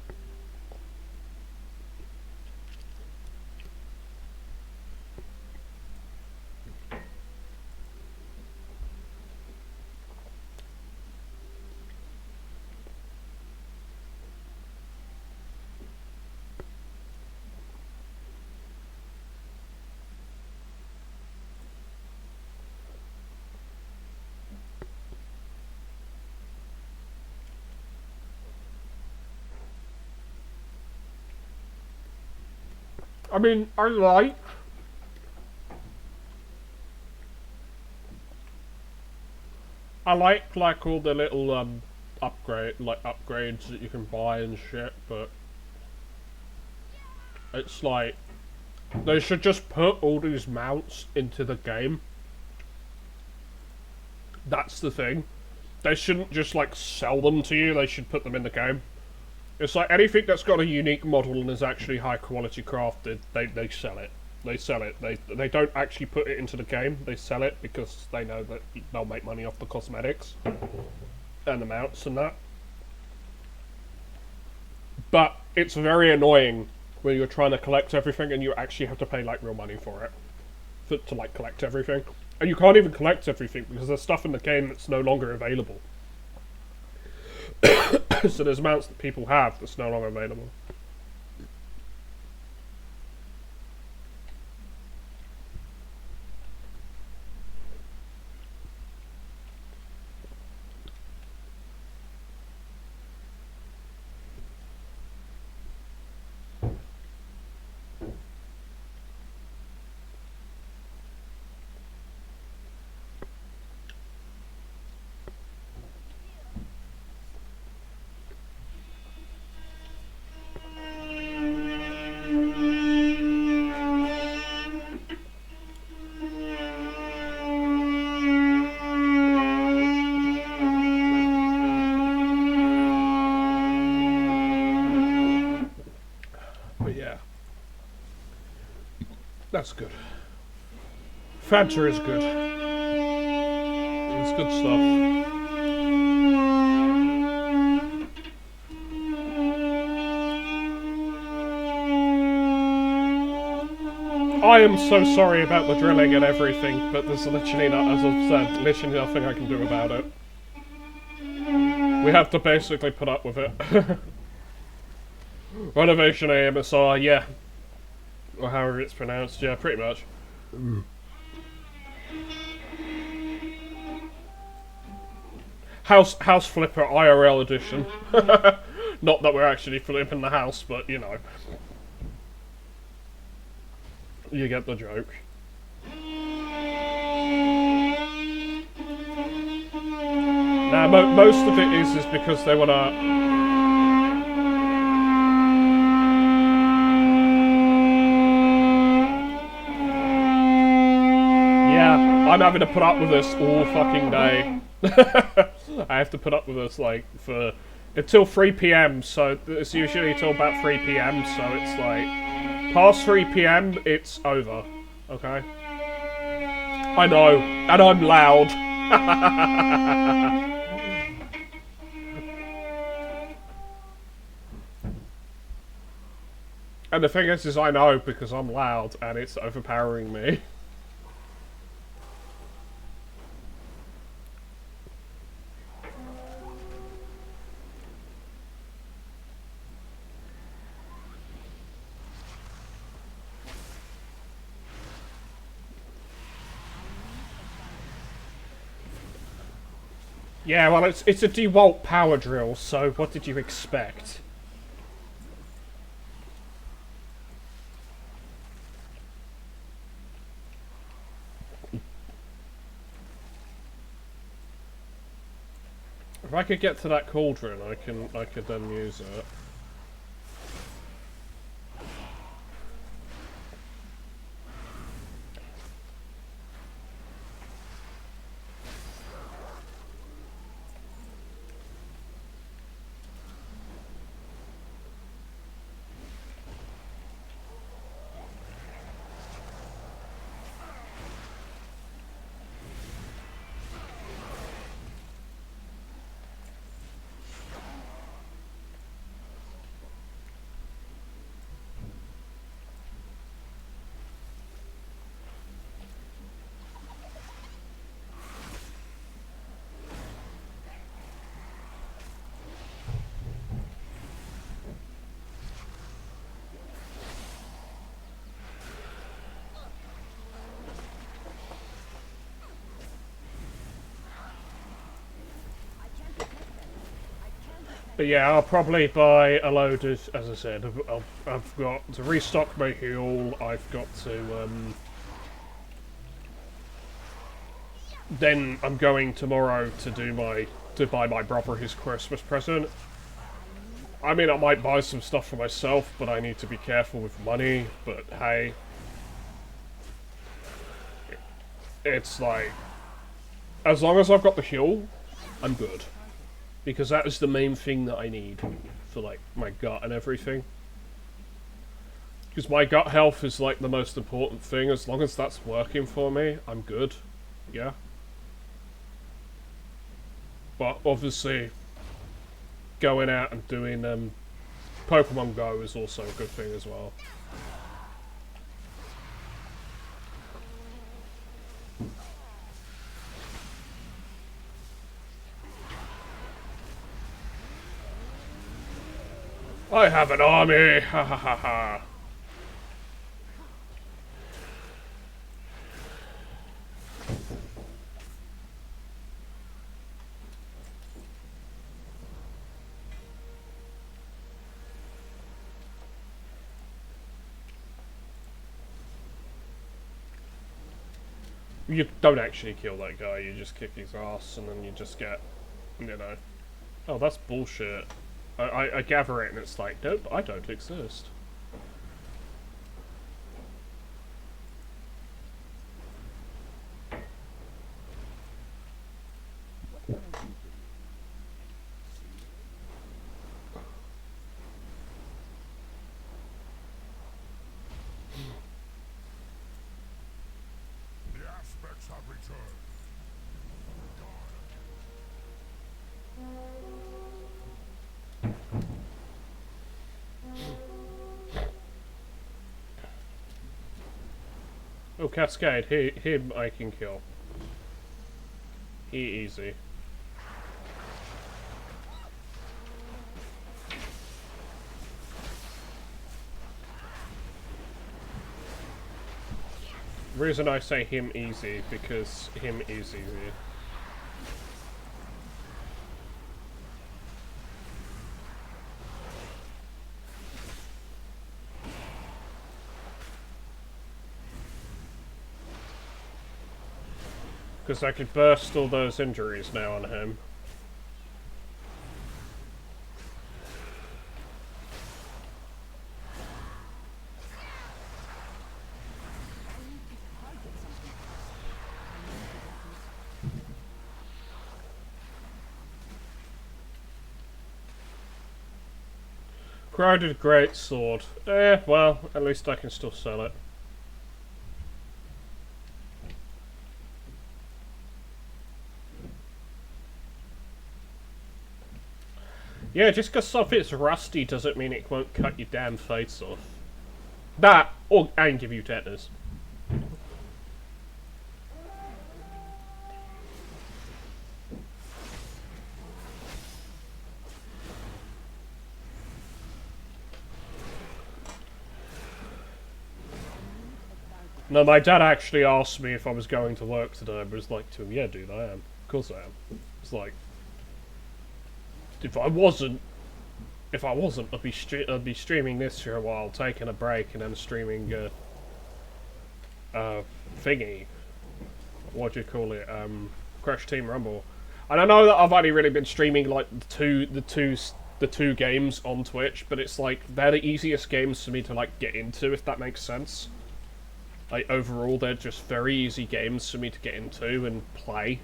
I mean, I like all the little upgrades that you can buy and shit, but it's like they should just put all these mounts into the game. That's the thing. They shouldn't just like sell them to you, they should put them in the game. It's like anything that's got a unique model and is actually high quality crafted, they sell it. They sell it. They don't actually put it into the game, they sell it because they know that they'll make money off the cosmetics and the mounts and that. But it's very annoying when you're trying to collect everything and you actually have to pay like real money for it. To like collect everything. And you can't even collect everything because there's stuff in the game that's no longer available. So there's amounts that people have that's no longer available. But yeah. That's good. Fanta is good. It's good stuff. I am so sorry about the drilling and everything, but there's literally not, as I've said, literally nothing I can do about it. We have to basically put up with it. Renovation AMSR, yeah. Or however it's pronounced, yeah, pretty much. House Flipper IRL edition. Not that we're actually flipping the house, but you know. You get the joke. Now, most of it is because they wanna... Yeah, I'm having to put up with this all fucking day. I have to put up with this, like, for... until 3 PM, so it's usually till about 3 PM, so it's like... past 3 PM, it's over. Okay? I know, and I'm loud. And the thing is I know because I'm loud and it's overpowering me. Yeah, well, it's a DeWalt power drill, so what did you expect? If I could get to that cauldron, I could then use it. But yeah, I'll probably buy a load of, as I said, I've got to restock my heal, I've got to, then I'm going tomorrow to buy my brother his Christmas present. I mean, I might buy some stuff for myself, but I need to be careful with money, but hey. It's like, as long as I've got the heal, I'm good. Because that is the main thing that I need for, like, my gut and everything. Because my gut health is, like, the most important thing. As long as that's working for me, I'm good. Yeah. But, obviously, going out and doing, Pokemon Go is also a good thing as well. I have an army! Ha ha ha ha! You don't actually kill that guy, you just kick his ass and then you just get, you know... Oh, that's bullshit. I gather it and it's like, nope, I don't exist. The aspects have returned. Oh, Cascade, him I can kill. He easy. The reason I say him easy, because him is easy. Because I could burst all those injuries now on him. Crowded great sword. Well, at least I can still sell it. Yeah, just because something's rusty doesn't mean it won't cut your damn face off. That, or and give you tetanus. No, my dad actually asked me if I was going to work today. I was like to him, yeah, dude, I am. Of course I am. It's like, if I wasn't, I'd be streaming this for a while, taking a break, and then streaming, thingy. What do you call it? Crash Team Rumble. And I know that I've only really been streaming like the two games on Twitch, but it's like they're the easiest games for me to like get into, if that makes sense. Like overall, they're just very easy games for me to get into and play.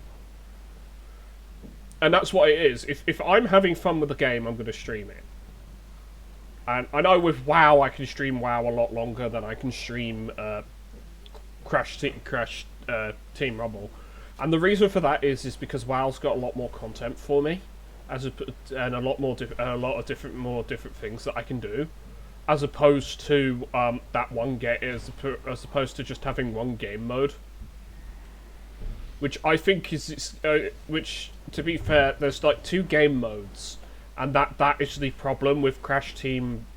And that's what it is. If I'm having fun with the game, I'm going to stream it. And I know with WoW, I can stream WoW a lot longer than I can stream Crash Team Rumble. And the reason for that is because WoW's got a lot more content for me, and a lot of different things that I can do, as opposed to that one game, as opposed to just having one game mode. Which I think is, which, to be fair, there's like two game modes, and that is the problem with Crash Team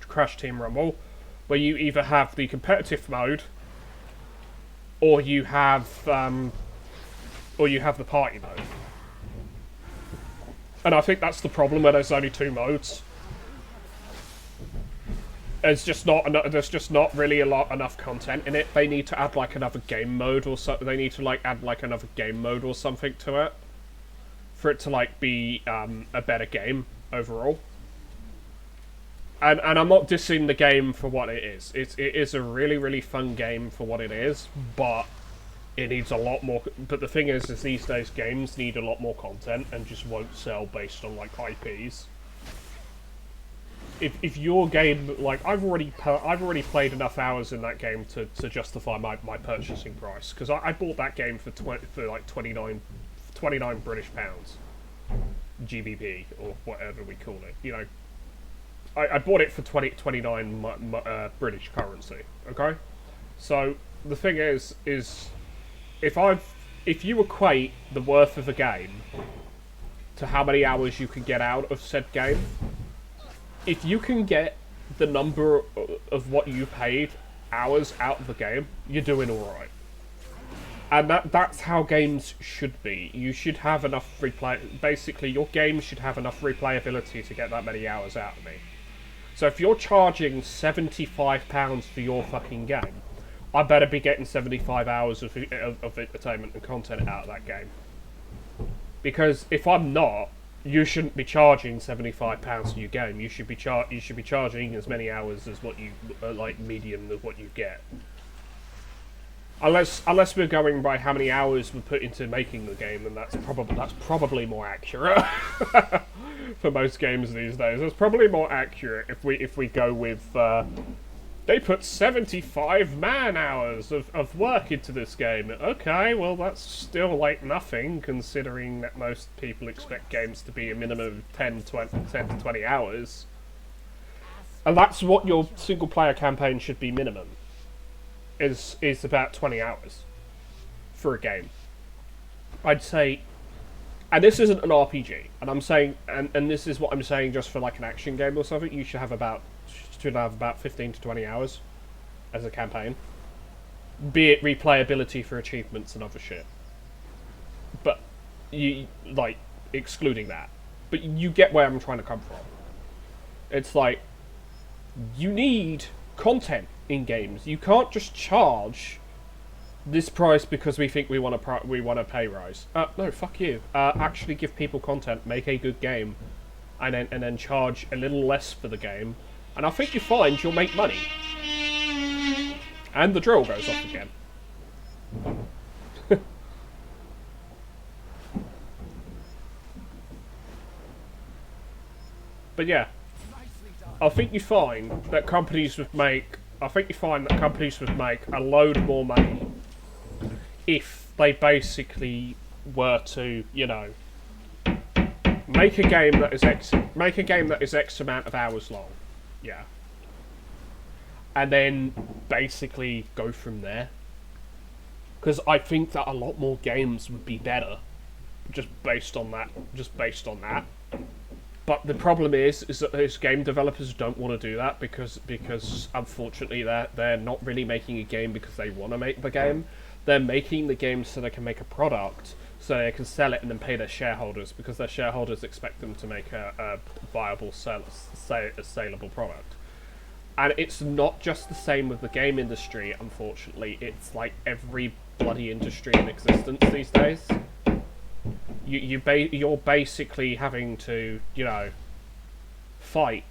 Rumble, where you either have the competitive mode, or you have the party mode. And I think that's the problem where there's only 2 modes. There's just not really enough content in it. They need to add like another game mode or so. They need to like add like another game mode or something to it for it to like be a better game overall. And I'm not dissing the game for what it is. It is a really fun game for what it is, but it needs a lot more. But the thing is these days games need a lot more content and just won't sell based on like IPs. If your game, like, I've already played enough hours in that game to justify my purchasing price, because I bought that game for like 29 British pounds, GBP or whatever we call it. You know, I bought it for 29 British currency. Okay, so the thing is if you equate the worth of a game to how many hours you can get out of said game. If you can get the number of what you paid hours out of the game, you're doing alright. And that's how games should be. You should have enough replay. Basically, your game should have enough replayability to get that many hours out of me. So if you're charging £75 for your fucking game, I better be getting 75 hours of entertainment and content out of that game. Because if I'm not, you shouldn't be charging £75 for your game. You should be charging as many hours as what you like medium of what you get. Unless we're going by how many hours we put into making the game, and that's probably more accurate for most games these days. It's probably more accurate if we go with they put 75 man-hours of work into this game. Okay, well that's still like nothing, considering that most people expect games to be a minimum of 10 to 20 hours. And that's what your single-player campaign should be minimum. Is about 20 hours for a game. I'd say, and this isn't an RPG, and I'm saying, and this is what I'm saying just for like an action game or something, you should have about 15 to 20 hours as a campaign. Be it replayability for achievements and other shit. But, you, like, excluding that. But you get where I'm trying to come from. It's like, you need content in games. You can't just charge this price because we think we want a pay rise. No, fuck you. Actually give people content, make a good game, and then charge a little less for the game. And I think you find you'll make money. And the drill goes off again. But yeah, I think you find that companies would make a load more money if they basically were to, you know, make a game that is X amount of hours long. Yeah. And then basically go from there. Because I think that a lot more games would be better just based on that. But the problem is that those game developers don't want to do that because unfortunately they're not really making a game because they want to make the game. They're making the game so they can make a product, so they can sell it and then pay their shareholders, because their shareholders expect them to make a viable, saleable product. And it's not just the same with the game industry, unfortunately. It's like every bloody industry in existence these days. You're basically having to, you know, fight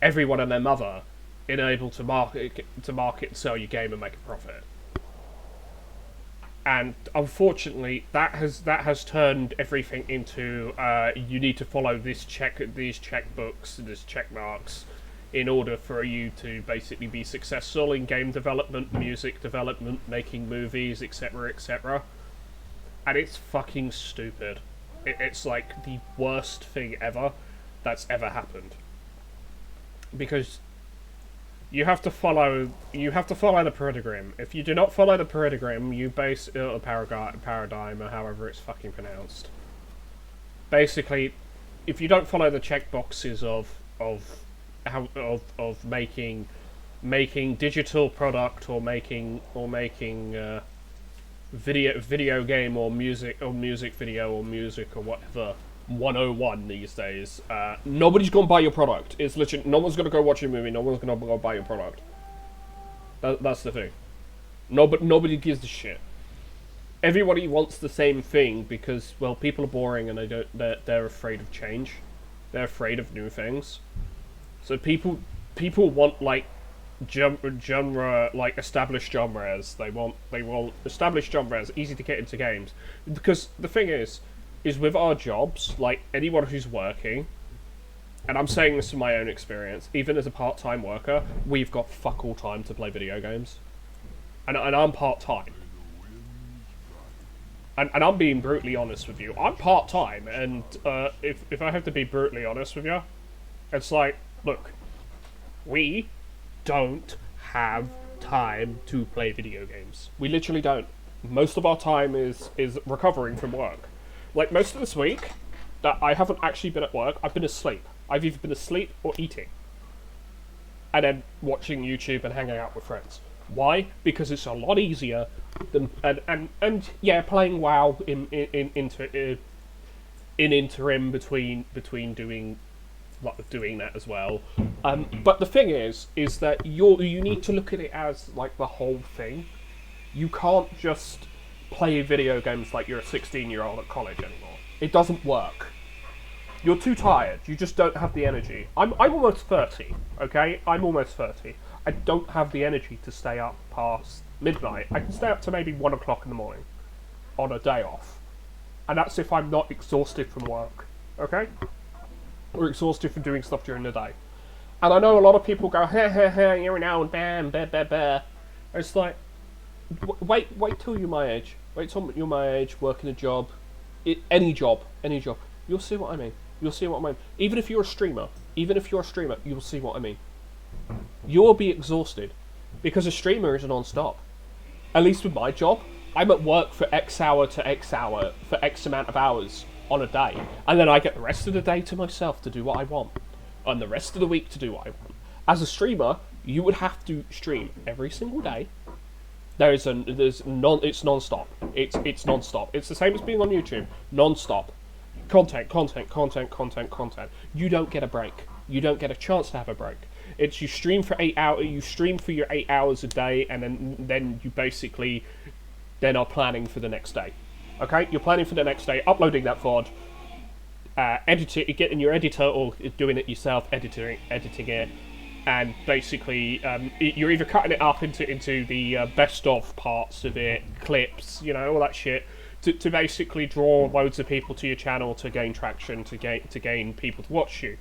everyone and their mother in able to market and sell your game and make a profit. And unfortunately, that has turned everything into you need to follow these checkbooks, these check marks, in order for you to basically be successful in game development, music development, making movies, etc., etc. And it's fucking stupid. It's like the worst thing ever that's ever happened. Because you have to follow the paradigm. If you do not follow the paradigm, you base the paradigm, or however it's fucking pronounced. Basically, if you don't follow the checkboxes of making digital product or making video game or music video or music or whatever, 101 these days. Nobody's gonna buy your product. It's literally no one's gonna go watch your movie. No one's gonna go buy your product. That's the thing. Nobody gives a shit. Everybody wants the same thing because, well, people are boring and they're afraid of change. They're afraid of new things. So people want like genre like established genres. They want established genres, easy to get into games. Because the thing is with our jobs, like anyone who's working, and I'm saying this from my own experience, even as a part-time worker, we've got fuck all time to play video games. And I'm part-time. And I'm being brutally honest with you. I'm part-time, and if I have to be brutally honest with you, it's like, look, we don't have time to play video games. We literally don't. Most of our time is recovering from work. Like, most of this week, that I haven't actually been at work, I've been asleep. I've either been asleep or eating. And then watching YouTube and hanging out with friends. Why? Because it's a lot easier than and yeah, playing WoW in interim between doing that as well. But the thing is that you need to look at it as like the whole thing. You can't just play video games like you're a 16-year-old at college anymore. It doesn't work. You're too tired. You just don't have the energy. I'm almost 30. Okay, I'm almost 30. I don't have the energy to stay up past midnight. I can stay up to maybe 1 o'clock in the morning on a day off. And that's if I'm not exhausted from work. Okay? Or exhausted from doing stuff during the day. And I know a lot of people go, you're an old man, It's like, wait till you're my age. Wait till you're my age, working a job. Any job. You'll see what I mean. Even if you're a streamer, you'll see what I mean. You'll be exhausted because a streamer is non-stop. At least with my job, I'm at work for X hour to X hour for X amount of hours on a day, and then I get the rest of the day to myself to do what I want, and the rest of the week to do what I want. As a streamer, you would have to stream every single day. It's non-stop. It's non-stop. It's the same as being on YouTube. Non-stop. Content. You don't get a break. You don't get a chance to have a break. It's you stream for 8 hours. You stream for your 8 hours a day, and then you basically then are planning for the next day. Okay, you're planning for the next day, uploading that VOD, getting your editor or doing it yourself, editing it, and basically you're either cutting it up into the best of parts of it, clips, all that shit, to basically draw loads of people to your channel to gain traction, to gain people to watch you.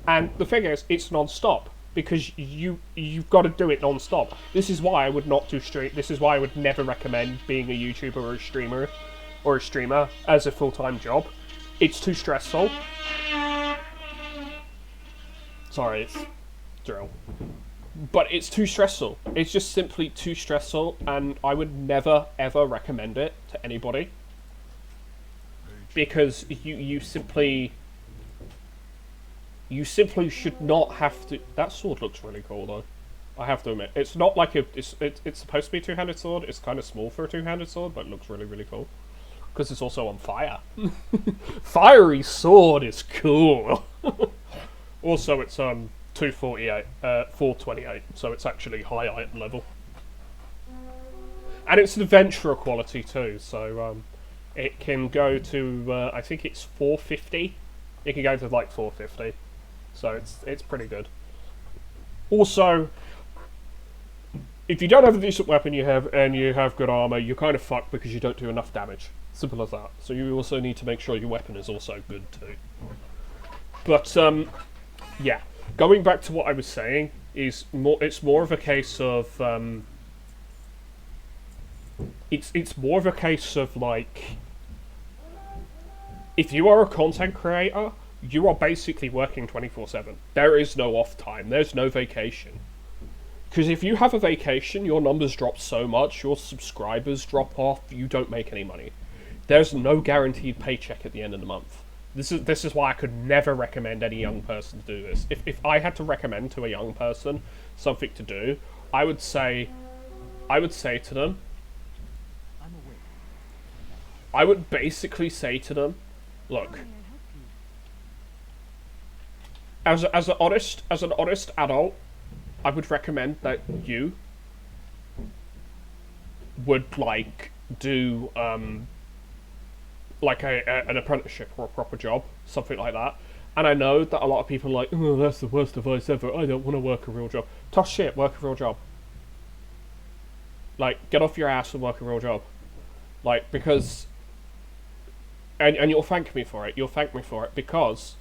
And the thing is, it's non-stop. Because you've got to do it non-stop. This is why I would not do stream. This is why I would never recommend being a YouTuber or a streamer as a full-time job. It's too stressful. Sorry, it's drill. But it's too stressful. It's just simply too stressful, and I would never ever recommend it to anybody. Because you simply should not have to. That sword looks really cool, though. I have to admit, it's not like it's supposed to be a two-handed sword. It's kind of small for a two-handed sword, but it looks really, really cool. Because it's also on fire. Fiery sword is cool. Also, it's 428, so it's actually high item level, and it's an adventurer quality too. So it can go to I think it's 450. It can go to like 450. So it's pretty good. Also, if you don't have a decent weapon you have good armor, you're kind of fucked because you don't do enough damage. Simple as that. So you also need to make sure your weapon is also good too. But yeah, going back to what I was saying it's more of a case of it's more of a case of like, if you are a content creator, you are basically working 24/7. There is no off time. There's no vacation. Because if you have a vacation, your numbers drop so much, your subscribers drop off, you don't make any money. There's no guaranteed paycheck at the end of the month. This is why I could never recommend any young person to do this. If I had to recommend to a young person something to do, I would say to them, I would basically say to them, look, as an honest adult, I would recommend that you would like do like an apprenticeship or a proper job, something like that. And I know that a lot of people are like, oh, that's the worst advice ever. I don't want to work a real job. Tough shit. Work a real job. Like, get off your ass and work a real job. Like, because... And you'll thank me for it. You'll thank me for it because...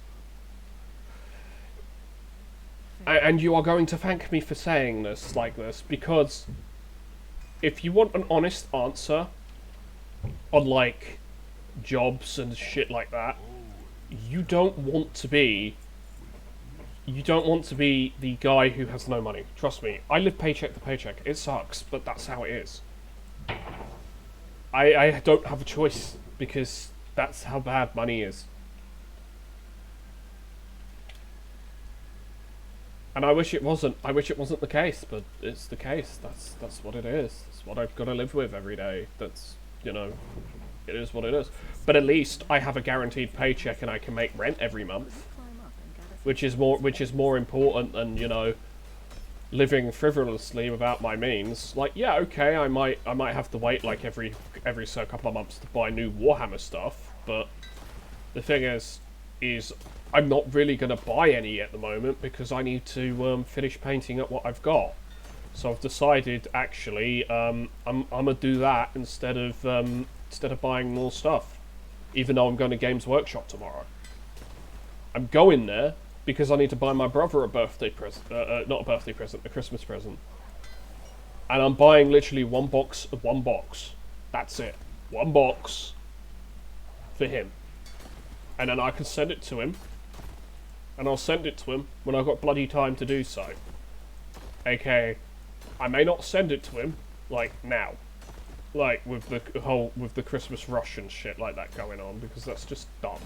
And you are going to thank me for saying this like this because... If you want an honest answer on, like, jobs and shit like that, you don't want to be the guy who has no money. Trust me, I live paycheck to paycheck. It sucks, but that's how it is. I don't have a choice because that's how bad money is. And I wish it wasn't. I wish it wasn't the case, but it's the case. That's what it is. It's what I've got to live with every day. That's, you know, it is what it is. But at least I have a guaranteed paycheck and I can make rent every month, which is more important than, you know, living frivolously without my means. Like, yeah, okay, I might have to wait like every so couple of months to buy new Warhammer stuff, but the thing is I'm not really going to buy any at the moment because I need to finish painting up what I've got. So I've decided, actually, I'm gonna do that instead of buying more stuff. Even though I'm going to Games Workshop tomorrow, I'm going there because I need to buy my brother a birthday present, not a birthday present, a Christmas present. And I'm buying literally one box. That's it, one box for him, and then I can send it to him. And I'll send it to him when I've got bloody time to do so. Okay, I may not send it to him, like, now. Like, with the Christmas rush and shit like that going on, because that's just dumb.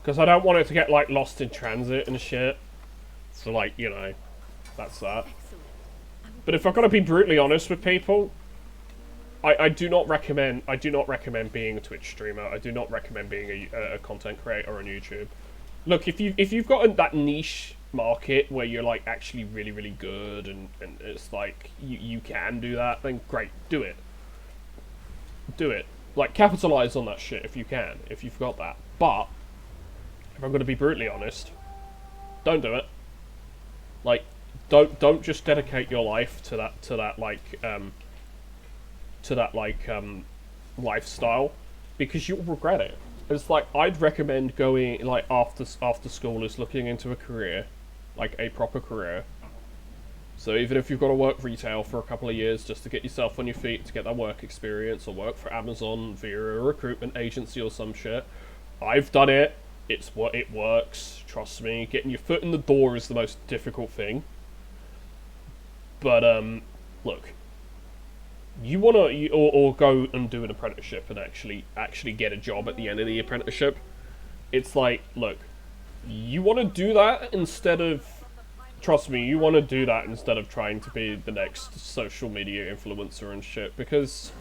Because I don't want it to get, like, lost in transit and shit. So, like, you know, that's that. But if I've got to be brutally honest with people, I do not recommend being a Twitch streamer. I do not recommend being a content creator on YouTube. Look, if you've got that niche market where you're like actually really, really good and it's like you can do that, then great, do it. Do it. Like, capitalize on that shit if you can, if you've got that. But if I'm gonna be brutally honest, don't do it. Like, don't just dedicate your life to that lifestyle, because you'll regret it. It's like, I'd recommend going, like, after school is looking into a career, like a proper career. So even if you've got to work retail for a couple of years just to get yourself on your feet, to get that work experience, or work for Amazon via a recruitment agency or some shit, I've done it. It works. Trust me. Getting your foot in the door is the most difficult thing. But look, you wanna or go and do an apprenticeship and actually get a job at the end of the apprenticeship. It's like, look, you want to do that instead of, trust me, you want to do that instead of trying to be the next social media influencer and shit, because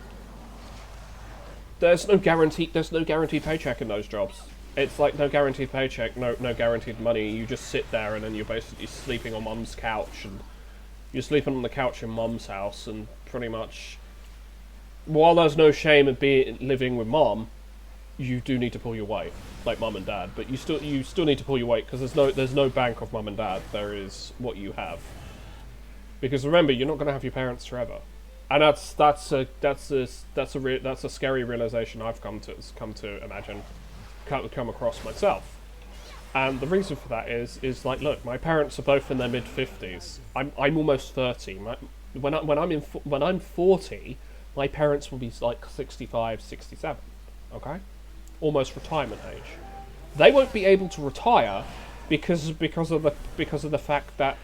there's no guaranteed paycheck in those jobs. It's like no guaranteed paycheck, no guaranteed money. You just sit there and then you're basically sleeping on mum's couch, and you're sleeping on the couch in mum's house, and pretty much, while there's no shame in living with mom, you do need to pull your weight, like mum and dad. But you still need to pull your weight, because there's no bank of mum and dad. There is what you have. Because remember, you're not going to have your parents forever, and that's a scary realization I've come to imagine, come across myself. And the reason for that is like, look, my parents are both in their mid-50s. I'm almost 30. When I'm 40, my parents will be like 65, 67. Okay, almost retirement age. They won't be able to retire because of the fact that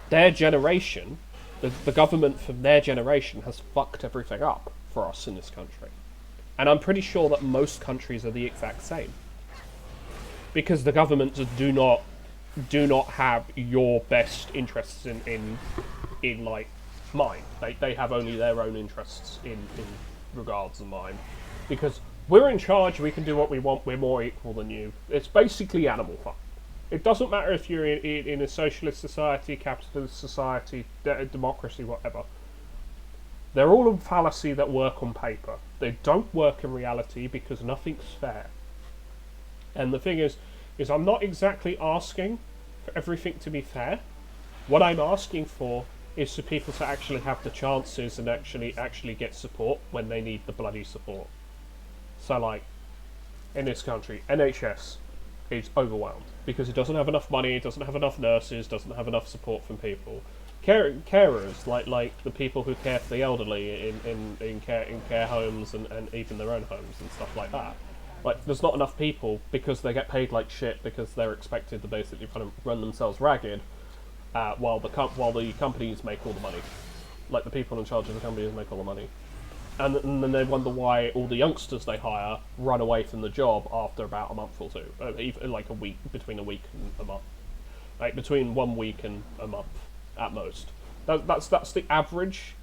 their generation, the government from their generation, has fucked everything up for us in this country. And I'm pretty sure that most countries are the exact same. Because the governments do not have your best interests in like mind. They have only their own interests regards of mine, because we're in charge, we can do what we want, we're more equal than you. It's basically animal farm. It doesn't matter if you're in a socialist society, capitalist society, democracy, whatever. They're all a fallacy that work on paper. They don't work in reality because nothing's fair. And the thing is I'm not exactly asking for everything to be fair. What I'm asking for is for people to actually have the chances and actually get support when they need the bloody support. So like, in this country, NHS is overwhelmed because it doesn't have enough money, it doesn't have enough nurses, doesn't have enough support from people. Carers, like the people who care for the elderly in care homes and even their own homes and stuff like that. Like, there's not enough people because they get paid like shit because they're expected to basically kind of run themselves ragged, while the companies make all the money. Like, the people in charge of the companies make all the money. And then they wonder why all the youngsters they hire run away from the job after about a month or two. Even like a week, between a week and a month. Like, between 1 week and a month, at most. That's the average.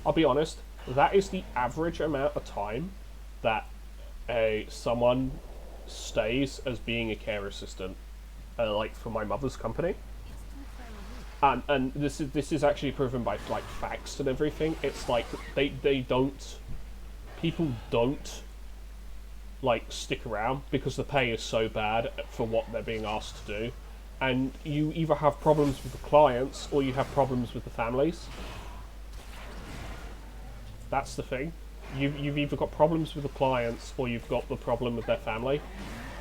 I'll be honest, that is the average amount of time that someone stays as being a care assistant, like for my mother's company. And this is actually proven by like facts and everything. It's like people don't like stick around because the pay is so bad for what they're being asked to do, and you either have problems with the clients or you have problems with the families. That's the thing. You've either got problems with the clients or you've got the problem with their family.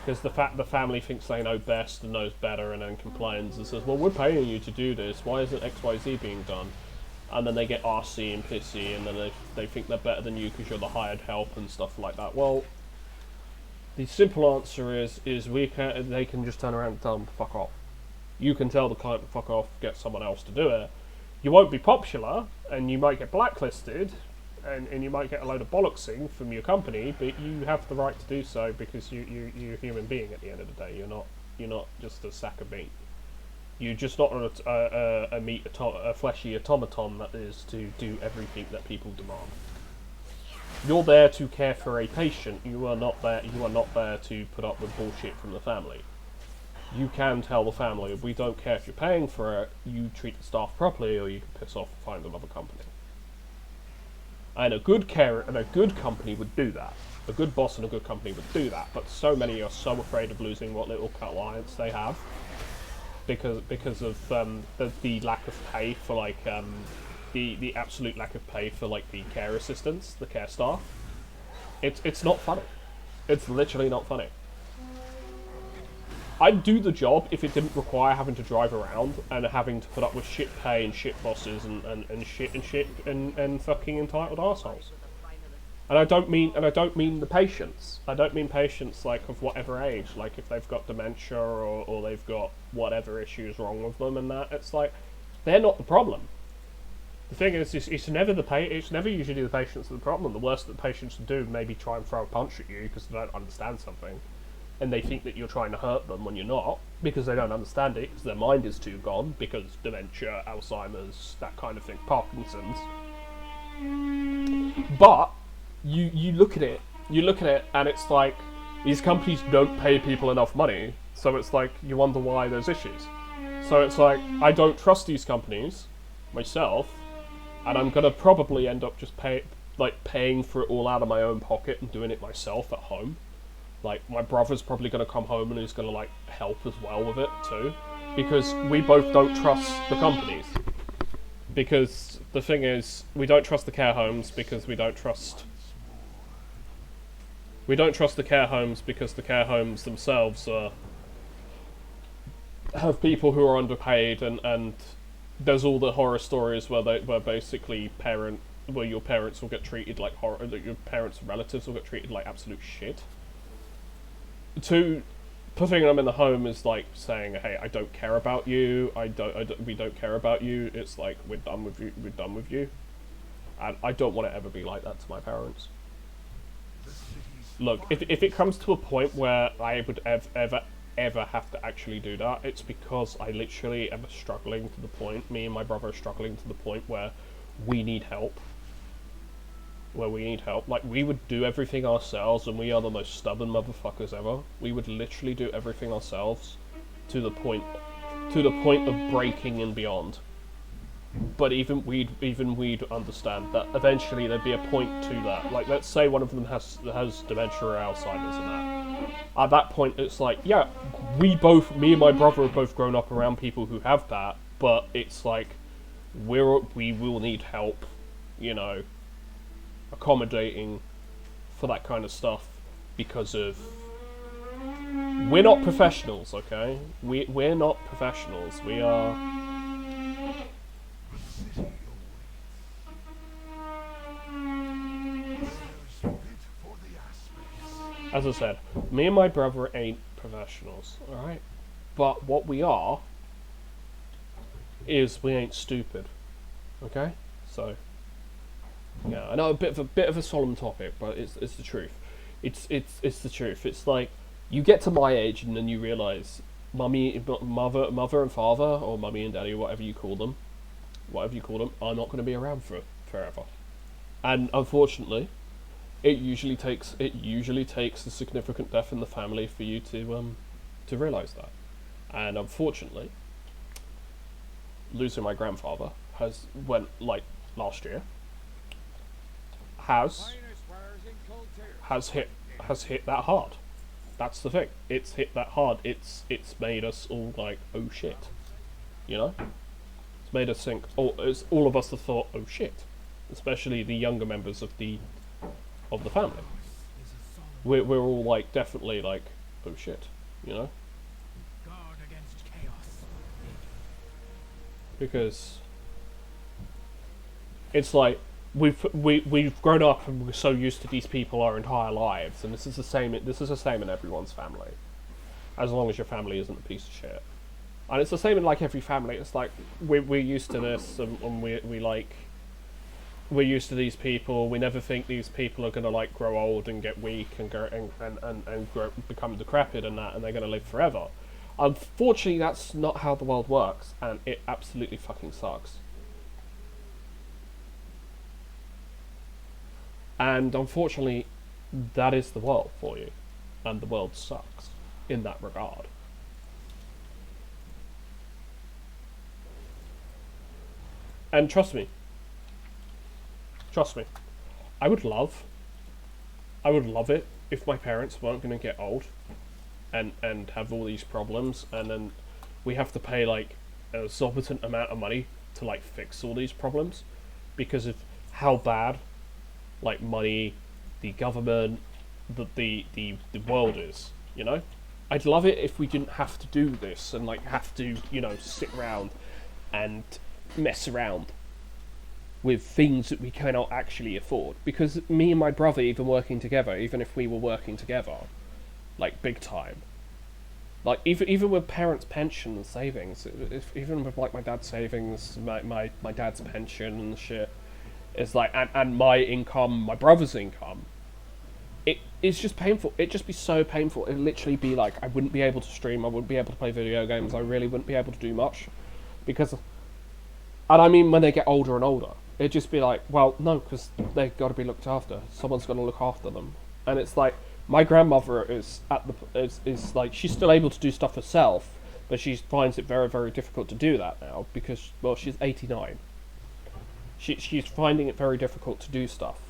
Because the family thinks they know best and knows better and then complains and says, well, we're paying you to do this, why isn't XYZ being done? And then they get arsey and pissy and then they think they're better than you because you're the hired help and stuff like that. Well, the simple answer is they can just turn around and tell them to fuck off. You can tell the client to fuck off, get someone else to do it. You won't be popular and you might get blacklisted. And you might get a load of bollocksing from your company, but you have the right to do so because you're a human being at the end of the day. You're not just a sack of meat. You're just not a fleshy automaton that is to do everything that people demand. You're there to care for a patient. You are not there to put up with bullshit from the family. You can tell the family, we don't care if you're paying for it. You treat the staff properly, or you can piss off and find another company. And a good carer and a good company would do that. A good boss and a good company would do that. But so many are so afraid of losing what little clients they have because of the lack of pay for like the absolute lack of pay for like the care assistants, the care staff. It's not funny. It's literally not funny. I'd do the job if it didn't require having to drive around and having to put up with shit pay and shit bosses and fucking entitled arseholes. And I don't mean the patients. I don't mean patients like of whatever age, like if they've got dementia or they've got whatever issues wrong with them and that. It's like they're not the problem. The thing is, it's never usually the patients that are the problem. The worst that the patients do maybe try and throw a punch at you because they don't understand something. And they think that you're trying to hurt them when you're not, because they don't understand it, because their mind is too gone, because dementia, Alzheimer's, that kind of thing, Parkinson's. But you look at it, and it's like, these companies don't pay people enough money, so it's like, you wonder why there's issues. So it's like, I don't trust these companies, myself, and I'm gonna probably end up just paying for it all out of my own pocket and doing it myself at home. Like, my brother's probably going to come home and he's going to, like, help as well with it, too. Because we both don't trust the companies. Because the thing is, we don't trust the care homes because we don't trust... We don't trust the care homes because the care homes themselves have people who are underpaid and there's all the horror stories where basically where your parents will get treated like horror, that your parents' relatives will get treated like absolute shit. Putting them in the home is like saying, hey, I don't care about you, we don't care about you, it's like, we're done with you, and I don't want to ever be like that to my parents. Look, if it comes to a point where I would ever have to actually do that, it's because I literally am struggling to the point, me and my brother are struggling to the point where we need help. where we need help, like, we would do everything ourselves, and we are the most stubborn motherfuckers ever. We would literally do everything ourselves to the point of breaking and beyond. But even we'd understand that eventually there'd be a point to that. Like, let's say one of them has dementia or Alzheimer's and that. At that point, it's like, yeah, me and my brother have both grown up around people who have that, but it's like, we will need help, you know, accommodating for that kind of stuff, because of, we're not professionals, okay? We're not professionals. We are. As I said, me and my brother ain't professionals, alright? But what we are is we ain't stupid. Okay? So, yeah, I know a bit of a solemn topic, but it's the truth. It's the truth. It's like, you get to my age and then you realise mother and father, or mummy and daddy, whatever you call them, are not going to be around for forever. And unfortunately, it usually takes a significant death in the family for you to realise that. And unfortunately, losing my grandfather last year has hit that hard. That's the thing. It's hit that hard. It's made us all like, oh shit, you know. It's made us think. All of us have thought, oh shit, especially the younger members of the family. We're all like, definitely like, oh shit, you know. Guard against chaos. Because it's like, we've grown up and we're so used to these people our entire lives, and this is the same in everyone's family, as long as your family isn't a piece of shit. And it's the same in like every family. It's like, we're used to this, and we're used to these people. We never think these people are gonna like grow old and get weak and become decrepit and that, and they're gonna live forever. Unfortunately, that's not how the world works, and it absolutely fucking sucks. And unfortunately, that is the world for you, and the world sucks in that regard. And trust me, I would love it if my parents weren't going to get old and have all these problems, and then we have to pay like an exorbitant amount of money to like fix all these problems because of how bad like money, the government, the world is, you know? I'd love it if we didn't have to do this and like have to, you know, sit around and mess around with things that we cannot actually afford. Because me and my brother, even if we were working together, like big time, like even with parents' pension and savings, even with like my dad's savings, my dad's pension and shit, it's like, and my income, my brother's income, it's just painful. It'd just be so painful. It'd literally be like, I wouldn't be able to stream, I wouldn't be able to play video games, I really wouldn't be able to do much, because, and I mean when they get older and older, it'd just be like, well, no, because they've got to be looked after. Someone's got to look after them. And it's like, my grandmother is like, she's still able to do stuff herself, but she finds it very, very difficult to do that now because, well, she's 89. She's finding it very difficult to do stuff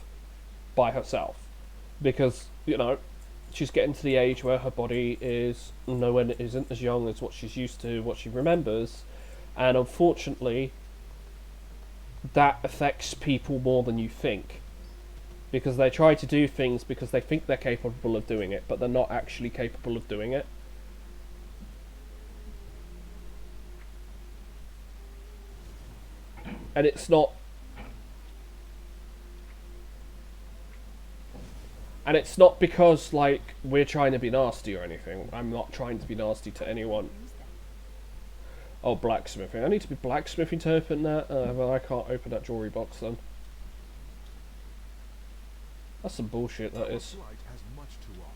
by herself because, you know, she's getting to the age where her body isn't as young as what she's used to, what she remembers, and unfortunately, that affects people more than you think, because they try to do things because they think they're capable of doing it, but they're not actually capable of doing it. And it's not because like we're trying to be nasty or anything. I'm not trying to be nasty to anyone. Oh, blacksmithing. I need to be blacksmithing to open that. Well, I can't open that jewelry box then. That's some bullshit, that is. Light has much to offer.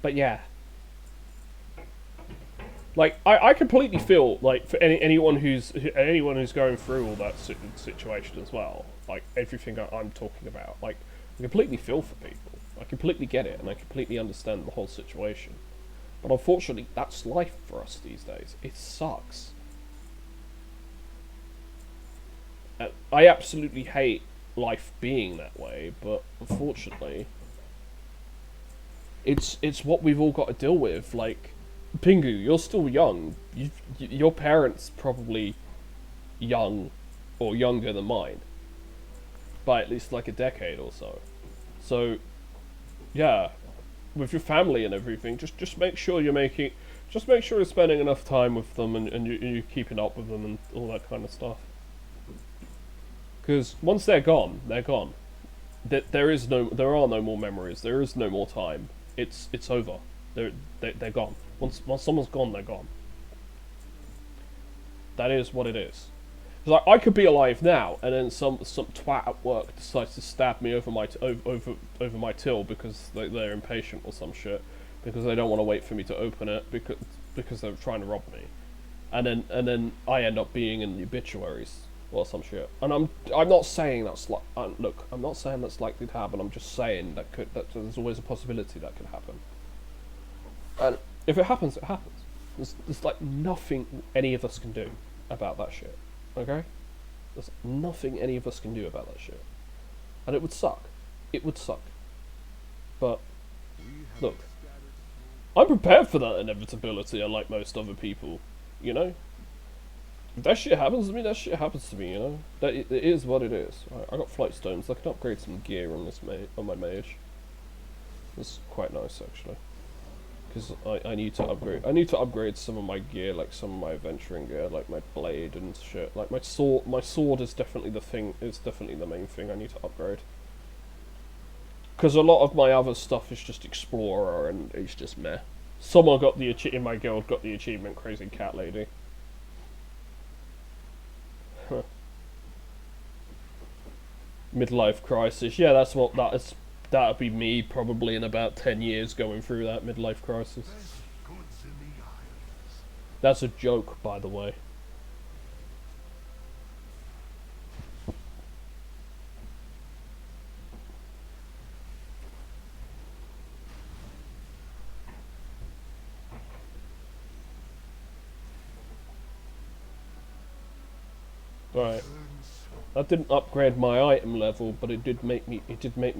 But yeah. Like, I completely feel like for anyone who's going through all that situation as well, like everything I'm talking about, like I completely feel for people. I completely get it, and I completely understand the whole situation. But unfortunately, that's life for us these days. It sucks. I absolutely hate life being that way, but unfortunately, it's what we've all got to deal with. Like, Pingu, you're still young. Your parents probably young or younger than mine by at least like a decade or so. So, yeah, with your family and everything, just make sure you're spending enough time with them and you're keeping up with them and all that kind of stuff. Because once they're gone, they're gone. There are no more memories. There is no more time. It's over. They're gone. Once someone's gone, they're gone. That is what it is. Like, I could be alive now, and then some twat at work decides to stab me over my till because they're impatient or some shit, because they don't want to wait for me to open it because they're trying to rob me, and then I end up being in the obituaries or some shit. And I'm not saying that's like look, I'm not saying that's likely to happen. I'm just saying that there's always a possibility that could happen. And if it happens, it happens. There's like nothing any of us can do about that shit. Okay? There's nothing any of us can do about that shit. And it would suck. It would suck. But, look, I'm prepared for that inevitability, unlike most other people, you know? If that shit happens to me, that shit happens to me, you know? It is what it is. I got flight stones, I can upgrade some gear on my mage. It's quite nice, actually. Because I need to upgrade some of my gear, like some of my adventuring gear, like my blade and shit. Like my sword is definitely the main thing I need to upgrade. Because a lot of my other stuff is just explorer and it's just meh. Someone in my guild got the achievement Crazy Cat Lady. Huh. Midlife crisis. Yeah, that's what that is. That'd be me probably in about 10 years going through that midlife crisis. That's a joke, by the way. Right. That didn't upgrade my item level, but it did make me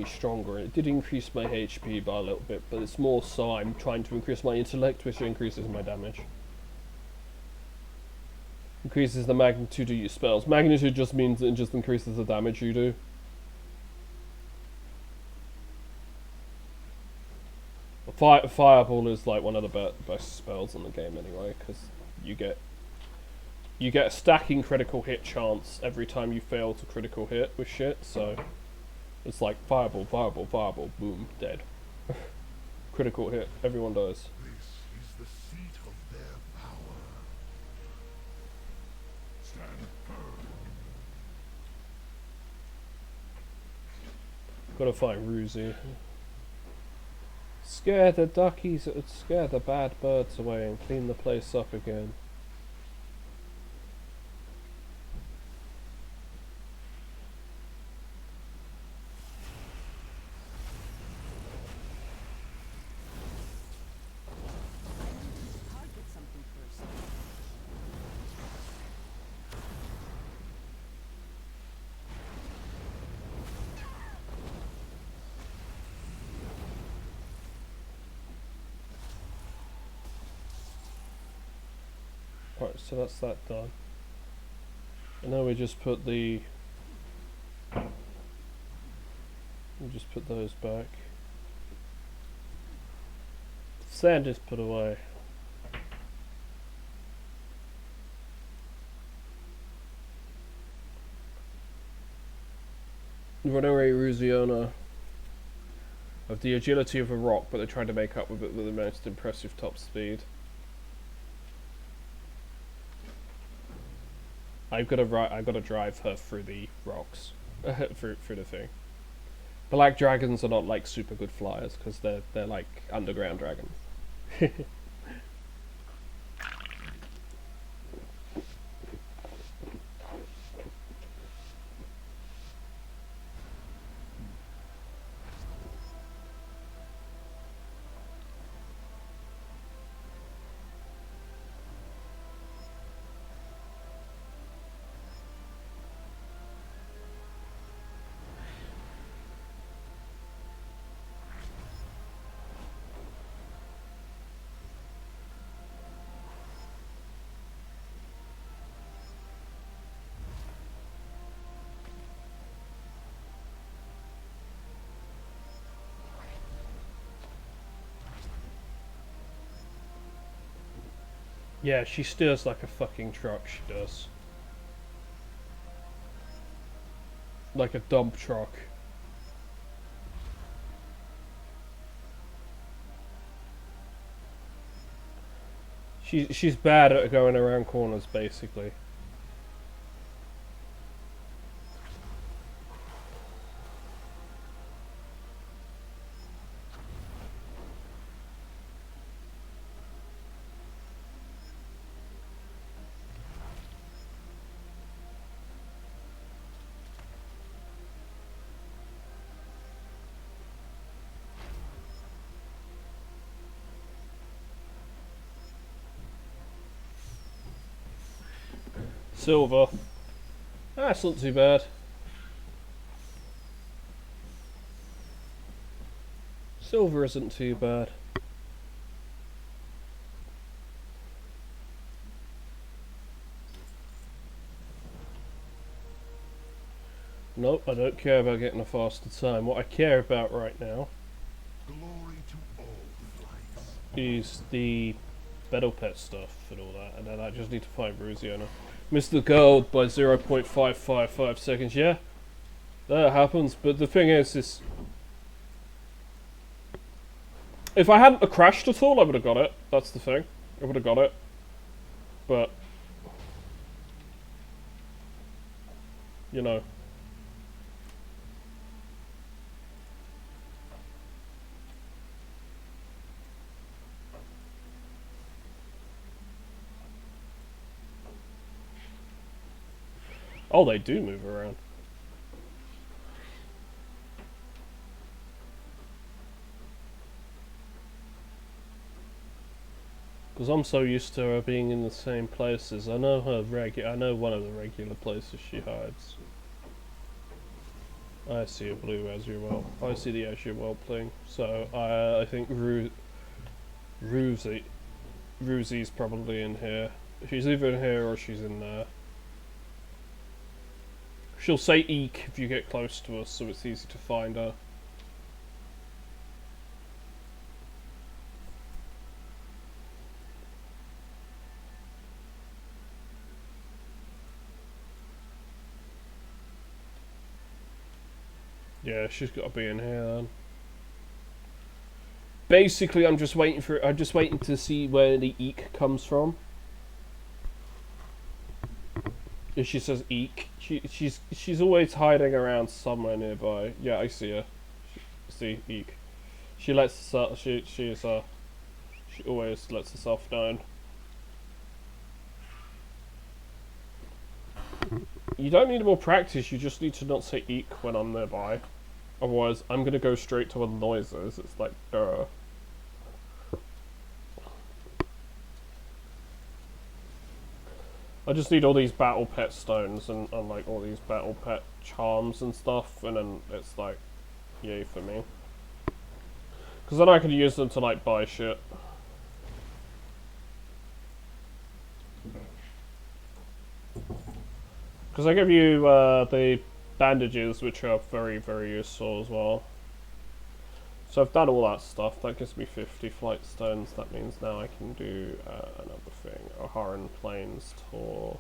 stronger. It did increase my HP by a little bit, but it's more so I'm trying to increase my intellect, which increases my damage. Increases the magnitude of your spells. Magnitude just means it just increases the damage you do. Fireball is like one of the best spells in the game anyway, because you get a stacking critical hit chance every time you fail to critical hit with shit, so it's like fireball, boom, dead. Critical hit, everyone dies. This is the seat of their power. Stand firm. Gotta find Ruzi. Scare the duckies, scare the bad birds away and clean the place up again. Target something first. Right, so that's that done. And now we just put those back. Sand is put away. Runaway Ruziona have the agility of a rock, but they're trying to make up with it with the most impressive top speed. I've got to drive her through the rocks, through the thing. Black dragons are not like super good flyers because they're like underground dragons. Yeah, she steers like a fucking truck, she does. Like a dump truck. She's bad at going around corners, basically. Silver. That's not too bad. Silver isn't too bad. Nope, I don't care about getting a faster time. What I care about right now Glory to all the lights. is the battle pet stuff and all that, and then I just need to find Ruziana. Missed the gold by 0.555 seconds, yeah? That happens, but the thing is if I hadn't crashed at all, I would have got it. That's the thing. I would have got it. But, you know. Oh, they do move around. Because I'm so used to her being in the same places. I know I know one of the regular places she hides. I see a blue Azure Well. I see the Azure Well playing. So I think Ruzi's probably in here. She's either in here or she's in there. She'll say eek if you get close to us, so it's easy to find her. Yeah, she's got to be in here then. Basically, I'm just waiting to see where the eek comes from. If she says eek, she's always hiding around somewhere nearby. Yeah, I see her. See eek. She lets us. She always lets herself known. You don't need more practice. You just need to not say eek when I'm nearby. Otherwise, I'm gonna go straight to the noises. It's like, duh. I just need all these battle pet stones and like all these battle pet charms and stuff, and then it's like, yay for me. Because then I can use them to like buy shit. Because I give you the bandages, which are very, very useful as well. So I've done all that stuff. That gives me 50 flight stones. That means now I can do another thing. A Haran Plains tour.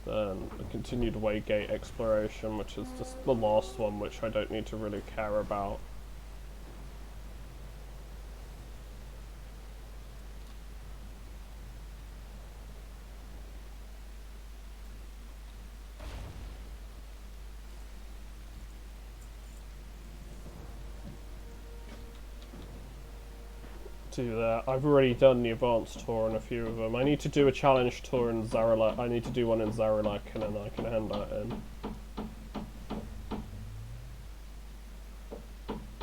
Then a continued Waygate exploration, which is just the last one, which I don't need to really care about. Do that. I've already done the advanced tour on a few of them. I need to do a challenge tour in Zaralak. I need to do one in Zaralak, and then I can hand that in.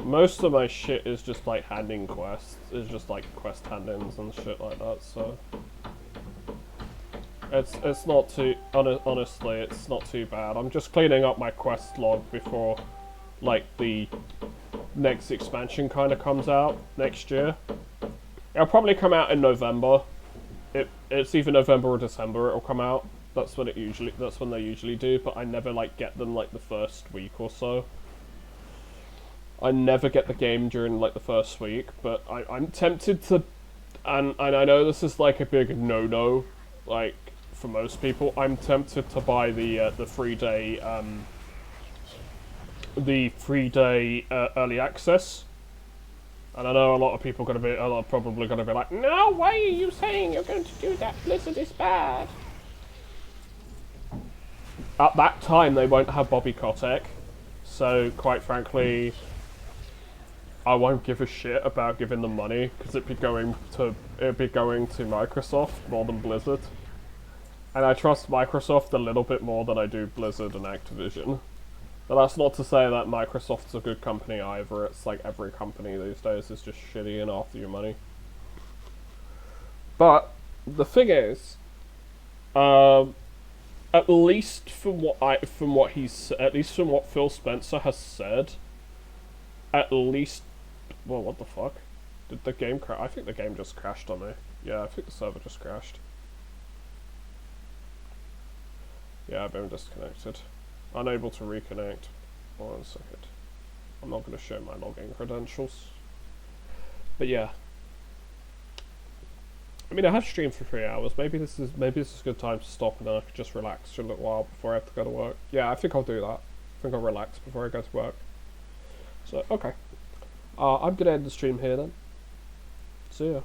Most of my shit is just like handing quests. It's just like quest hand-ins and shit like that. So it's not too honestly. It's not too bad. I'm just cleaning up my quest log before like the next expansion kind of comes out next year. It'll probably come out in November. It's either November or December it'll come out. That's when they usually do, but I never like get them like the first week or so. I never get the game during like the first week, but I'm tempted to and I know this is like a big no-no, like for most people. I'm tempted to buy the 3-day early access, and I know a lot of people probably gonna be like, no, why are you saying you're going to do that? Blizzard is bad. At that time, they won't have Bobby Kotick, so quite frankly, I won't give a shit about giving them money because it'd be going to Microsoft more than Blizzard, and I trust Microsoft a little bit more than I do Blizzard and Activision. But that's not to say that Microsoft's a good company either. It's like every company these days is just shitty and after your money. But the thing is, at least from what Phil Spencer has said, at least, well, what the fuck? Did the game crash? I think the game just crashed on me. Yeah, I think the server just crashed. Yeah, I've been disconnected. Unable to reconnect. 1 second. I'm not going to show my login credentials. But yeah. I mean, I have streamed for 3 hours. Maybe this is a good time to stop and then I could just relax for a little while before I have to go to work. Yeah, I think I'll do that. I think I'll relax before I go to work. So, okay. I'm going to end the stream here then. See ya.